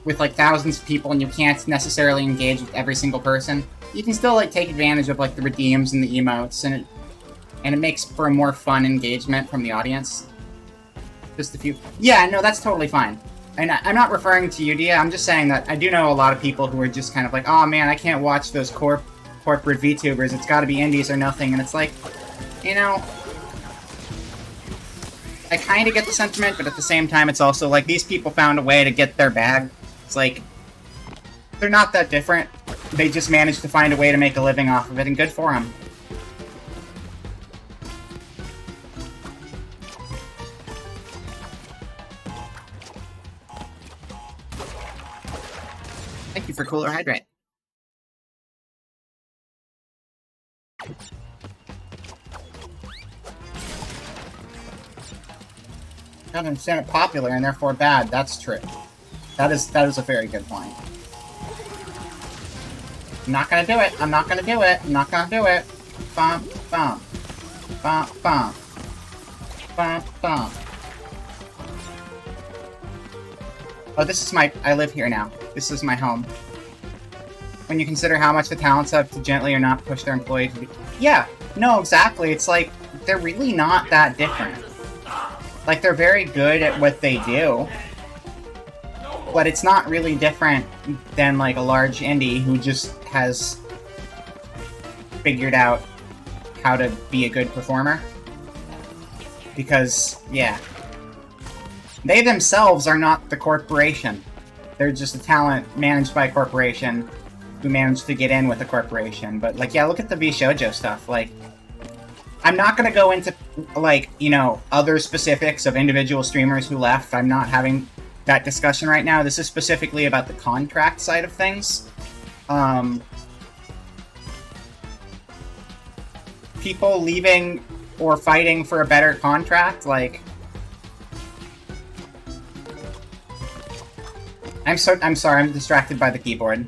with, like, thousands of people and you can't necessarily engage with every single person, you can still, like, take advantage of, like, the redeems and the emotes, and it makes for a more fun engagement from the audience. Just a few... Yeah, no, that's totally fine. And I'm not referring to you, Dia, I'm just saying that I do know a lot of people who are just kind of like, oh man, I can't watch those corporate VTubers, it's gotta be indies or nothing, and it's like, you know... I kinda get the sentiment, but at the same time it's also like, these people found a way to get their bag. It's like, they're not that different. They just managed to find a way to make a living off of it, and good for them. Thank you for Cooler Hydrate. don't understand it. Popular and therefore bad. That's true. That is a very good point. I'm not gonna do it. I'm not gonna do it. I'm not gonna do it. Bump, bump. Bump, bump. Bump, bump. Oh, this is my... I live here now. This is my home. When you consider how much the talents have to gently or not push their employees to be... Yeah, no, exactly. It's like, they're really not that different. Like, they're very good at what they do. But it's not really different than, like, a large indie who just has figured out how to be a good performer. Because, yeah. They themselves are not the corporation. They're just a talent managed by a corporation who managed to get in with a corporation. But, like, yeah, look at the VShojo stuff. Like, I'm not gonna go into, like, you know, other specifics of individual streamers who left. I'm not having that discussion right now. This is specifically about the contract side of things. People leaving or fighting for a better contract, like... I'm sorry, I'm distracted by the keyboard.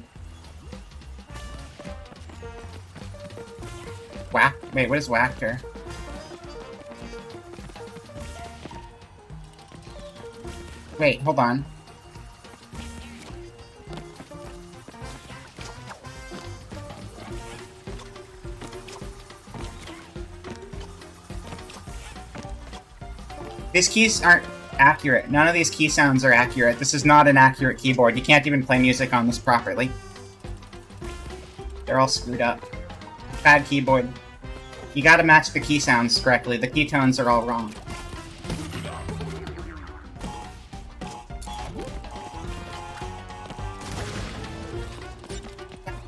Whack? Wait, what is Whacker? Wait, hold on. These keys aren't accurate. None of these key sounds are accurate. This is not an accurate keyboard. You can't even play music on this properly. They're all screwed up. Bad keyboard. You gotta match the key sounds correctly. The key tones are all wrong.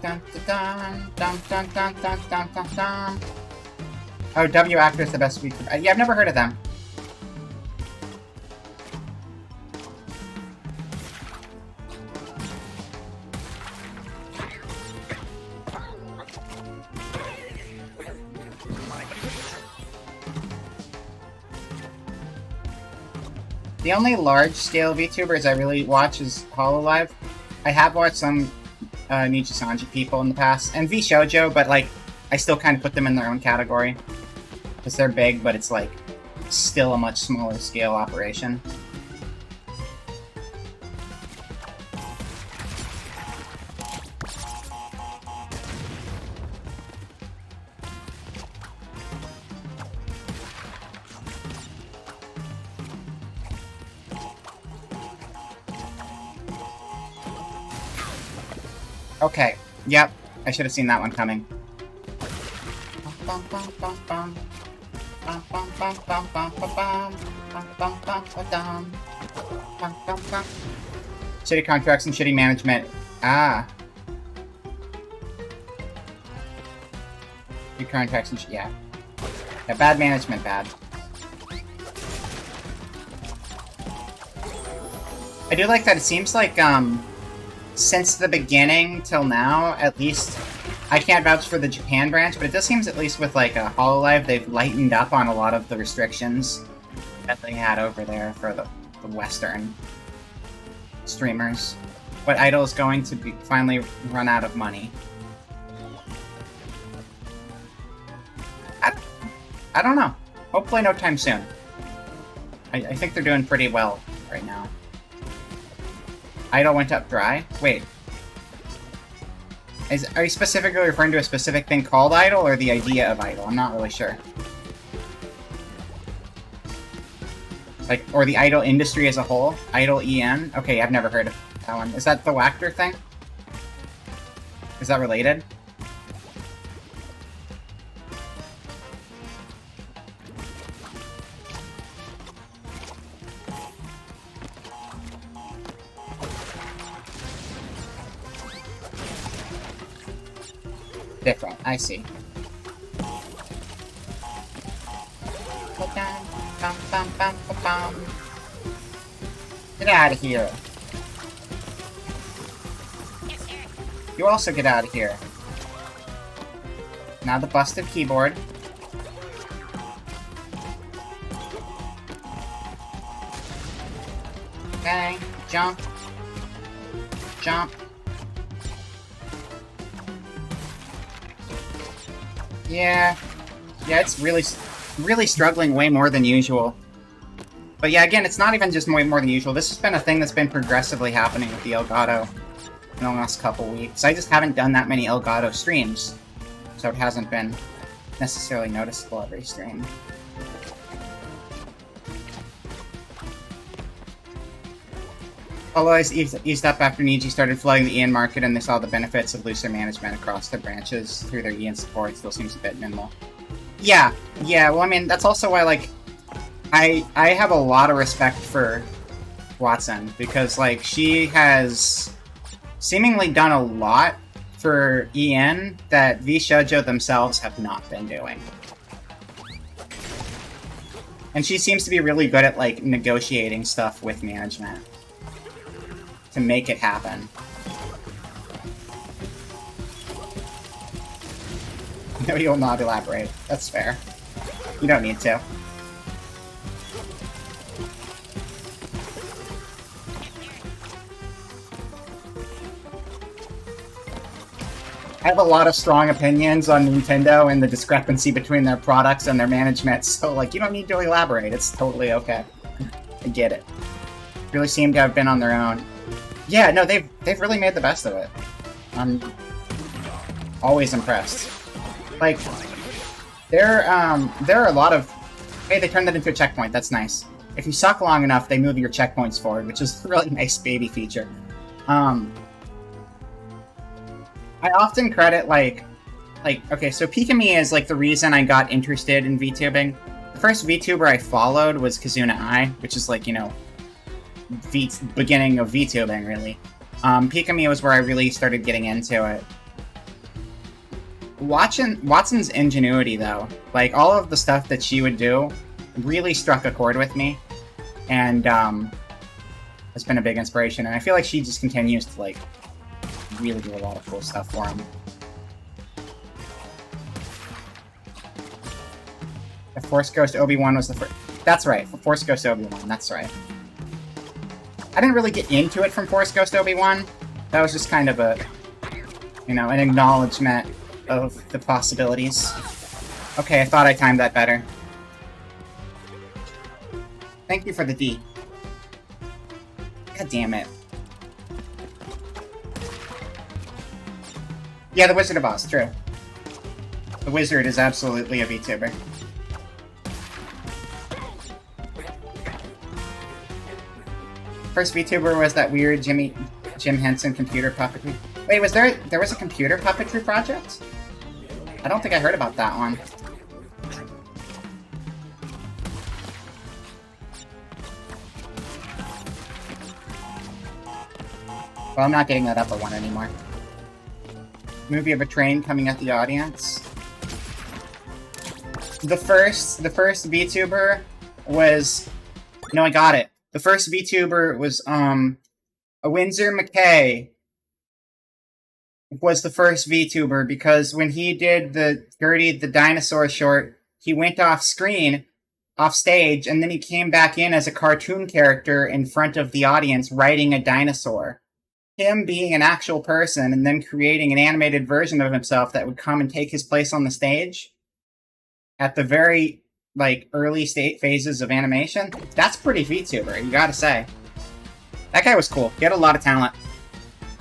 Dun, dun, dun, dun, dun, dun, dun, dun, dun. Oh, W Actor is the best speaker. Yeah, I've never heard of them. The only large-scale VTubers I really watch is HoloLive. I have watched some Nichisanji people in the past, and VShojo, but, like, I still kind of put them in their own category. Because they're big, but it's, like, still a much smaller scale operation. Okay, yep, I should have seen that one coming. Shitty contracts and shitty management. Ah. Shitty contracts and yeah. Yeah, bad management, bad. I do like that it seems like, since the beginning till now, at least, I can't vouch for the Japan branch, but it does seem at least with, like, HoloLive, they've lightened up on a lot of the restrictions that they had over there for the Western streamers. What idol is going to be finally run out of money? I don't know. Hopefully no time soon. I think they're doing pretty well right now. Idol went up dry? Wait. Are you specifically referring to a specific thing called idol, or the idea of idol? I'm not really sure. Like, or the idol industry as a whole? Idol EN? Okay, I've never heard of that one. Is that the Whacker thing? Is that related? Different, I see. Get out of here. You also get out of here. Now the busted keyboard. Okay, jump. Jump. Yeah. Yeah, it's really struggling way more than usual. But yeah, again, it's not even just way more than usual. This has been a thing that's been progressively happening with the Elgato in the last couple weeks. I just haven't done that many Elgato streams, so it hasn't been necessarily noticeable every stream. Although I eased up after Niji started flooding the Ian market and they saw the benefits of looser management across their branches through their Ian support, it still seems a bit minimal. Yeah, well, I mean, that's also why, like, I have a lot of respect for Watson, because, like, she has seemingly done a lot for Ian that V-Shoujo themselves have not been doing. And she seems to be really good at, like, negotiating stuff with management to make it happen. No, you'll not elaborate. That's fair. You don't need to. I have a lot of strong opinions on Nintendo and the discrepancy between their products and their management, so, like, you don't need to elaborate. It's totally okay. I get it. Really seem to have been on their own. Yeah, no, they've really made the best of it. I'm always impressed. Like, there are a lot of... Hey, they turned that into a checkpoint. That's nice. If you suck long enough, they move your checkpoints forward, which is a really nice baby feature. I often credit, like, okay, so Pikami is, like, the reason I got interested in VTubing. The first VTuber I followed was Kazuna Ai, which is, like, you know, beginning of VTubing, really. Pikami was where I really started getting into it. Watson's ingenuity, though, like, all of the stuff that she would do really struck a chord with me, and, has been a big inspiration, and I feel like she just continues to, like, really do a lot of cool stuff for him. The Force Ghost Obi-Wan was the first... That's right, Force Ghost Obi-Wan, that's right. I didn't really get into it from Force Ghost Obi-Wan. That was just kind of a, you know, an acknowledgement of the possibilities. Okay, I thought I timed that better. Thank you for the D. God damn it. Yeah, the Wizard of Oz, true. The Wizard is absolutely a VTuber. First VTuber was that weird Jim Henson computer puppetry. Wait, was there was a computer puppetry project? I don't think I heard about that one. Well, I'm not getting that upper one anymore. Movie of a train coming at the audience. The first VTuber was... No, I got it. The first VTuber was, a Windsor McKay was the first VTuber, because when he did the Gertie the Dinosaur short, he went off stage, and then he came back in as a cartoon character in front of the audience riding a dinosaur. Him being an actual person and then creating an animated version of himself that would come and take his place on the stage at the very, like, early phases of animation, that's pretty VTuber, you gotta say. That guy was cool. He had a lot of talent.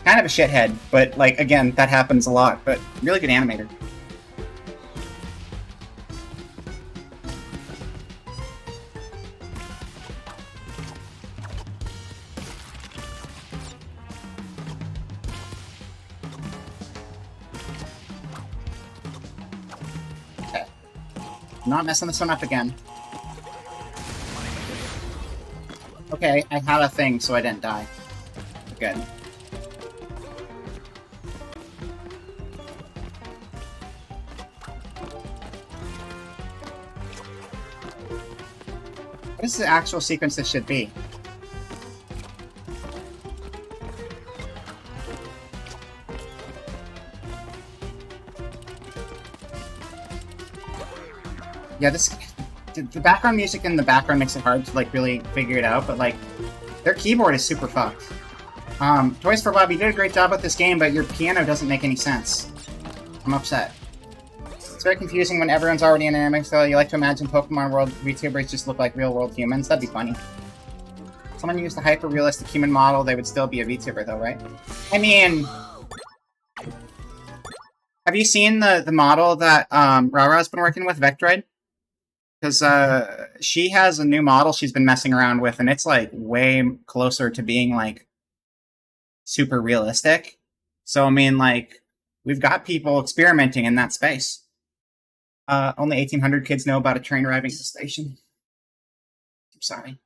Kind of a shithead, but, like, again, that happens a lot, but really good animator. Okay. I'm not messing this one up again. Okay, I had a thing, so I didn't die. Good. What is the actual sequence this should be? Yeah, the background music in the background makes it hard to, like, really figure it out, but, like, Their keyboard is super fucked. Toys for Bob, you did a great job with this game, but your piano doesn't make any sense. I'm upset. It's very confusing when everyone's already in anime style. You like to imagine Pokemon World VTubers just look like real-world humans? That'd be funny. If someone used a hyper-realistic human model, they would still be a VTuber, though, right? I mean... Have you seen the model that Rara's been working with, Vectroid? Because she has a new model she's been messing around with, and it's, like, way closer to being, like, super realistic. So, I mean, like, we've got people experimenting in that space. Only 1,800 kids know about a train arriving at the station. I'm sorry.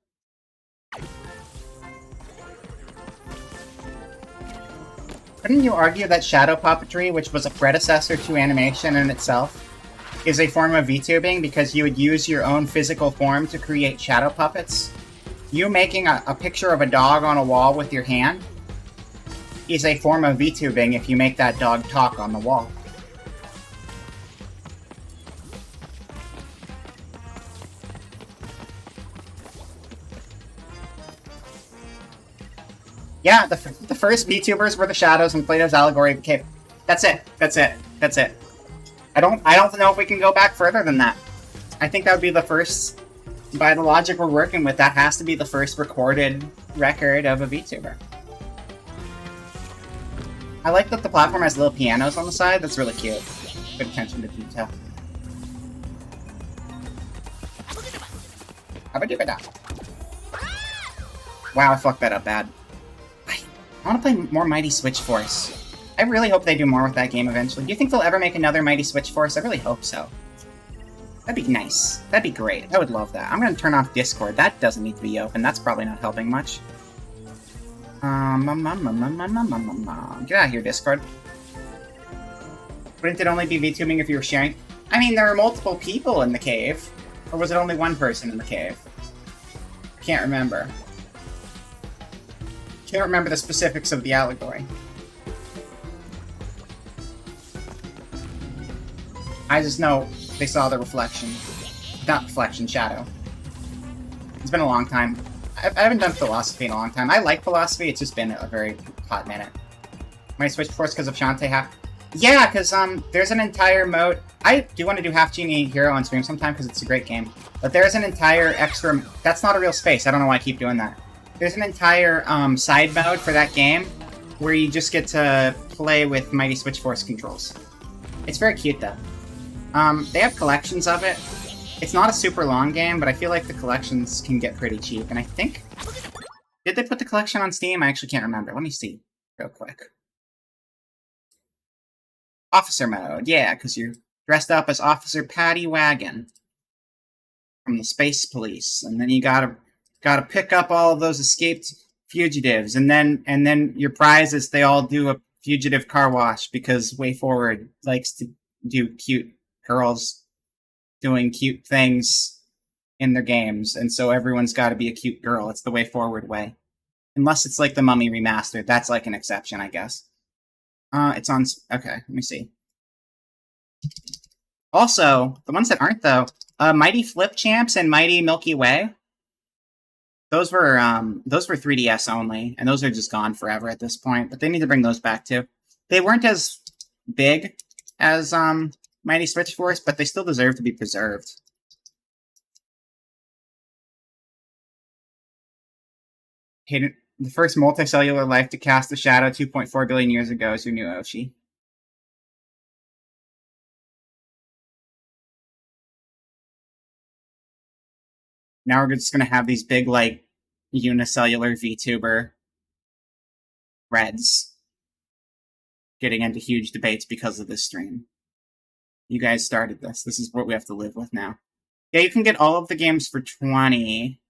Couldn't you argue that shadow puppetry, which was a predecessor to animation in itself, is a form of VTubing because you would use your own physical form to create shadow puppets? You making a picture of a dog on a wall with your hand is a form of VTubing if you make that dog talk on the wall. Yeah, the first VTubers were the shadows in Plato's allegory of the cave. That's it. That's it. That's it. I don't know if we can go back further than that. I think that would be the first, by the logic we're working with, that has to be the first recorded record of a VTuber. I like that the platform has little pianos on the side. That's really cute. Good attention to detail. Wow, I fucked that up bad. I want to play more Mighty Switch Force. I really hope they do more with that game eventually. Do you think they'll ever make another Mighty Switch Force? I really hope so. That'd be nice. That'd be great. I would love that. I'm going to turn off Discord. That doesn't need to be open. That's probably not helping much. Get out of here, Discord. Wouldn't it only be VTubing if you were sharing? I mean, there are multiple people in the cave. Or was it only one person in the cave? Can't remember. Can't remember the specifics of the allegory. I just know they saw the reflection. Not reflection, shadow. It's been a long time. I haven't done philosophy in a long time. I like philosophy, it's just been a very hot minute. Might switch force because of Shantae half. Yeah, because there's an entire mode. I do want to do Half Genie Hero on stream sometime because it's a great game. But there's an entire extra. That's not a real space. I don't know why I keep doing that. There's an entire side mode for that game where you just get to play with Mighty Switch Force controls. It's very cute, though. They have collections of it. It's not a super long game, but I feel like the collections can get pretty cheap. And I think... Did they put the collection on Steam? I actually can't remember. Let me see real quick. Officer mode. Yeah, because you're dressed up as Officer Patty Wagon from the Space Police. And then you gotta pick up all of those escaped fugitives, and then your prize is they all do a fugitive car wash because Way Forward likes to do cute girls doing cute things in their games, and so everyone's got to be a cute girl. It's the Way Forward way, unless it's like the Mummy Remastered. That's like an exception, I guess. It's on. Okay, let me see. Also, the ones that aren't though, Mighty Flip Champs and Mighty Milky Way. Those were 3DS only, and those are just gone forever at this point, but they need to bring those back too. They weren't as big as Mighty Switch Force, but they still deserve to be preserved. The first multicellular life to cast a shadow 2.4 billion years ago is Unu Oshi. Now we're just going to have these big, like, unicellular VTuber Reds getting into huge debates because of this stream. You guys started this. This is what we have to live with now. Yeah, you can get all of the games for 20.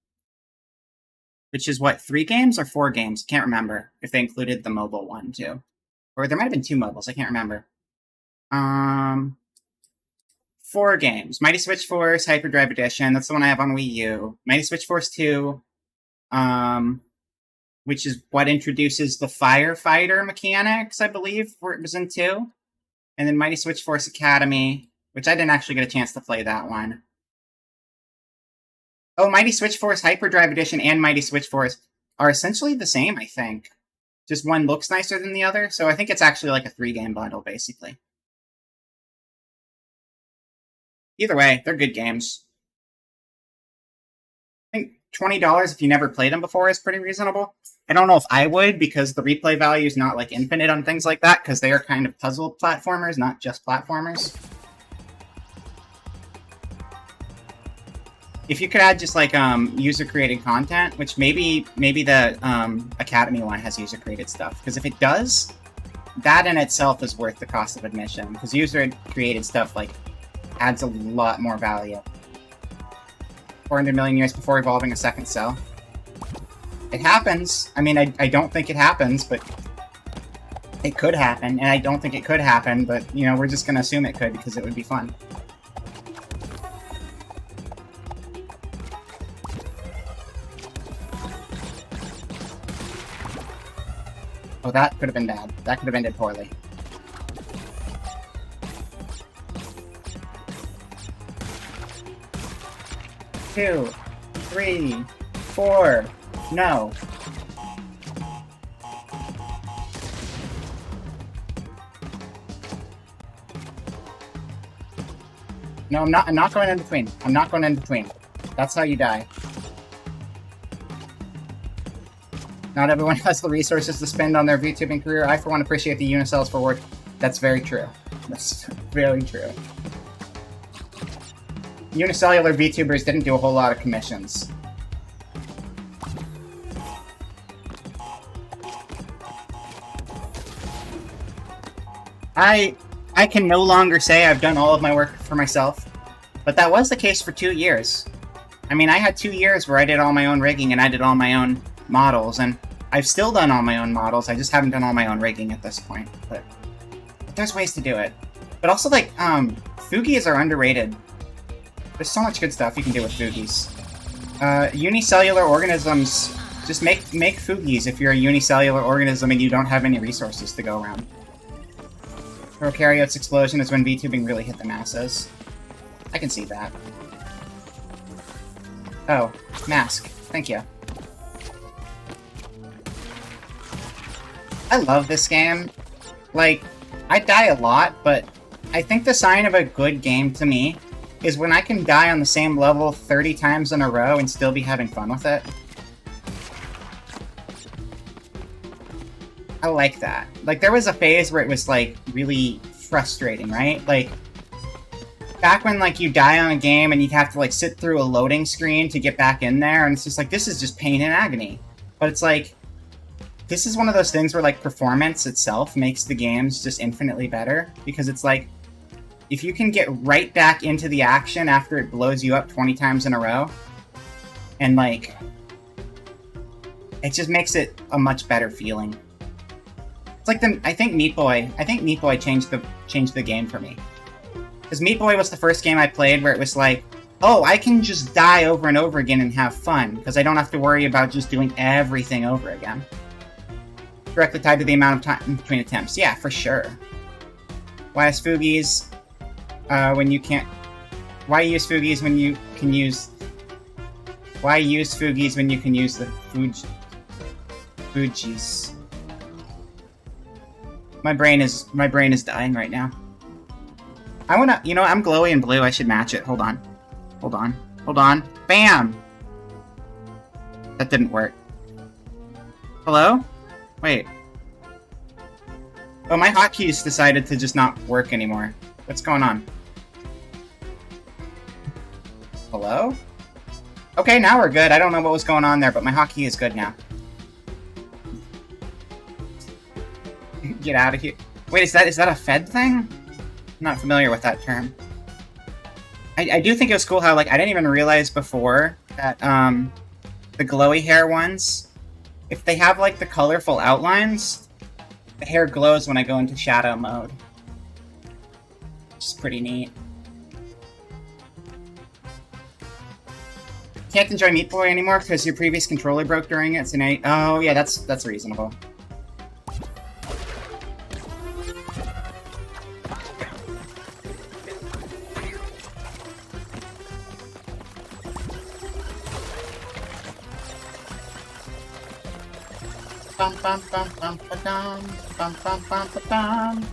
Which is what, 3 games or 4 games? Can't remember if they included the mobile one, too. Or there might have been 2 mobiles. I can't remember. 4 games. Mighty Switch Force, Hyperdrive Edition. That's the one I have on Wii U. Mighty Switch Force 2, which is what introduces the firefighter mechanics, I believe, where it was in 2. And then Mighty Switch Force Academy, which I didn't actually get a chance to play that one. Oh, Mighty Switch Force Hyperdrive Edition and Mighty Switch Force. are essentially the same, I think. Just one looks nicer than the other, so I think it's actually like a 3-game bundle, basically. Either way, they're good games. I think $20 if you never played them before is pretty reasonable. I don't know if I would, because the replay value is not like infinite on things like that, because they are kind of puzzle platformers, not just platformers. If you could add just like user-created content, which maybe the Academy one has user-created stuff, because if it does, that in itself is worth the cost of admission, because user-created stuff like adds a lot more value. 400 million years before evolving a second cell. It happens. I mean, I don't think it happens, but it could happen, and I don't think it could happen, but, you know, we're just gonna assume it could because it would be fun. Oh, that could have been bad. That could have ended poorly. Two, 3, 4, no. No, I'm not going in between. I'm not going in between. That's how you die. Not everyone has the resources to spend on their VTubing career. I, for one, appreciate the Unicells for work. That's very true. That's very true. Unicellular VTubers didn't do a whole lot of commissions. I can no longer say I've done all of my work for myself, but that was the case for 2 years. I mean, I had 2 years where I did all my own rigging and I did all my own models, and I've still done all my own models, I just haven't done all my own rigging at this point, but there's ways to do it. But also, like, Fugies are underrated. There's so much good stuff you can do with Fugies. Unicellular organisms, just make Fugies if you're a unicellular organism and you don't have any resources to go around. Prokaryotes explosion is when VTubing really hit the masses. I can see that. Oh, mask. Thank you. I love this game. Like, I die a lot, but I think the sign of a good game to me is when I can die on the same level 30 times in a row and still be having fun with it. I like that. Like, there was a phase where it was, like, really frustrating, right? Like, back when, like, you die on a game and you'd have to, like, sit through a loading screen to get back in there, and it's just like, this is just pain and agony. But it's like, this is one of those things where, like, performance itself makes the games just infinitely better, because it's like, if you can get right back into the action after it blows you up 20 times in a row, and, like, it just makes it a much better feeling. It's like I think Meat Boy changed the game for me. Because Meat Boy was the first game I played where it was like, oh, I can just die over and over again and have fun, because I don't have to worry about just doing everything over again. Directly tied to the amount of time between attempts. Yeah, for sure. Why use Fugies when you can't... Why use Fugies when you can use... Why use Fugies when you can use the Fugies? My brain is dying right now. I wanna... You know, I'm glowy and blue. I should match it. Hold on. Hold on. Hold on. Bam! That didn't work. Hello? Wait. Oh, my hotkeys decided to just not work anymore. What's going on? Hello? Okay, now we're good. I don't know what was going on there, but my hotkey is good now. Get out of here. Wait, is that a Fed thing? I'm not familiar with that term. I do think it was cool how, like, I didn't even realize before that, the glowy hair ones, if they have, like, the colorful outlines, the hair glows when I go into shadow mode. Which is pretty neat. Can't enjoy Meat Boy anymore because your previous controller broke during it, so now oh, yeah, that's reasonable. bum bum bum bum ba-dum, bum bum bum ba-dum,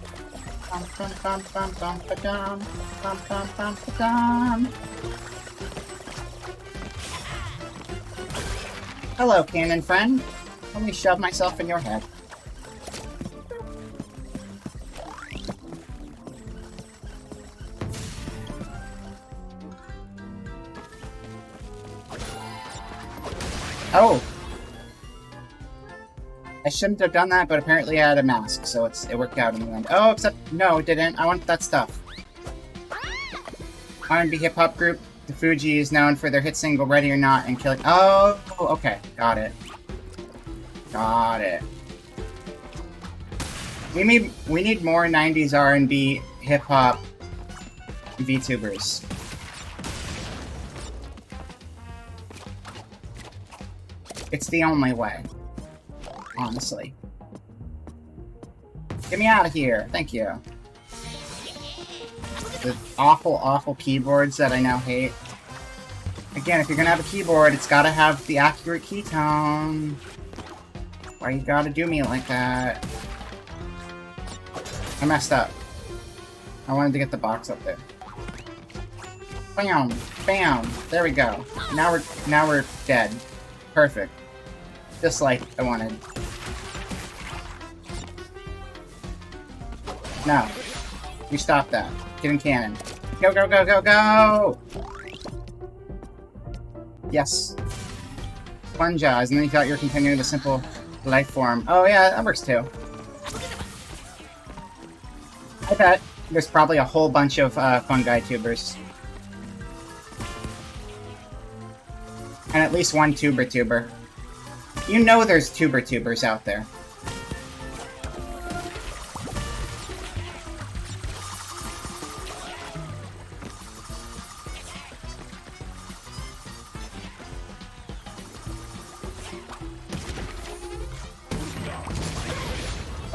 bum bum bum bum bum ba-dum, bum bum bum ba-dum. Hello, cannon friend. Let me shove myself in your head. Oh! I shouldn't have done that, but apparently I had a mask, so it worked out in the end. Oh, except, no, it didn't. I want that stuff. R&B hip-hop group, the Fuji, is known for their hit single Ready or Not and killing— oh, okay. Got it. Got it. We need more 90s R&B hip-hop VTubers. It's the only way. Honestly. Get me out of here. Thank you. The awful, awful keyboards that I now hate. Again, if you're gonna have a keyboard, it's gotta have the accurate key tone. Why you gotta do me like that? I messed up. I wanted to get the box up there. Bam! Bam! There we go. Now we're dead. Perfect. Just like I wanted. No. You stop that. Get in cannon. Go, go, go, go, go! Yes. Plunge eyes, and then you thought you were continuing the simple life form. Oh yeah, that works too. I bet there's probably a whole bunch of fungi tubers. And at least one tuber. You know there's tubers out there.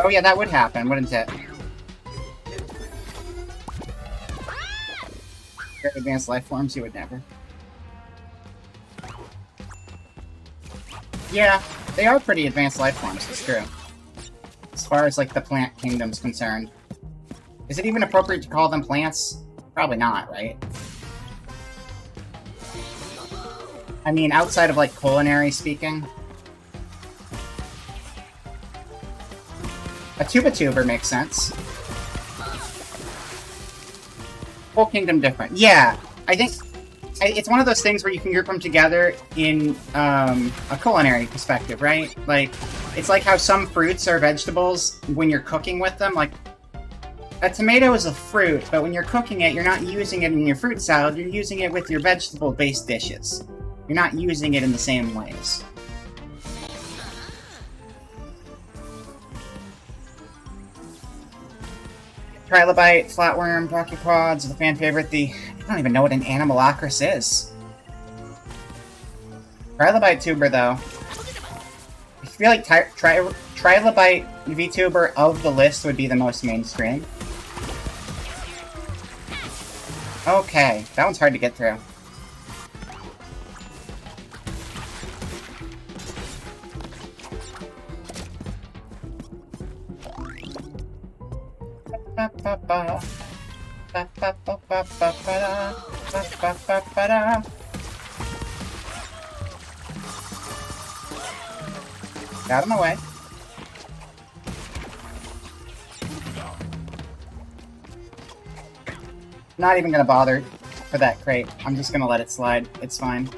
Oh yeah, that would happen, wouldn't it? Very advanced life forms, you would never. Yeah, they are pretty advanced life forms, it's true. As far as, like, the plant kingdom's concerned. Is it even appropriate to call them plants? Probably not, right? I mean, outside of, like, culinary speaking. A tuber makes sense. Whole kingdom different. Yeah, I think it's one of those things where you can group them together in a culinary perspective, right? Like, it's like how some fruits or vegetables, when you're cooking with them, like, a tomato is a fruit, but when you're cooking it, you're not using it in your fruit salad, you're using it with your vegetable-based dishes. You're not using it in the same ways. Trilobite, flatworm, brachiopods, the fan favorite, I don't even know what an animalocris is. Trilobite tuber, though. I feel like Trilobite VTuber of the list would be the most mainstream. Okay, that one's hard to get through. Out of my way. Not even gonna bother for that crate. I'm just gonna let it slide. It's fine.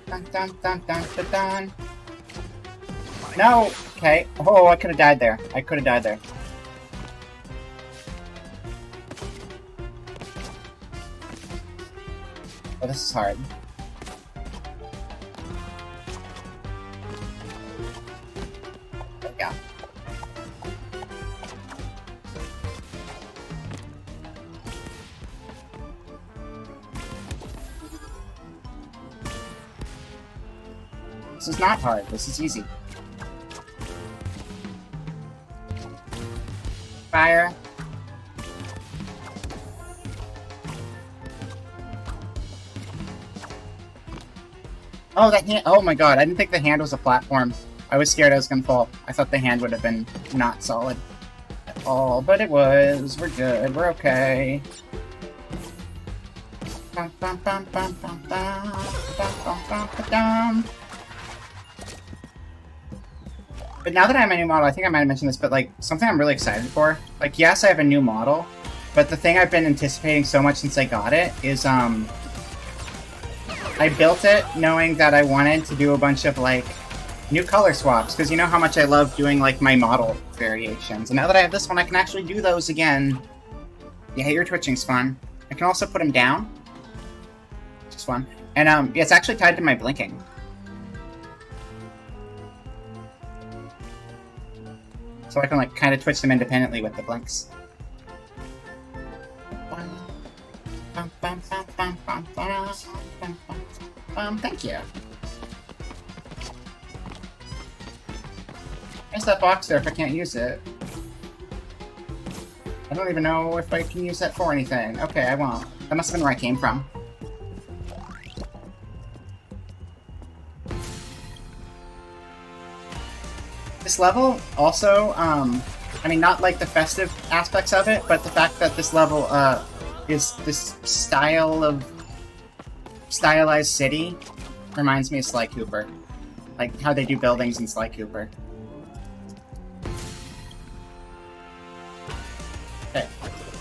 Dun, dun, dun, dun, dun. No! Okay. Oh, I could have died there. I could have died there. Oh, this is hard. There we go. This is not hard. This is easy. Fire. Oh, that hand. Oh my god, I didn't think the hand was a platform. I was scared I was gonna fall. I thought the hand would have been not solid at all, but it was. We're good. We're okay. Bum, bum, bum, bum, bum, bum, bum, bum, bum, ba-dum. But now that I have a new model, I think I might have mentioned this, but like something I'm really excited for. Like, yes, I have a new model, but the thing I've been anticipating so much since I got it is I built it knowing that I wanted to do a bunch of like new color swaps, because you know how much I love doing like my model variations. And now that I have this one, I can actually do those again. Yeah, your twitching's fun. I can also put him down. Which is fun. And yeah, it's actually tied to my blinking. So I can like kind of twitch them independently with the blinks. Thank you. Where's that box there if I can't use it? I don't even know if I can use that for anything. Okay, I won't. That must have been where I came from. This level also, I mean, not like the festive aspects of it, but the fact that this level is this stylized city reminds me of Sly Cooper. Like how they do buildings in Sly Cooper. Okay.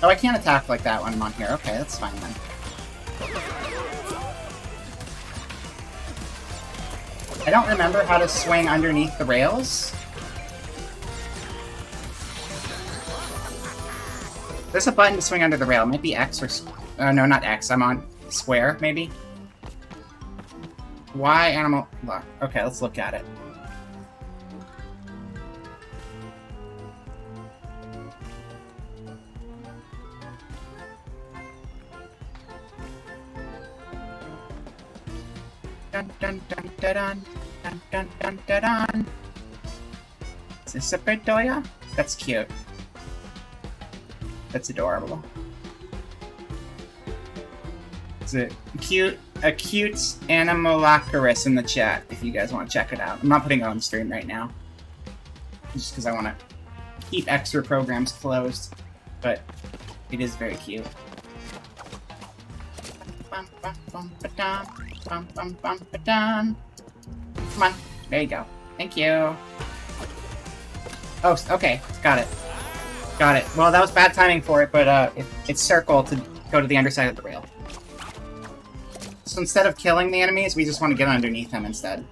Oh, I can't attack like that when I'm on here. Okay, that's fine then. I don't remember how to swing underneath the rails. There's a button to swing under the rail. It might be X or... no, not X. I'm on square, maybe? Y, animal... Look. Okay, let's look at it. Dun dun dun dun dun dun dun dun dun dun. Is this a Bedoya? That's cute. That's adorable. It's a cute Animalacarus in the chat if you guys want to check it out. I'm not putting it on stream right now, just because I want to keep extra programs closed, but it is very cute. Come on, there you go. Thank you. Oh, okay, got it. Got it. Well, that was bad timing for it, but it's circle to go to the underside of the rail. So instead of killing the enemies, we just want to get underneath them instead.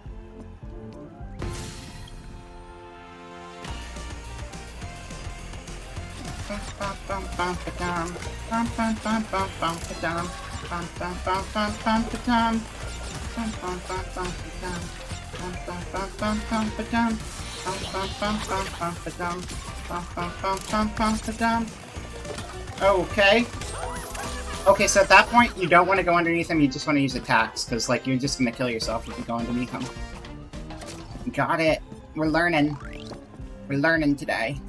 Okay. Okay, so at that point, you don't want to go underneath them, you just want to use attacks, because, like, you're just going to kill yourself if you go underneath them. Got it. We're learning. We're learning today.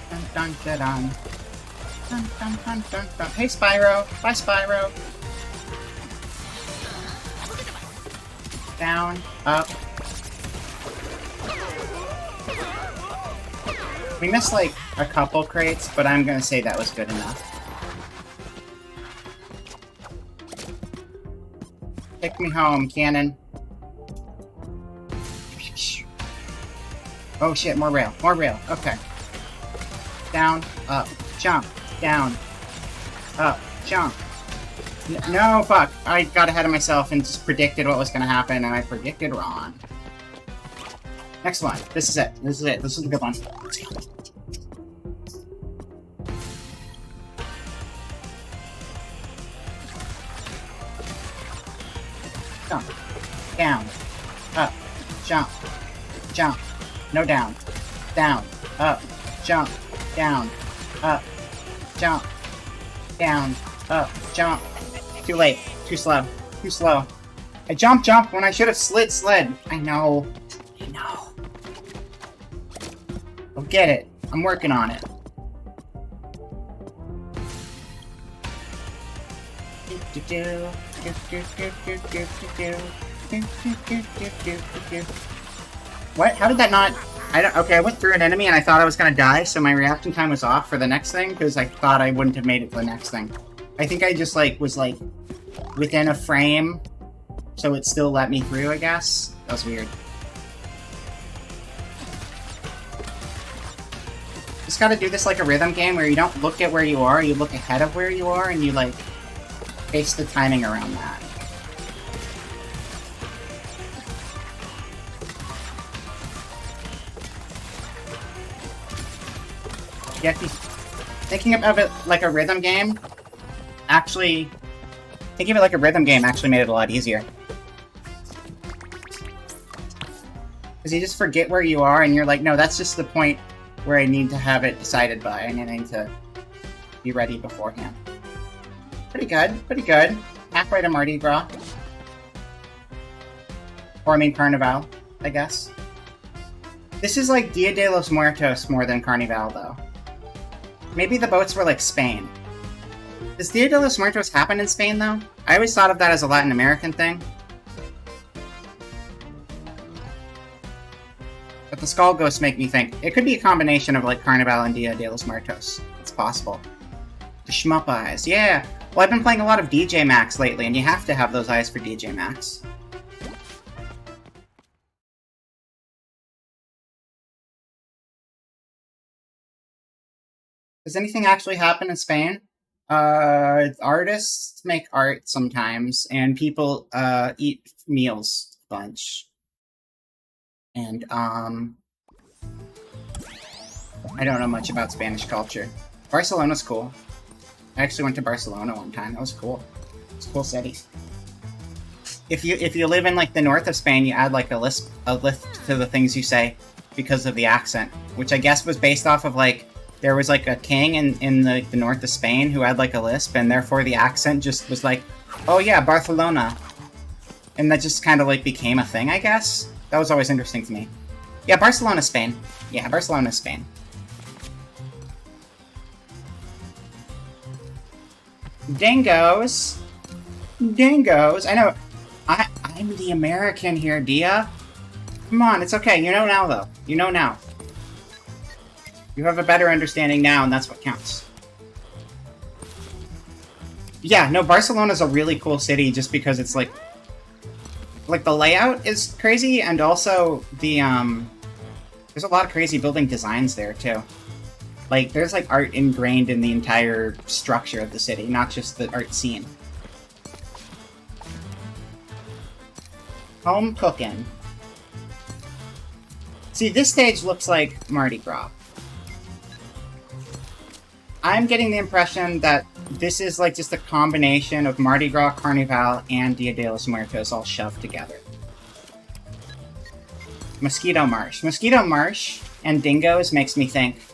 Dun dun dun dun. Dun dun dun dun dun. Hey, Spyro. Bye, Spyro. Down, up. We missed like a couple crates, but I'm gonna say that was good enough. Take me home, cannon. Oh shit, more rail, okay. Down, up, jump, down, up, jump. No, fuck. I got ahead of myself and just predicted what was going to happen, and I predicted wrong. Next one. This is it. This is it. This is a good one. Let's go. Jump. Down. Up. Jump. Jump. No down. Down. Up. Jump. Down. Up. Jump. Down. Up. Jump. Too late. Too slow. Too slow. I jumped when I should have slid. I know. I'll get it. I'm working on it. What? How did that not... Okay, I went through an enemy and I thought I was gonna die, so my reaction time was off for the next thing, because I thought I wouldn't have made it to the next thing. I think I just, like, was, like, within a frame, so it still let me through, I guess. That was weird. Just gotta do this like a rhythm game where you don't look at where you are, you look ahead of where you are, and you, like, base the timing around that. Yeah, thinking of it like a rhythm game actually made it a lot easier. Because you just forget where you are and you're like, no, that's just the point where I need to have it decided by, and I need to be ready beforehand. Pretty good, pretty good. Halfway to Mardi Gras. Or I mean Carnival, I guess. This is like Dia de los Muertos more than Carnival, though. Maybe the boats were like Spain. Does Dia de los Muertos happen in Spain, though? I always thought of that as a Latin American thing. But the Skull Ghosts make me think. It could be a combination of like Carnival and Dia de los Muertos. It's possible. The shmup eyes, yeah! Well, I've been playing a lot of DJ Max lately, and you have to have those eyes for DJ Max. Does anything actually happen in Spain? Artists make art sometimes, and people eat meals a bunch. And, I don't know much about Spanish culture. Barcelona's cool. I actually went to Barcelona one time. That was cool. It's a cool city. If you live in, like, the north of Spain, you add, like, a lift to the things you say because of the accent, which I guess was based off of, like, there was, like, a king in the north of Spain who had, like, a lisp, and therefore the accent just was like, oh yeah, Barcelona. And that just kind of, like, became a thing, I guess? That was always interesting to me. Yeah, Barcelona, Spain. Yeah, Barcelona, Spain. Dingoes. Dingoes. I know. I'm the American here, Dia. Come on, it's okay. You know now, though. You know now. You have a better understanding now, and that's what counts. Yeah, no, Barcelona's a really cool city just because it's like the layout is crazy, and also the, there's a lot of crazy building designs there, too. Like, there's, like, art ingrained in the entire structure of the city, not just the art scene. Home cooking. See, this stage looks like Mardi Gras. I'm getting the impression that this is, like, just a combination of Mardi Gras, Carnival, and Dia de los Muertos all shoved together. Mosquito Marsh. Mosquito Marsh and Dingoes makes me think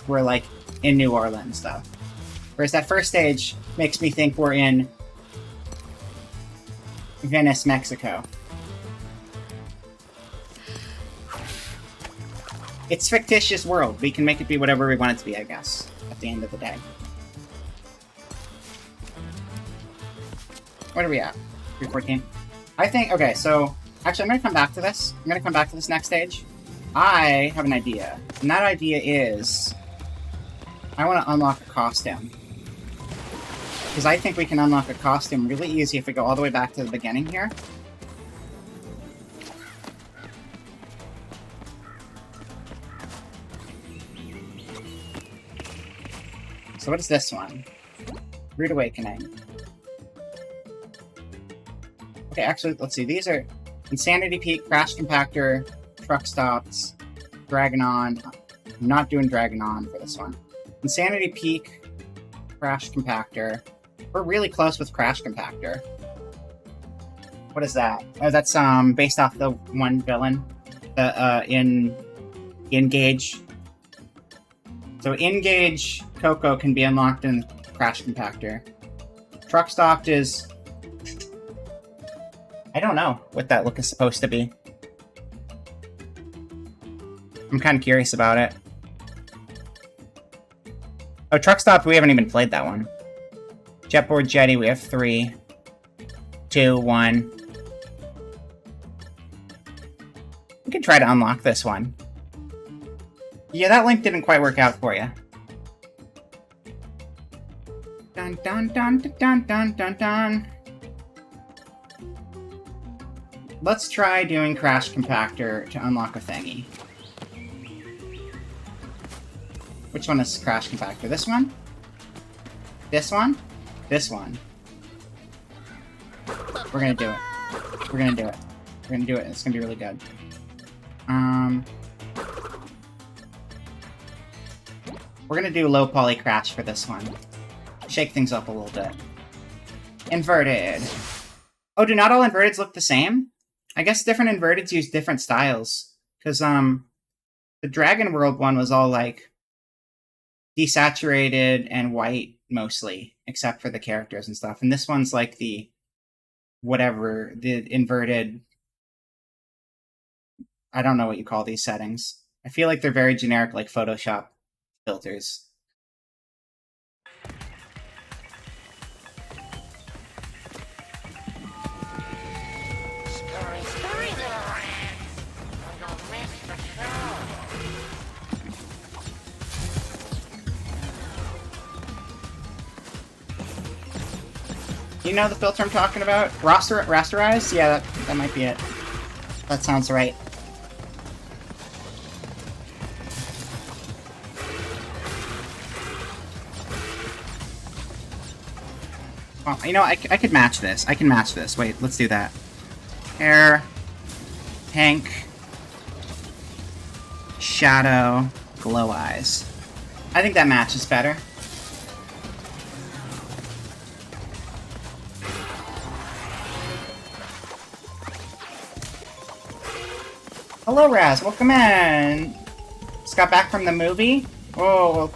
we're, like, in New Orleans, though. Whereas that first stage makes me think we're in Venice, Mexico. It's a fictitious world. We can make it be whatever we want it to be, I guess, at the end of the day. What are we at? 314? I think, okay, so, actually, I'm gonna come back to this. I'm gonna come back to this next stage. I have an idea, and that idea is I want to unlock a costume. Because I think we can unlock a costume really easy if we go all the way back to the beginning here. So what is this one? Rude Awakening. Okay, actually, let's see. These are Insanity Peak, Crash Compactor, Truck Stops, Dragonon. I'm not doing Dragonon for this one. Insanity Peak, Crash Compactor. We're really close with Crash Compactor. What is that? Oh, that's based off the one villain in Engage. So Engage Coco can be unlocked in Crash Compactor. Truck Stopped is... I don't know what that look is supposed to be. I'm kind of curious about it. Oh, Truck Stop, we haven't even played that one. Jetboard Jetty, we have 3, 2, 1. We could try to unlock this one. Yeah, that link didn't quite work out for you. Dun dun dun dun dun dun dun. Let's try doing Crash Compactor to unlock a thingy. Which one is Crash Compactor? This one? This one? This one. We're gonna do it. We're gonna do it. We're gonna do it. It's gonna be really good. We're gonna do low poly crash for this one. Shake things up a little bit. Inverted. Oh, do not all inverteds look the same? I guess different inverteds use different styles. Because, the Dragon World one was all, like, desaturated and white, mostly. Except for the characters and stuff. And this one's, like, the... whatever. The inverted... I don't know what you call these settings. I feel like they're very generic, like Photoshop filters. Scurry, scurry, little rats! Or you'll miss the show. You know the filter I'm talking about? Rasterize? Yeah, that might be it. That sounds right. Oh, you know, I could match this. I can match this. Wait, let's do that. Hair, pink, shadow, glow eyes. I think that matches better. Hello, Raz. Welcome in. Just got back from the movie. Oh,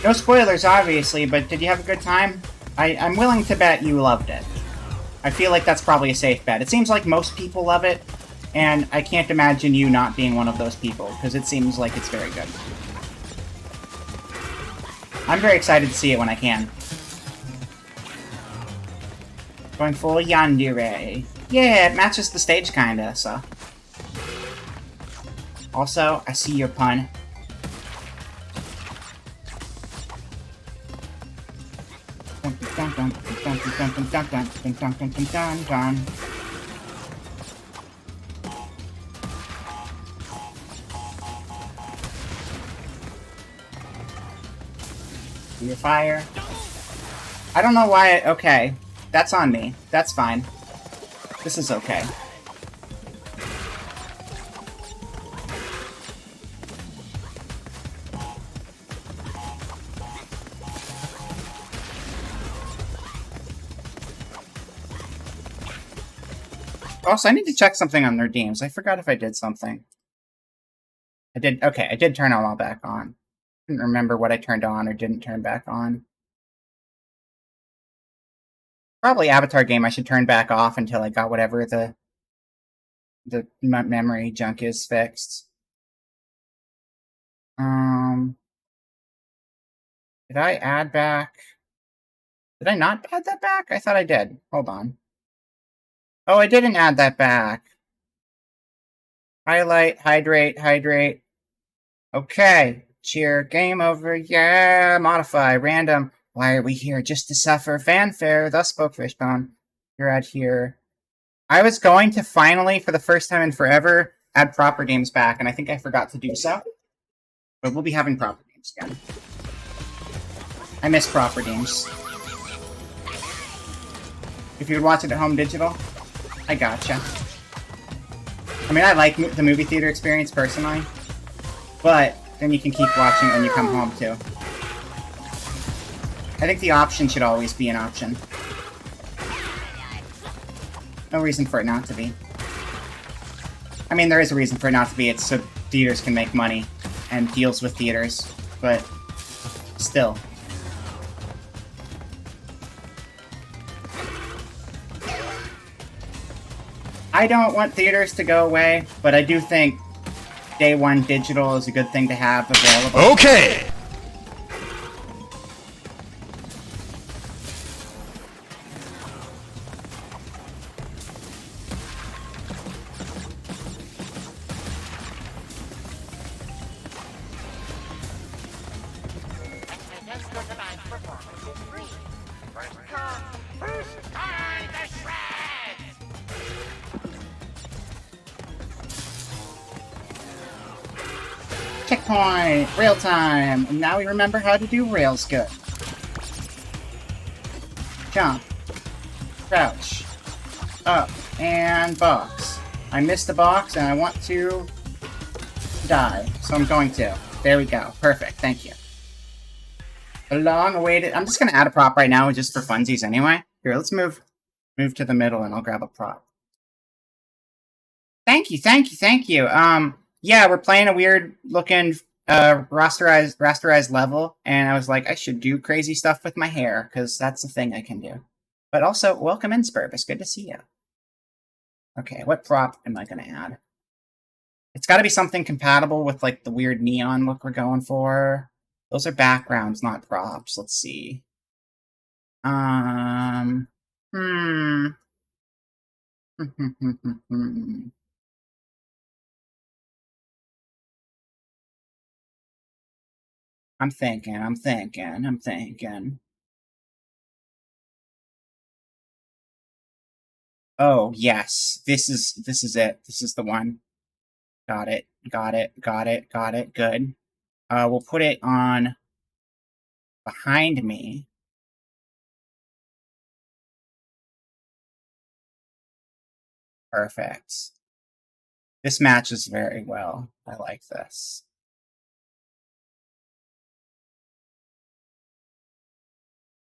no spoilers, obviously, but did you have a good time? I'm willing to bet you loved it. I feel like that's probably a safe bet. It seems like most people love it, and I can't imagine you not being one of those people, because it seems like it's very good. I'm very excited to see it when I can. Going full yandere. Yeah, it matches the stage kinda, so... Also, I see your pun. Your fire. I don't know why. Okay, that's on me. That's fine. This is okay. Also, I need to check something on their redeems. I forgot if I did something. I did. Okay, I did turn them all back on. I didn't remember what I turned on or didn't turn back on. Probably Avatar game I should turn back off until I got whatever the memory junk is fixed. Did I add back? Did I not add that back? I thought I did. Hold on. Oh, I didn't add that back. Highlight, hydrate, hydrate. Okay. Cheer, game over. Yeah, modify, random. Why are we here? Just to suffer fanfare. Thus spoke Fishbone. You're at here. I was going to finally, for the first time in forever, add proper games back, and I think I forgot to do so. But we'll be having proper games again. I miss proper games. If you would watch it at home digital, I gotcha. I mean, I like the movie theater experience personally, but then you can keep watching it when you come home too. I think the option should always be an option. No reason for it not to be. I mean, there is a reason for it not to be. It's so theaters can make money and deals with theaters, but still. I don't want theaters to go away, but I do think day one digital is a good thing to have available. Okay! Checkpoint! Rail time! And now we remember how to do rails good. Jump. Crouch. Up. And box. I missed the box and I want to die. So I'm going to. There we go. Perfect. Thank you. The long-awaited... I'm just going to add a prop right now just for funsies anyway. Here, let's move to the middle and I'll grab a prop. Thank you. Yeah, we're playing a weird-looking rasterized level, and I was like, I should do crazy stuff with my hair, because that's a thing I can do. But also, welcome in, Spurbus. Good to see you. Okay, what prop am I going to add? It's got to be something compatible with, like, the weird neon look we're going for. Those are backgrounds, not props. Let's see. I'm thinking. Oh, yes. This is it. This is the one. Got it. Good. We'll put it on behind me. Perfect. This matches very well. I like this.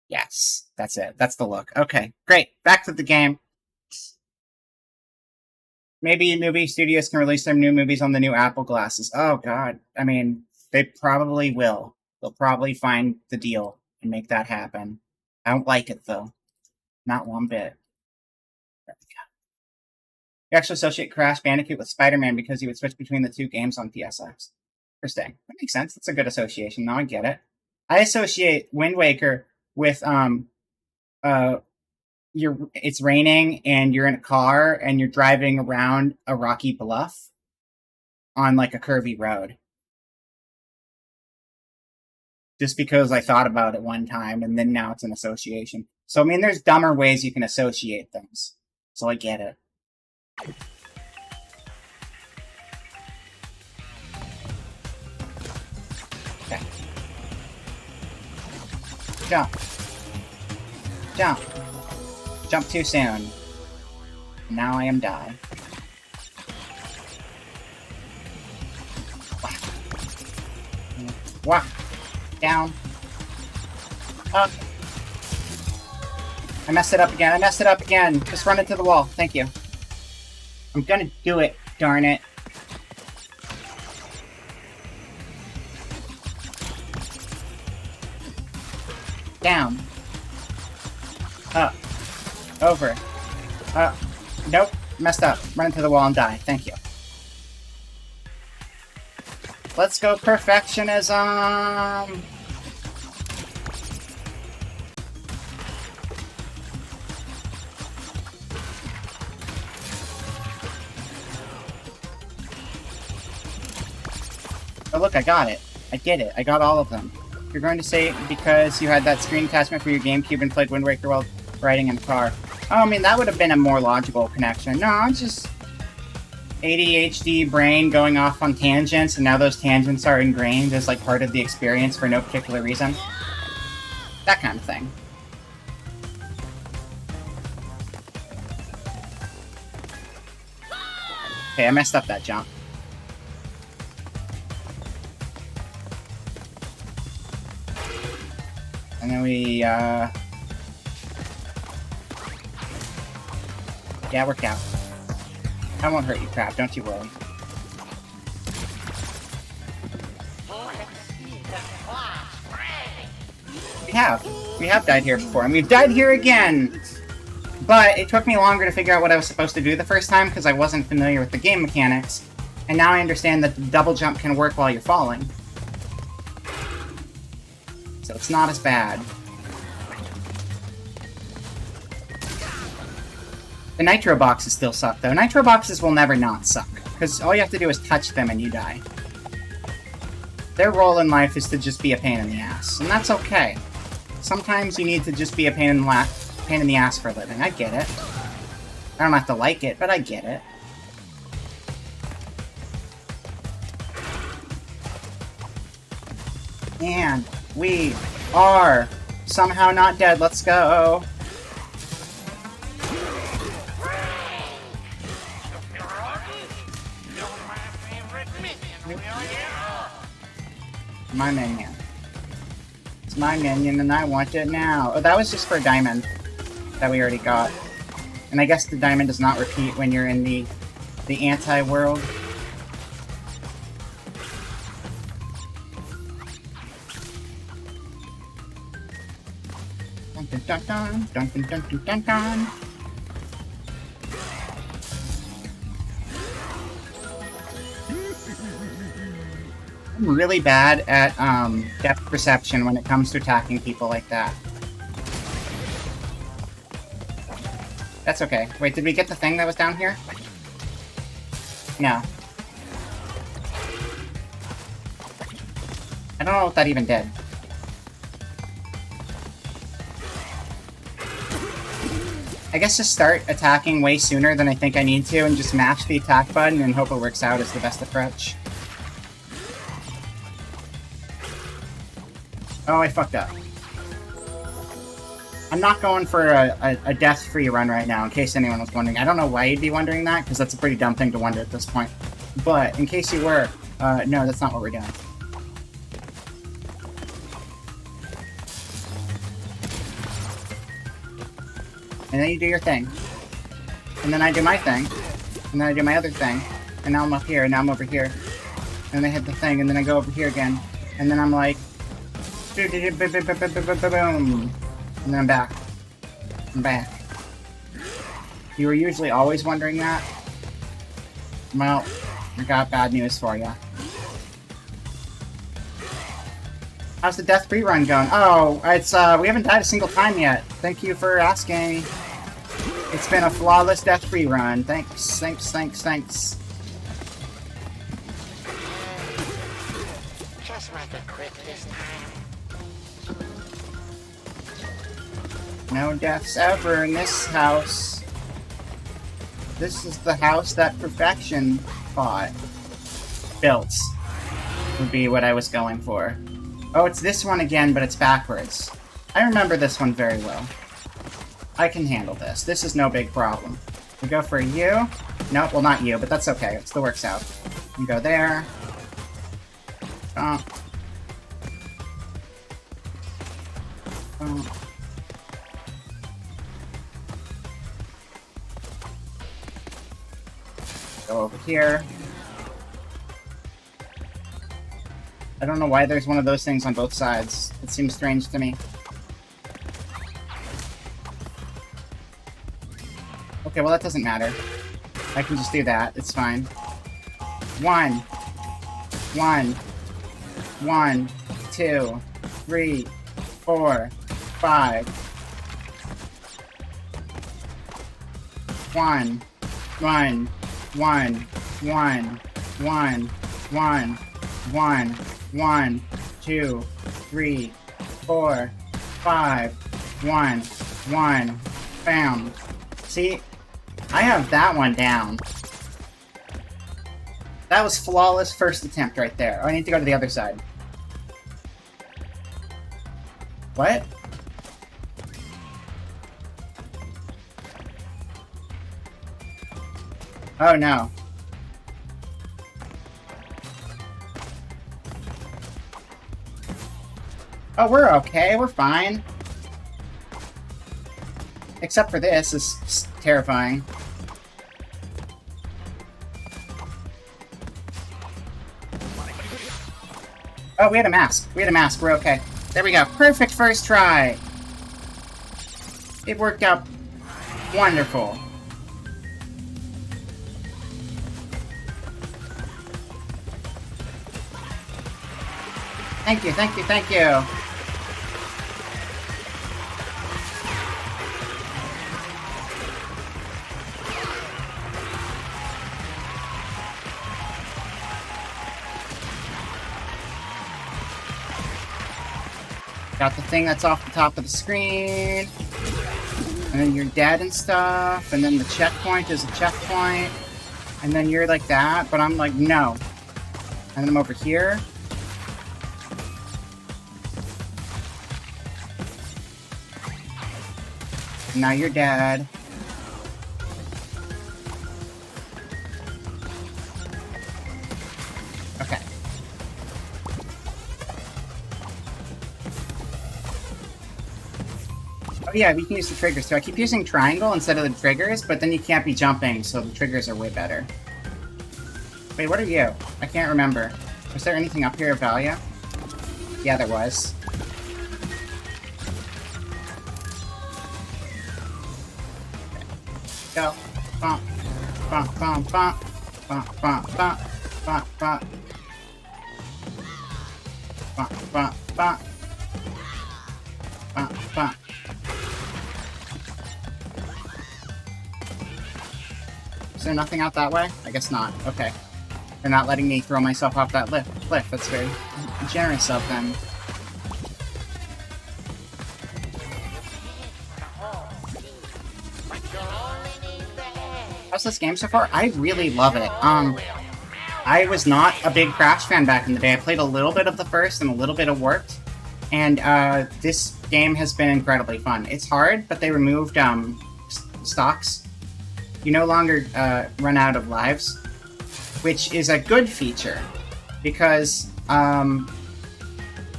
Yes, that's it. That's the look. Okay, great. Back to the game. Maybe movie studios can release their new movies on the new Apple glasses. Oh, God. I mean, they probably will. They'll probably find the deal and make that happen. I don't like it, though. Not one bit. There we go. You actually associate Crash Bandicoot with Spider-Man because he would switch between the two games on PSX. Interesting. That makes sense. That's a good association. Now I get it. I associate Wind Waker with it's raining and you're in a car and you're driving around a rocky bluff on like a curvy road. Just because I thought about it one time and then now it's an association. So I mean there's dumber ways you can associate things. So I get it. Okay. Jump. Jump too soon. Now I am die. Whack. Down. Up. I messed it up again. Just run into the wall. Thank you. I'm gonna do it. Darn it. Down. Up. Over. Nope. Messed up. Run into the wall and die. Thank you. Let's go perfectionism! Oh look, I got it. I did it. I got all of them. You're going to say because you had that screen attachment for your GameCube and played Wind Waker while riding in the car. Oh, I mean, that would have been a more logical connection. No, it's just ADHD brain going off on tangents, and now those tangents are ingrained as, like, part of the experience for no particular reason. That kind of thing. Okay, I messed up that jump. And then we, yeah, work out. I won't hurt you, crap. Don't you worry. We have died here before, and we've died here again! But it took me longer to figure out what I was supposed to do the first time, because I wasn't familiar with the game mechanics. And now I understand that the double jump can work while you're falling. So it's not as bad. The nitro boxes still suck, though. Nitro boxes will never not suck, because all you have to do is touch them and you die. Their role in life is to just be a pain in the ass, and that's okay. Sometimes you need to just be a pain in the ass for a living. I get it. I don't have to like it, but I get it. And we are somehow not dead. Let's go. My minion. It's my minion and I want it now. Oh, that was just for a diamond that we already got. And I guess the diamond does not repeat when you're in the anti-world. Dun dun dun dun dun dun dun dun dun dun. I'm really bad at depth perception when it comes to attacking people like that. That's okay. Wait, did we get the thing that was down here? No. I don't know what that even did. I guess just start attacking way sooner than I think I need to and just mash the attack button and hope it works out is the best approach. Oh, I fucked up. I'm not going for a death-free run right now, in case anyone was wondering. I don't know why you'd be wondering that, because that's a pretty dumb thing to wonder at this point. But, in case you were, no, that's not what we're doing. And then you do your thing. And then I do my thing. And then I do my other thing. And now I'm up here, and now I'm over here. And then I hit the thing, and then I go over here again. And then I'm like... boom. And then I'm back. I'm back. You were usually always wondering that? Well, I got bad news for you. How's the death free run going? Oh, it's we haven't died a single time yet. Thank you for asking. It's been a flawless death free run. Thanks, thanks, thanks, thanks. Just make it quick this time. No deaths ever in this house. This is the house that perfection bought. Built. Would be what I was going for. Oh, it's this one again, but it's backwards. I remember this one very well. I can handle this. This is no big problem. We go for you. No, well, not you, but that's okay. It still works out. You go there. Jump. Jump. Go over here. I don't know why there's one of those things on both sides. It seems strange to me. Okay, well that doesn't matter. I can just do that. It's fine. 1, 2, 3, 4, 5. 1, 2, 3, 4, 5, 1. Bam. See? I have that one down. That was flawless first attempt right there. Oh, I need to go to the other side. What? Oh no. Oh, we're okay. We're fine. Except for this. This is terrifying. Oh, we had a mask. We had a mask. We're okay. There we go. Perfect first try. It worked out wonderful. Thank you, thank you, thank you. Got the thing that's off the top of the screen. And then you're dead and stuff. And then the checkpoint is a checkpoint. And then you're like that, but I'm like, no. And then I'm over here. Now you're dead. Okay. Oh yeah, we can use the triggers too. I keep using triangle instead of the triggers, but then you can't be jumping, so the triggers are way better. Wait, what are you? I can't remember. Was there anything up here of value? Yeah, there was. Go. Bump. Bump, bump, bump. Bump, bump, bump. Bump, bump. Bump, bump, bump. Bump, bump. Is there nothing out that way? I guess not. Okay. They're not letting me throw myself off that cliff. That's very generous of them. How's this game so far? I really love it. I was not a big Crash fan back in the day. I played a little bit of the first and a little bit of Warped, and this game has been incredibly fun. It's hard, but they removed stocks. You no longer run out of lives, which is a good feature, because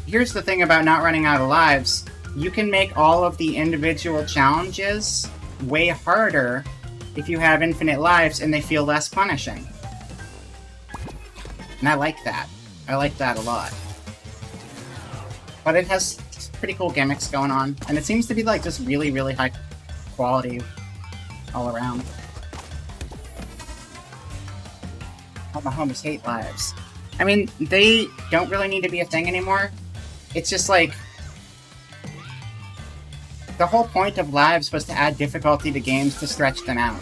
here's the thing about not running out of lives. You can make all of the individual challenges way harder if you have infinite lives and they feel less punishing. And I like that. I like that a lot. But it has pretty cool gimmicks going on, and it seems to be like just really, really high quality all around. All the homies hate lives. I mean, they don't really need to be a thing anymore. It's just like... the whole point of lives was to add difficulty to games to stretch them out.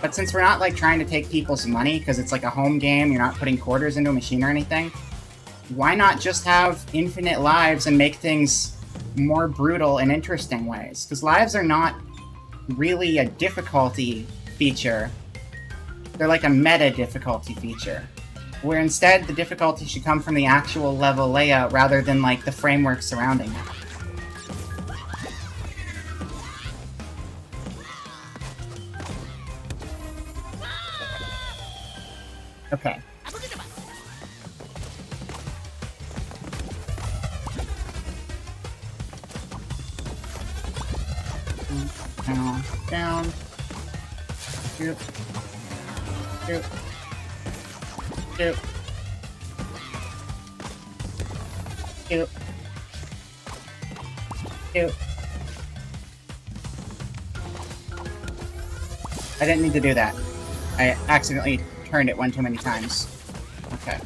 But since we're not like trying to take people's money, because it's like a home game, you're not putting quarters into a machine or anything, why not just have infinite lives and make things more brutal in interesting ways? Because lives are not really a difficulty feature. They're like a meta difficulty feature, where instead the difficulty should come from the actual level layout rather than like the framework surrounding it. Okay. Down, down. Shoot. Shoot. Shoot. Shoot. Shoot. I didn't need to do that. I accidentally turned it one too many times. Okay.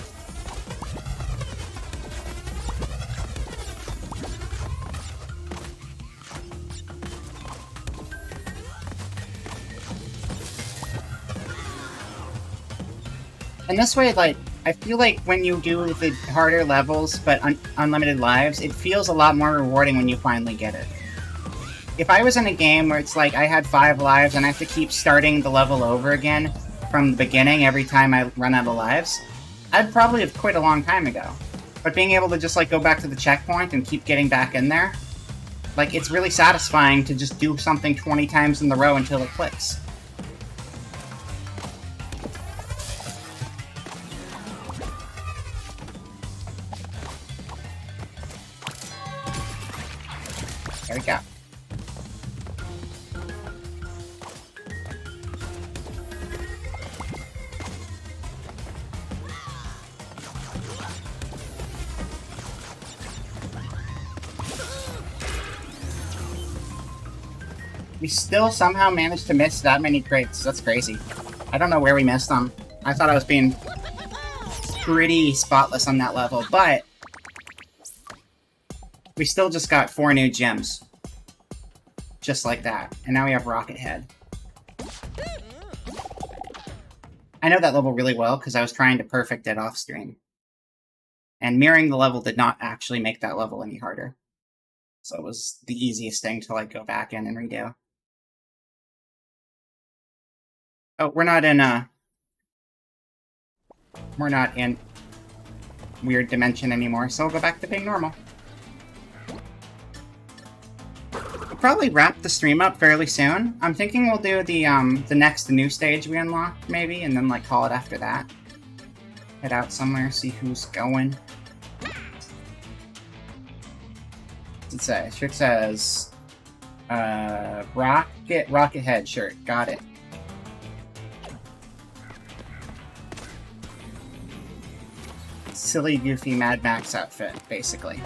And this way, like, I feel like when you do the harder levels but unlimited lives, it feels a lot more rewarding when you finally get it. If I was in a game where it's like I had 5 lives and I have to keep starting the level over again from the beginning every time I run out of lives, I'd probably have quit a long time ago. But being able to just like go back to the checkpoint and keep getting back in there, like, it's really satisfying to just do something 20 times in a row until it clicks. There we go. We still somehow managed to miss that many crates. That's crazy. I don't know where we missed them. I thought I was being pretty spotless on that level, but we still just got 4 new gems. Just like that. And now we have Rocket Head. I know that level really well because I was trying to perfect it off stream. And mirroring the level did not actually make that level any harder. So it was the easiest thing to like go back in and redo. Oh, we're not in weird dimension anymore, so we'll go back to being normal. probably wrap the stream up fairly soon. I'm thinking we'll do the next new stage we unlocked, maybe, and then, like, call it after that. Head out somewhere, see who's going. What's it say? Shirt says... Rocket Head shirt. Got it. Silly, goofy Mad Max outfit, basically.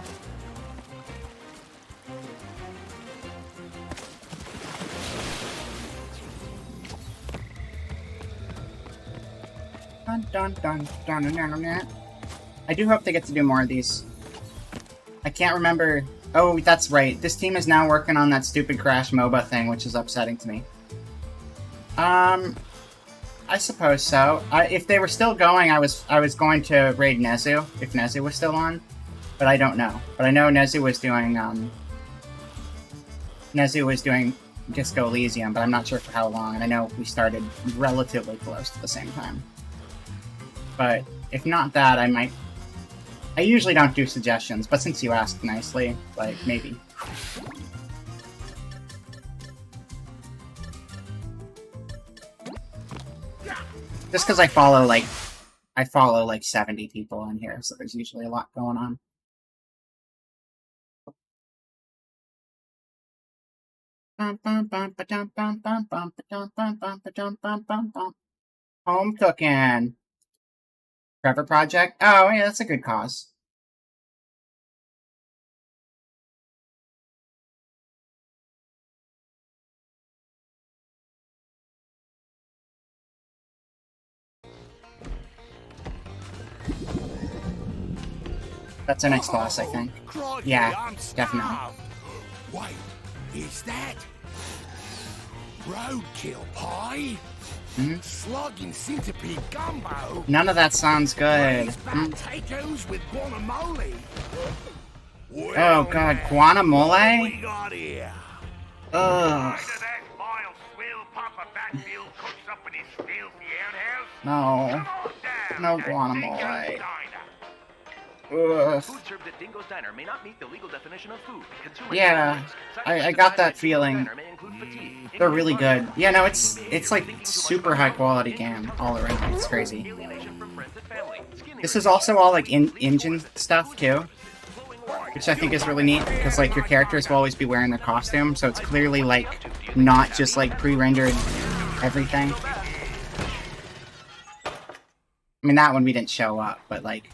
Dun, dun, dun, dun, dun, dun, dun. I do hope they get to do more of these. I can't remember... Oh, that's right. This team is now working on that stupid Crash MOBA thing, which is upsetting to me. I suppose so. If they were still going, I was going to raid Nezu, if Nezu was still on. But I don't know. But I know Nezu was doing Disco Elysium, but I'm not sure for how long, and I know we started relatively close to the same time. But if not that, I might... I usually don't do suggestions, but since you asked nicely, like, maybe. Just because I follow, like, 70 people in here, so there's usually a lot going on. Home cooking. Trevor Project? Oh, yeah, that's a good cause. That's our next boss, I think. Crikey, Yeah, I'm definitely. starved. Wait, is that roadkill pie? Mhm. Slugging centipede gumbo? None of that sounds good. Braised potatoes with guacamole? Oh god, guacamole? What we got here? Ugh. that vile swill Papa Batfield cooks up in his filthy outhouse? No. Come on down No to guacamole. Dingo's Diner. Ugh. Food served at Dingo's Diner may not meet the legal definition of food. Consumer Yeah, I got that feeling. They're really good. Yeah, no, it's like super high quality game all around. It's crazy. This is also all like engine stuff too, which I think is really neat because like your characters will always be wearing their costume, so it's clearly like not just like pre-rendered everything. I mean, that one we didn't show up, but like...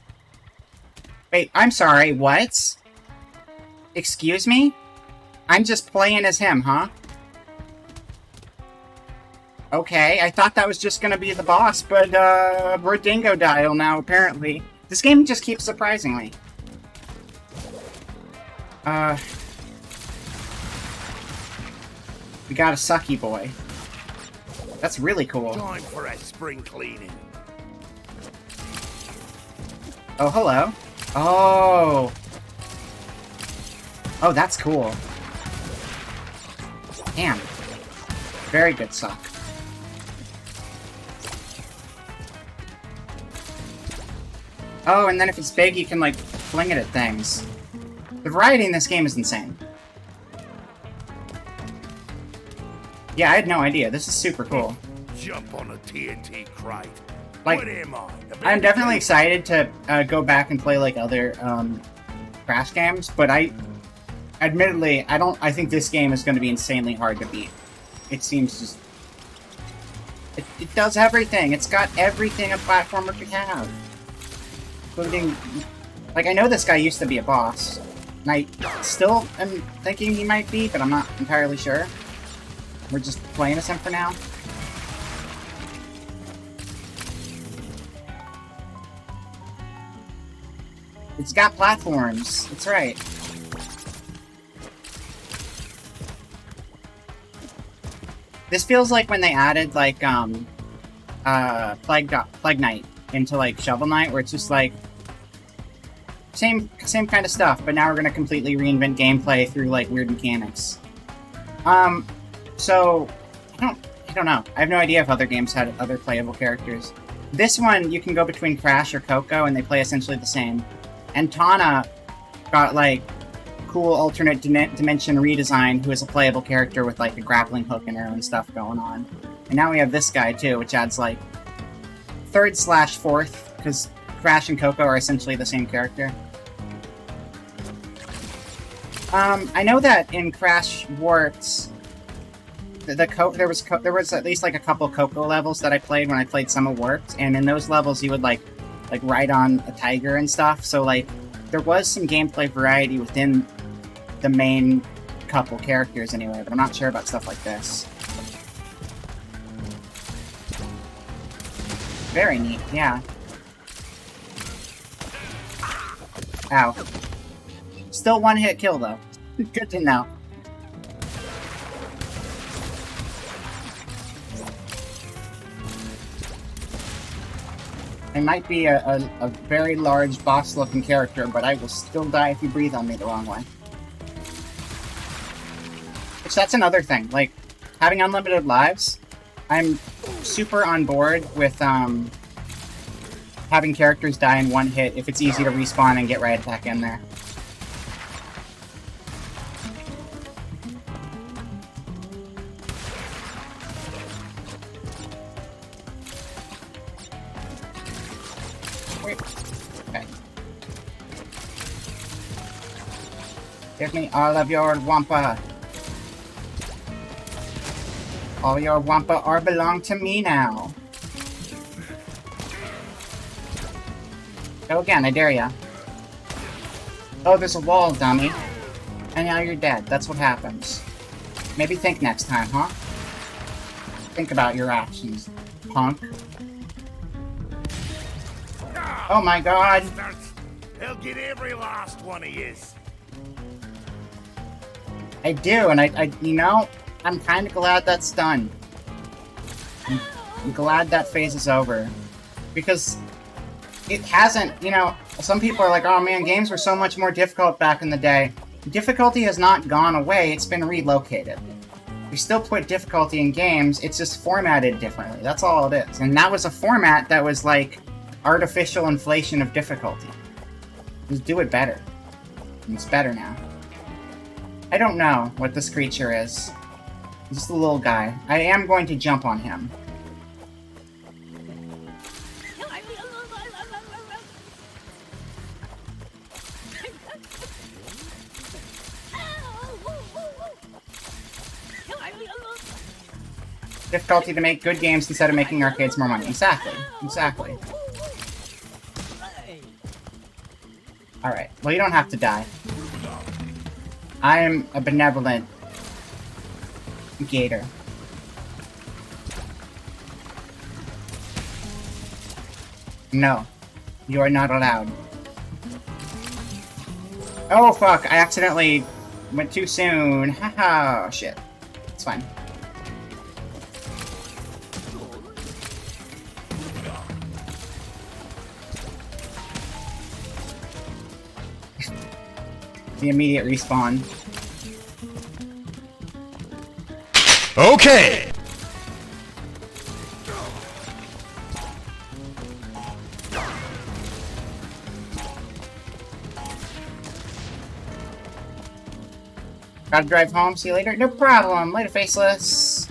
Wait, I'm sorry, what? Excuse me? I'm just playing as him, huh? Okay, I thought that was just gonna be the boss, but, we're Dingo Dial now, apparently. This game just keeps surprising me. We got a sucky boy. That's really cool. Time for a spring cleaning. Oh, hello. Oh. Oh, that's cool. Damn. Very good suck. Oh, and then if it's big, you can, like, fling it at things. The variety in this game is insane. Yeah, I had no idea. This is super cool. Jump on a TNT crate. Like, What am I? I'm definitely excited to go back and play, like, other, Crash games, but admittedly, I think this game is going to be insanely hard to beat. It seems just... It does everything! It's got everything a platformer could have! Including... Like, I know this guy used to be a boss. And I still am thinking he might be, but I'm not entirely sure. We're just playing as him for now. It's got platforms. That's right. This feels like when they added, like, Plague Knight into, like, Shovel Knight, where it's just, like, same kind of stuff, but now we're gonna completely reinvent gameplay through, like, weird mechanics. So, I don't know. I have no idea if other games had other playable characters. This one, you can go between Crash or Coco, and they play essentially the same. And Tana got, like, cool alternate dimension redesign who is a playable character with like a grappling hook and arrow and stuff going on. And now we have this guy too, which adds like 3rd/4th, because Crash and Coco are essentially the same character. I know that in Crash Warped, there was at least like a couple Coco levels that I played when I played some of Warped, and in those levels you would like ride on a tiger and stuff. So like there was some gameplay variety within the main couple characters anyway, but I'm not sure about stuff like this. Very neat, yeah. Ow. Still one-hit kill, though. Good to know. I might be a very large boss-looking character, but I will still die if you breathe on me the wrong way. Which, that's another thing. Like, having unlimited lives, I'm super on board with having characters die in one hit if it's easy to respawn and get right back in there. Okay. Give me all of your wumpa. All your wumpa are belong to me now. Go again, I dare ya. Oh, there's a wall, dummy. And now you're dead. That's what happens. Maybe think next time, huh? Think about your actions, punk. Oh my god! They'll get every last one of yous. I do, and I you know, I'm kind of glad that's done. I'm glad that phase is over. Because it hasn't, you know, some people are like, oh man, games were so much more difficult back in the day. Difficulty has not gone away, it's been relocated. We still put difficulty in games, it's just formatted differently. That's all it is. And that was a format that was like artificial inflation of difficulty. Just do it better. And it's better now. I don't know what this creature is. He's just a little guy. I am going to jump on him. Difficulty to make good games instead of making arcades more money. Exactly. Exactly. Alright. Well, you don't have to die. I am a benevolent gator. No. You are not allowed. Oh, fuck. I accidentally went too soon. Haha. Shit. It's fine. The immediate respawn. Okay! Gotta drive home, see you later? No problem, later, faceless.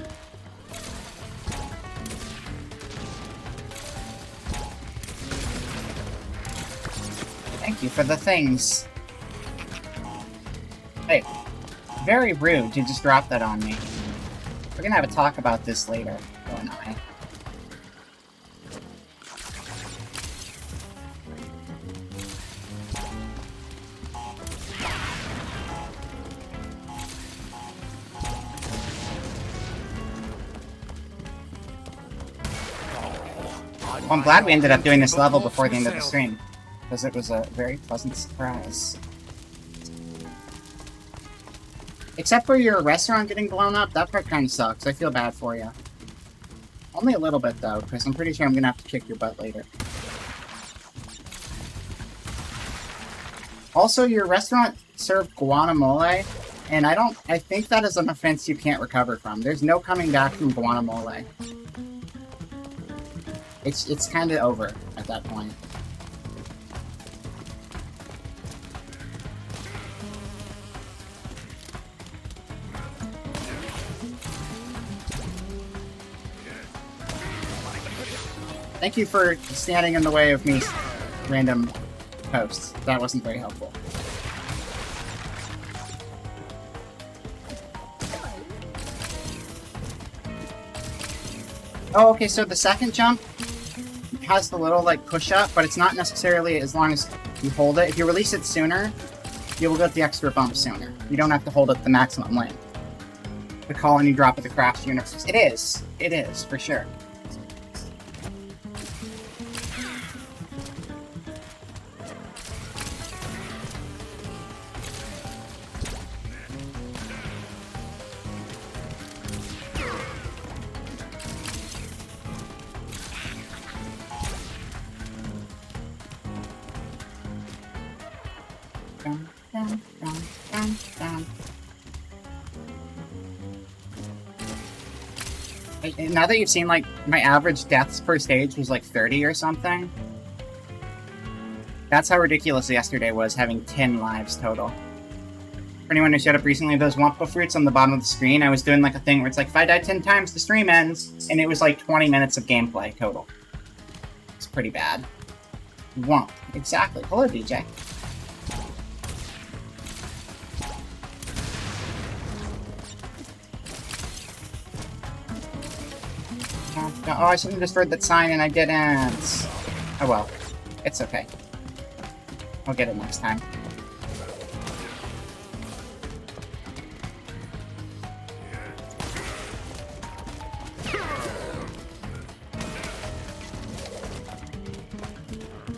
Thank you for the things. Hey, very rude to just drop that on me. We're gonna have a talk about this later, you and I. Well, I'm glad we ended up doing this level before the end of the stream, because it was a very pleasant surprise. Except for your restaurant getting blown up, that part kind of sucks. I feel bad for you. Only a little bit, though, because I'm pretty sure I'm going to have to kick your butt later. Also, your restaurant served guacamole, and I think that is an offense you can't recover from. There's no coming back from guacamole. It's kind of over at that point. Thank you for standing in the way of me random posts. That wasn't very helpful. Oh, okay, so the second jump has the little, like, push-up, but it's not necessarily as long as you hold it. If you release it sooner, you will get the extra bump sooner. You don't have to hold it the maximum length. The colony drop of the craft universe. It is. It is, for sure. Dun, dun, dun, dun, dun. Now that you've seen, like, my average deaths per stage was like 30 or something. That's how ridiculous yesterday was, having 10 lives total. For anyone who showed up recently, those wumpa fruits on the bottom of the screen, I was doing like a thing where it's like, if I die 10 times, the stream ends, and it was like 20 minutes of gameplay total. It's pretty bad. Wump. Exactly. Hello, DJ. Oh, I shouldn't have destroyed that sign and I didn't. Oh well. It's okay. I'll get it next time.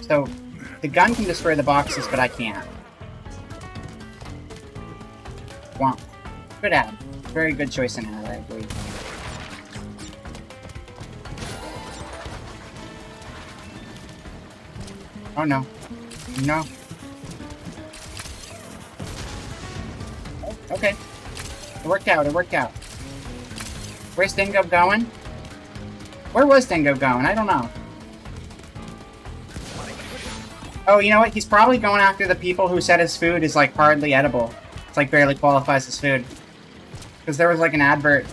So, the gun can destroy the boxes, but I can't. Womp. Good ad. Very good choice in ad, I agree. Oh no. No. Oh, okay. It worked out, it worked out. Where's Dingo going? Where was Dingo going? I don't know. Oh, you know what? He's probably going after the people who said his food is, like, hardly edible. It's, like, barely qualifies as food. Because there was, like, an advert.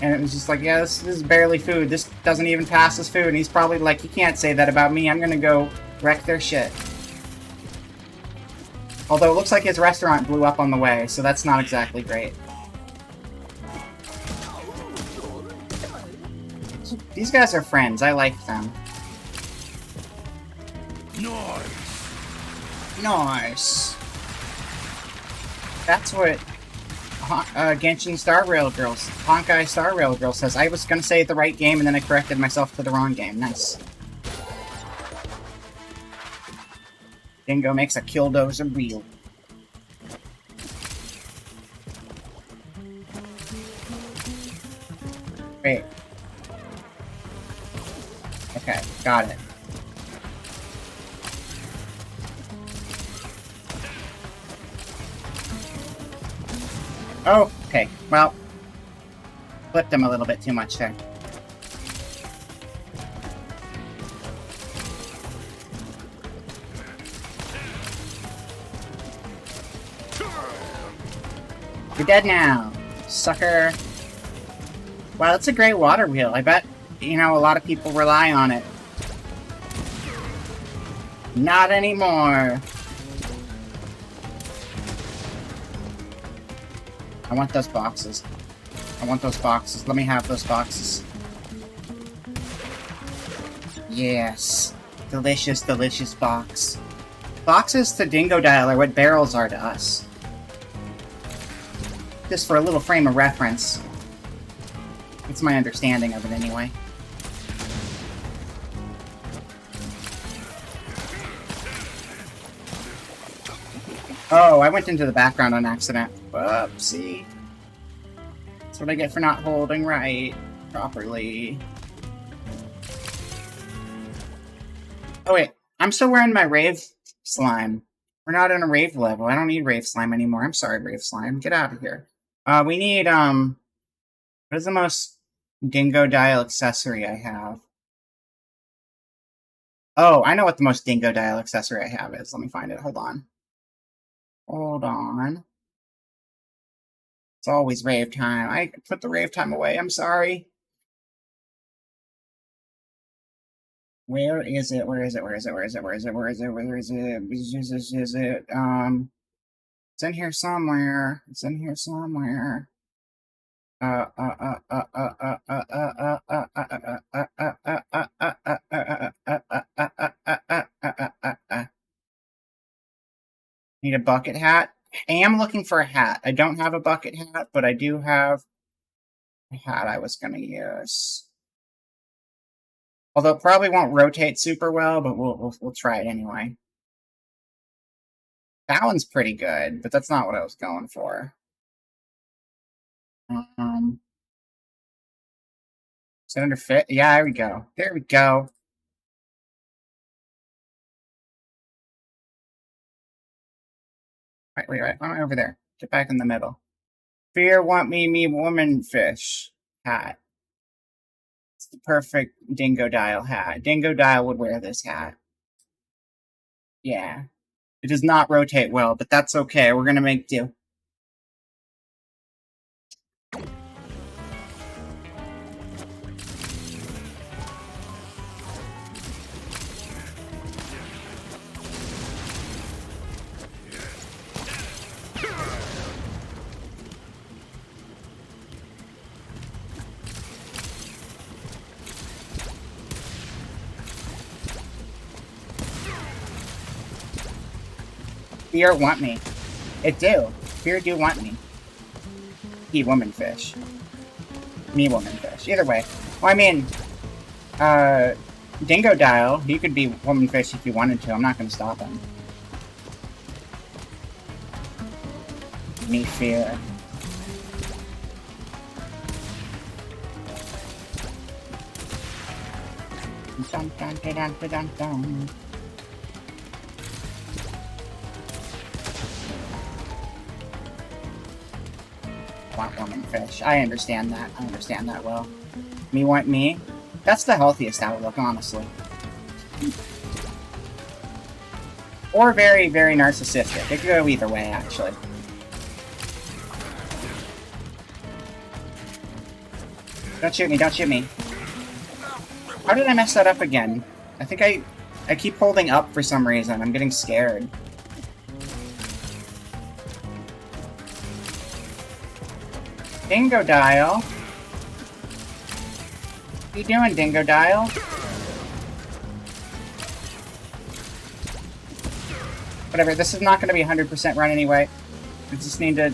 And it was just like, yeah, this is barely food. This doesn't even pass as food. And he's probably like, you can't say that about me. I'm gonna go wreck their shit. Although it looks like his restaurant blew up on the way, so that's not exactly great. These guys are friends. I like them. Nice. That's what Genshin Star Rail Girls, Honkai Star Rail Girl says. I was gonna say the right game and then I corrected myself to the wrong game. Nice. Dingo makes a killdozer real. Wait. Okay, got it. Oh, okay. Well, flipped him a little bit too much there. You're dead now, sucker. Wow, that's a great water wheel. I bet, you know, a lot of people rely on it. Not anymore. I want those boxes. I want those boxes. Let me have those boxes. Yes. Delicious, delicious box. Boxes to Dingo Dial are what barrels are to us. Just for a little frame of reference. It's my understanding of it anyway. Oh, I went into the background on accident. Whoopsie. That's what I get for not holding right properly. Oh wait, I'm still wearing my Rave Slime. We're not in a Rave level. I don't need Rave Slime anymore. I'm sorry, Rave Slime. Get out of here. We need, what is the most Dingo Dial accessory I have? Oh, I know what the most Dingo Dial accessory I have is. Let me find it. Hold on. Hold on. It's always rave time. I put the rave time away. I'm sorry. Where is it? Where is it? Where is it? Where is it? Where is it? Where is it? Where is it? Is it? It's in here somewhere. It's in here somewhere. Need a bucket hat. I am looking for a hat. I don't have a bucket hat, but I do have a hat I was gonna use. Although it probably won't rotate super well, but we'll try it anyway. That one's pretty good, but that's not what I was going for. Is it under fit? Yeah, there we go. There we go. Wait, why am I over there? Get back in the middle. Fear want me woman fish hat. It's the perfect Dingo Dial hat. Dingo Dial would wear this hat. Yeah. It does not rotate well, but that's okay. We're gonna make do. Fear want me. It do. Fear do want me. He woman fish. Me woman fish. Either way. Well, I mean, Dingo Dial, he could be woman fish if he wanted to. I'm not gonna stop him. Me fear. Dun dun dun dun dun dun dun. Want woman fish. I understand that. I understand that well. Me want me. That's the healthiest outlook, honestly. Or very, very narcissistic. It could go either way, actually. Don't shoot me, don't shoot me. How did I mess that up again? I think I keep holding up for some reason. I'm getting scared. Dingo Dial. What you doing, Dingo Dial? Whatever, this is not going to be 100% run anyway. We just need to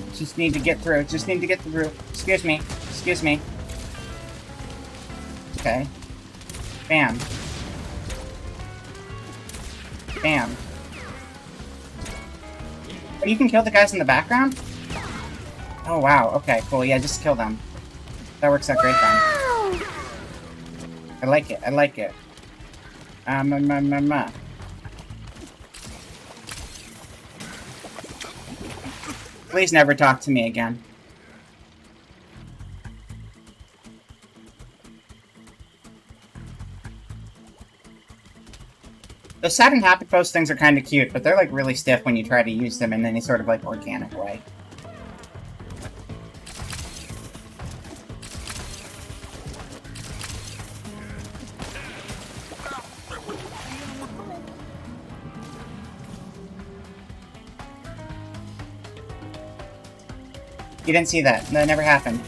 get through. Just need to get through. Excuse me. Excuse me. Okay. Bam. Bam. Oh, you can kill the guys in the background? Oh, wow. Okay, cool. Yeah, just kill them. That works out great then. I like it. I like it. Please never talk to me again. The Saturn Happy Post things are kind of cute, but they're like really stiff when you try to use them in any sort of like organic way. You didn't see that. That never happened.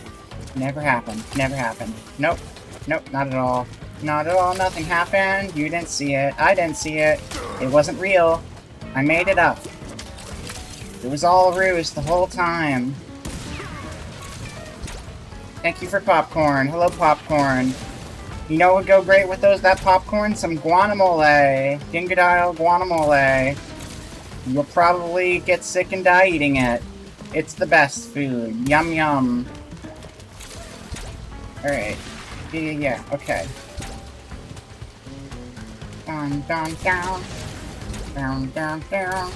Never happened. Never happened. Nope. Nope, not at all. Not at all. Nothing happened. You didn't see it. I didn't see it. It wasn't real. I made it up. It was all a ruse the whole time. Thank you for popcorn. Hello, popcorn. You know what would go great with that popcorn? Some guacamole. Dingodile guacamole. You'll probably get sick and die eating it. It's the best food. Yum yum. Alright. Yeah, okay. Down, down, down. Down, down, down.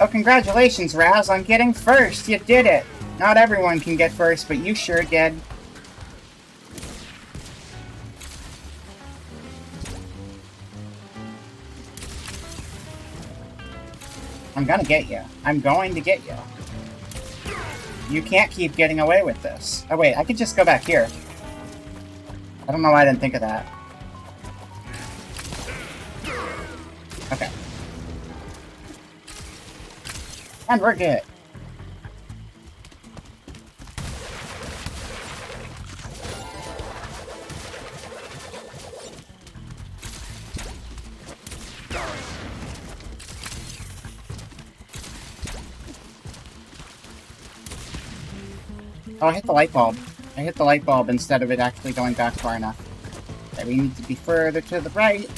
Oh, congratulations, Raz, on getting first! You did it! Not everyone can get first, but you sure did. I'm gonna get you. I'm going to get you. You can't keep getting away with this. Oh wait, I could just go back here. I don't know why I didn't think of that. And we're good. Oh, I hit the light bulb. I hit the light bulb instead of it actually going back far enough. Okay, we need to be further to the right.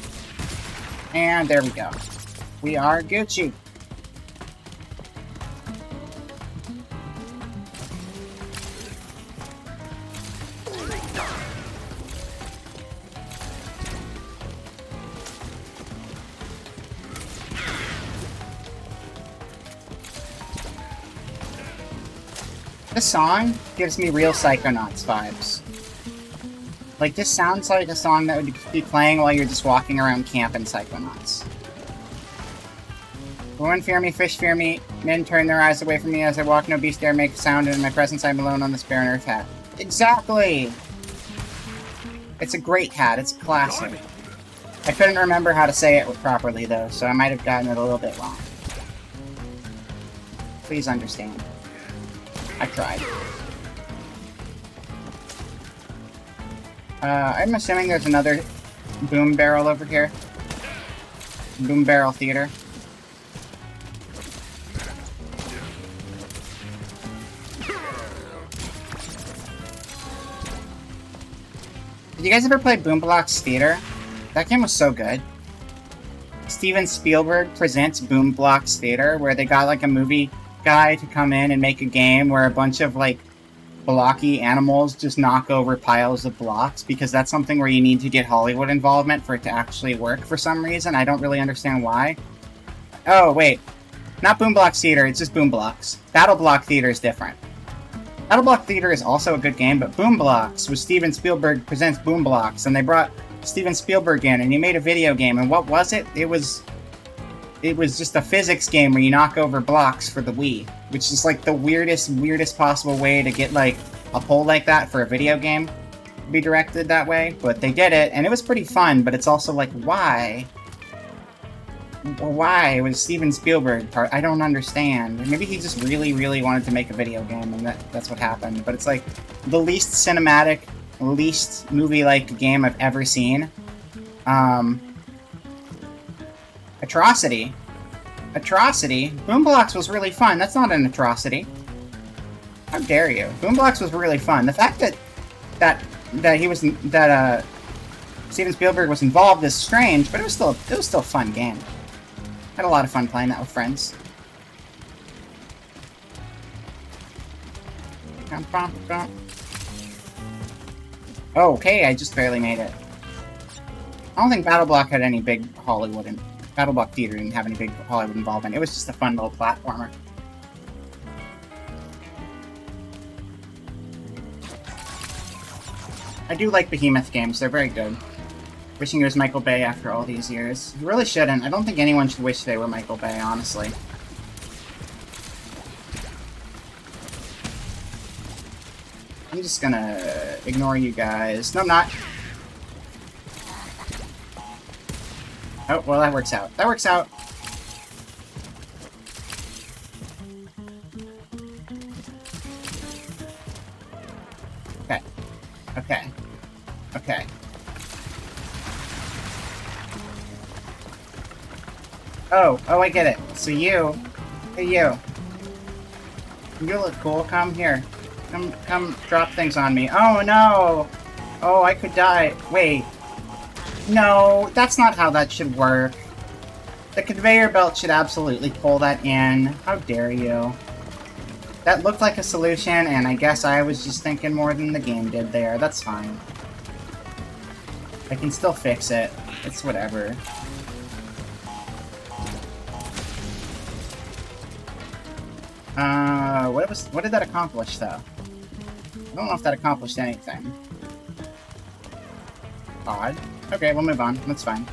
And there we go. We are Gucci. This song gives me real Psychonauts vibes. Like, this sounds like a song that would be playing while you're just walking around camp in Psychonauts. Women fear me, fish fear me, men turn their eyes away from me as I walk, no beast dare make a sound, and in my presence I'm alone on this barren earth hat. Exactly! It's a great hat, it's a classic. I couldn't remember how to say it properly, though, so I might have gotten it a little bit wrong. Please understand. I tried. I'm assuming there's another boom barrel over here. Boom barrel theater. Did you guys ever play Boom Blox Theater? That game was so good. Steven Spielberg presents Boom Blox Theater, where they got like a movie guy to come in and make a game where a bunch of like blocky animals just knock over piles of blocks, because that's something where you need to get Hollywood involvement for it to actually work for some reason. I don't really understand why. Oh, wait. Not Boom Blox Theater, it's just Boom Blox. Battle Block Theater is different. Battle Block Theater is also a good game, but Boom Blox was Steven Spielberg presents Boom Blox, and they brought Steven Spielberg in, and he made a video game, and what was it? It was just a physics game where you knock over blocks for the Wii, which is like the weirdest possible way to get like a pull like that for a video game to be directed that way, but they did it, and it was pretty fun, but it's also like, why? Why was Steven Spielberg part? I don't understand. Maybe he just really wanted to make a video game, and that's what happened, but it's like the least cinematic, least movie-like game I've ever seen. Atrocity. Boom Blox was really fun. That's not an atrocity. How dare you? Boom Blox was really fun. The fact that Steven Spielberg was involved is strange, but it was still a fun game. Had a lot of fun playing that with friends. Oh, okay, I just barely made it. I don't think Battle Block had any big Hollywood and Battle Block Theater didn't have any big Hollywood involvement. It was just a fun little platformer. I do like Behemoth games, they're very good. Wishing it was Michael Bay after all these years. You really shouldn't. I don't think anyone should wish they were Michael Bay, honestly. I'm just gonna ignore you guys. No, I'm not. Oh, well, that works out. That works out. Okay. Okay. Okay. Oh, I get it. So you... Hey, you. You look cool. Come here. Come drop things on me. Oh, no! Oh, I could die. Wait. No, that's not how that should work. The conveyor belt should absolutely pull that in. How dare you? That looked like a solution, and I guess I was just thinking more than the game did there. That's fine. I can still fix it. It's whatever. What did that accomplish, though? I don't know if that accomplished anything. Odd. Okay, we'll move on. That's fine.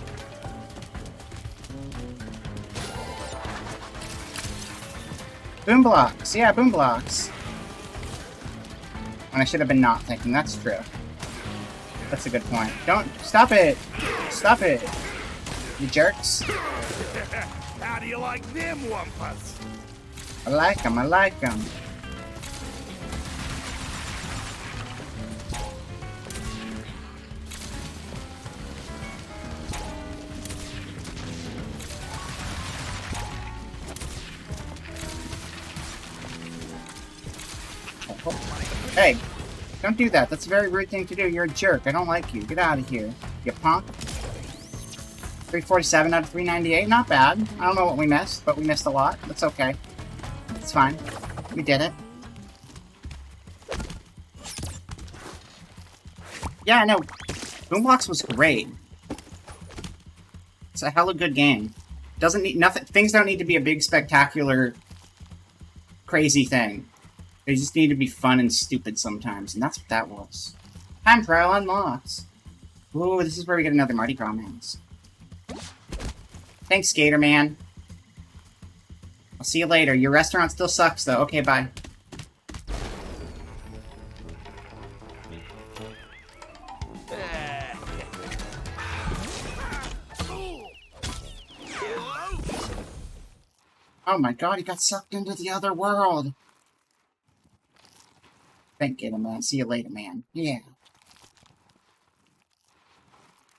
Boom Blox! Yeah, Boom Blox! And I should have been not thinking. That's true. That's a good point. Don't... Stop it! Stop it! You jerks. How do you like them, Wumpas? I like him, I like him. Hey, don't do that. That's a very rude thing to do. You're a jerk. I don't like you. Get out of here, you punk. 347 out of 398. Not bad. I don't know what we missed, but we missed a lot. That's okay. It's fine. We did it. Yeah, I know. Boombox was great. It's a hella good game. Doesn't need nothing. Things don't need to be a big, spectacular, crazy thing. They just need to be fun and stupid sometimes, and that's what that was. Time trial unlocks. Ooh, this is where we get another Mardi Gras mask. Thanks, Skater Man. I'll see you later. Your restaurant still sucks, though. Okay, bye. Oh my god, he got sucked into the other world. Thank you, man. See you later, man. Yeah.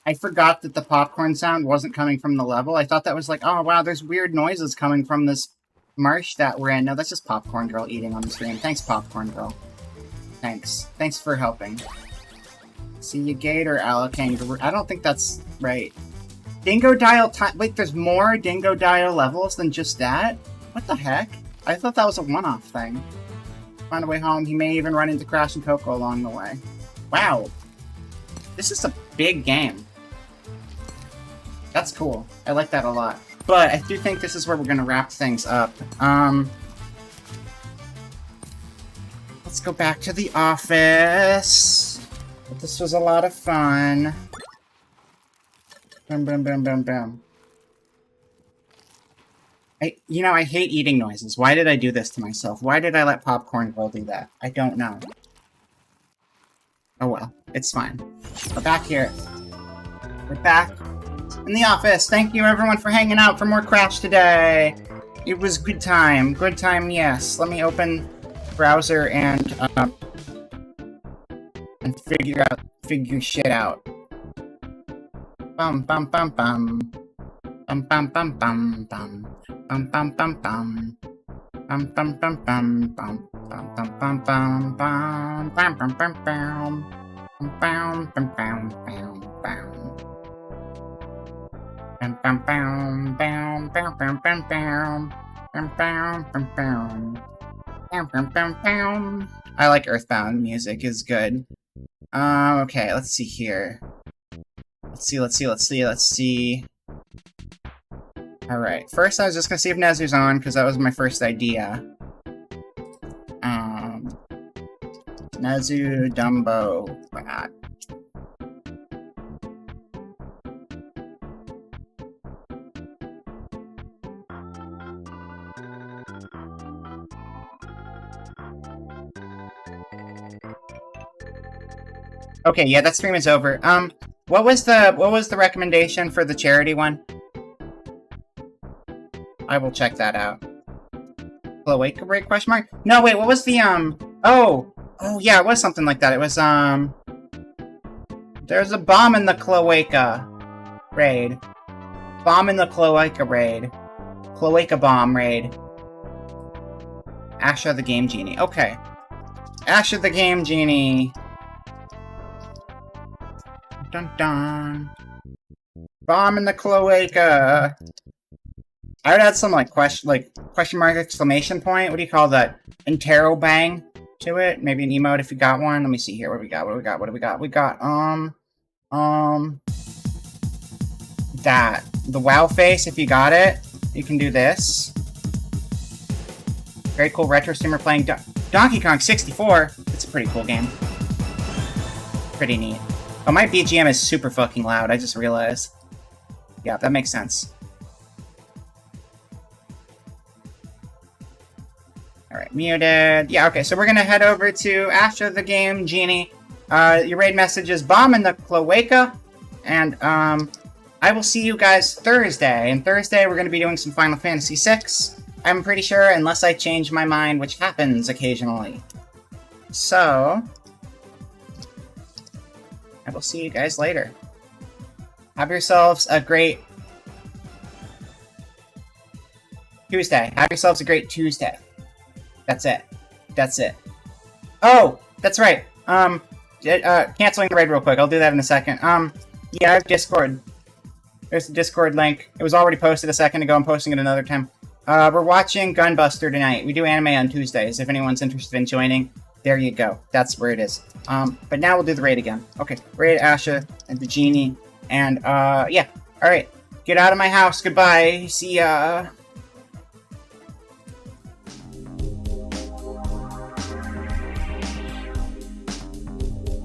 I forgot that the popcorn sound wasn't coming from the level. I thought that was like, oh wow, there's weird noises coming from this marsh that we're in. No, that's just Popcorn Girl eating on the stream. Thanks, Popcorn Girl. Thanks. Thanks for helping. See you, Gator, Kangaroo. I don't think that's right. Dingo Dial time. Wait, there's more Dingo Dial levels than just that? What the heck? I thought that was a one-off thing. Find a way home. He may even run into Crash and Coco along the way. Wow. This is a big game. That's cool. I like that a lot. But I do think this is where we're going to wrap things up. Let's go back to the office. This was a lot of fun. Boom, boom, boom, boom, boom. I hate eating noises. Why did I do this to myself? Why did I let Popcorn Girl do that? I don't know. Oh well, it's fine. We're back here. We're back in the office. Thank you everyone for hanging out for more Crash today. It was good time. Good time, yes. Let me open browser and figure shit out. Bum bum bum bum. Bum bum bum bum bum. Bum bum bum bum. Bum bum bum bum bum. Bum bum bum bum bum. Bum bum bum bum. Bum bum bum bum bum. Bum bum bum bum bum bum bum bum. Bum bum bum bum. Bum bum bum bum. I like Earthbound music, is good. Okay, let's see here. Let's see. Alright, first I was just gonna see if Nezu's on, because that was my first idea. Nezu, Dumbo, Rat. Okay, yeah, that stream is over. What was the recommendation for the charity one? I will check that out. Cloaca Raid question mark? No, wait, what was the oh yeah, it was something like that. It was there's a bomb in the Cloaca Raid. Bomb in the Cloaca Raid. Cloaca Bomb Raid. Asha the Game Genie. Okay. Asha the Game Genie. Dun dun. Bomb in the Cloaca. I would add some question mark exclamation point. What do you call that? Interrobang to it. Maybe an emote if you got one. Let me see here. What do we got? We got that. The wow face if you got it. You can do this. Very cool retro streamer playing Donkey Kong 64. It's a pretty cool game. Pretty neat. Oh, my BGM is super fucking loud. I just realized. Yeah, that makes sense. Alright, muted. Yeah, okay, so we're gonna head over to Asha the Game Genie. Your raid message is Bomb in the Cloaca. And, I will see you guys Thursday. And Thursday, we're gonna be doing some Final Fantasy VI. I'm pretty sure, unless I change my mind, which happens occasionally. So, I will see you guys later. Have yourselves a great Tuesday. Have yourselves a great Tuesday. That's it. That's it. Oh, that's right. Canceling the raid real quick. I'll do that in a second. Yeah, I have Discord. There's the Discord link. It was already posted a second ago. I'm posting it another time. We're watching Gunbuster tonight. We do anime on Tuesdays. If anyone's interested in joining, there you go. That's where it is. But now we'll do the raid again. Okay, raid Asha and the genie. And, yeah. Alright. Get out of my house. Goodbye. See ya.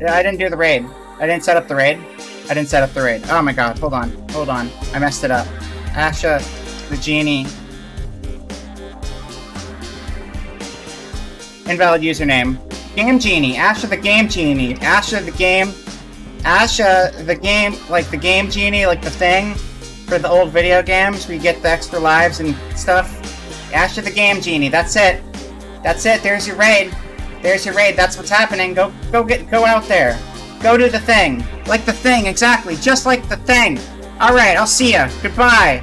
Yeah, I didn't do the raid. I didn't set up the raid. I didn't set up the raid. Oh my god, hold on. Hold on. I messed it up. Asha, the genie. Invalid username. Game Genie. Asha the Game Genie. Asha the Game... Asha the Game... Like the Game Genie, like the thing for the old video games where you get the extra lives and stuff. Asha the Game Genie. That's it. That's it. There's your raid. There's your raid. That's what's happening. Go out there. Go do the thing. Like the thing, exactly. Just like the thing. Alright, I'll see ya. Goodbye.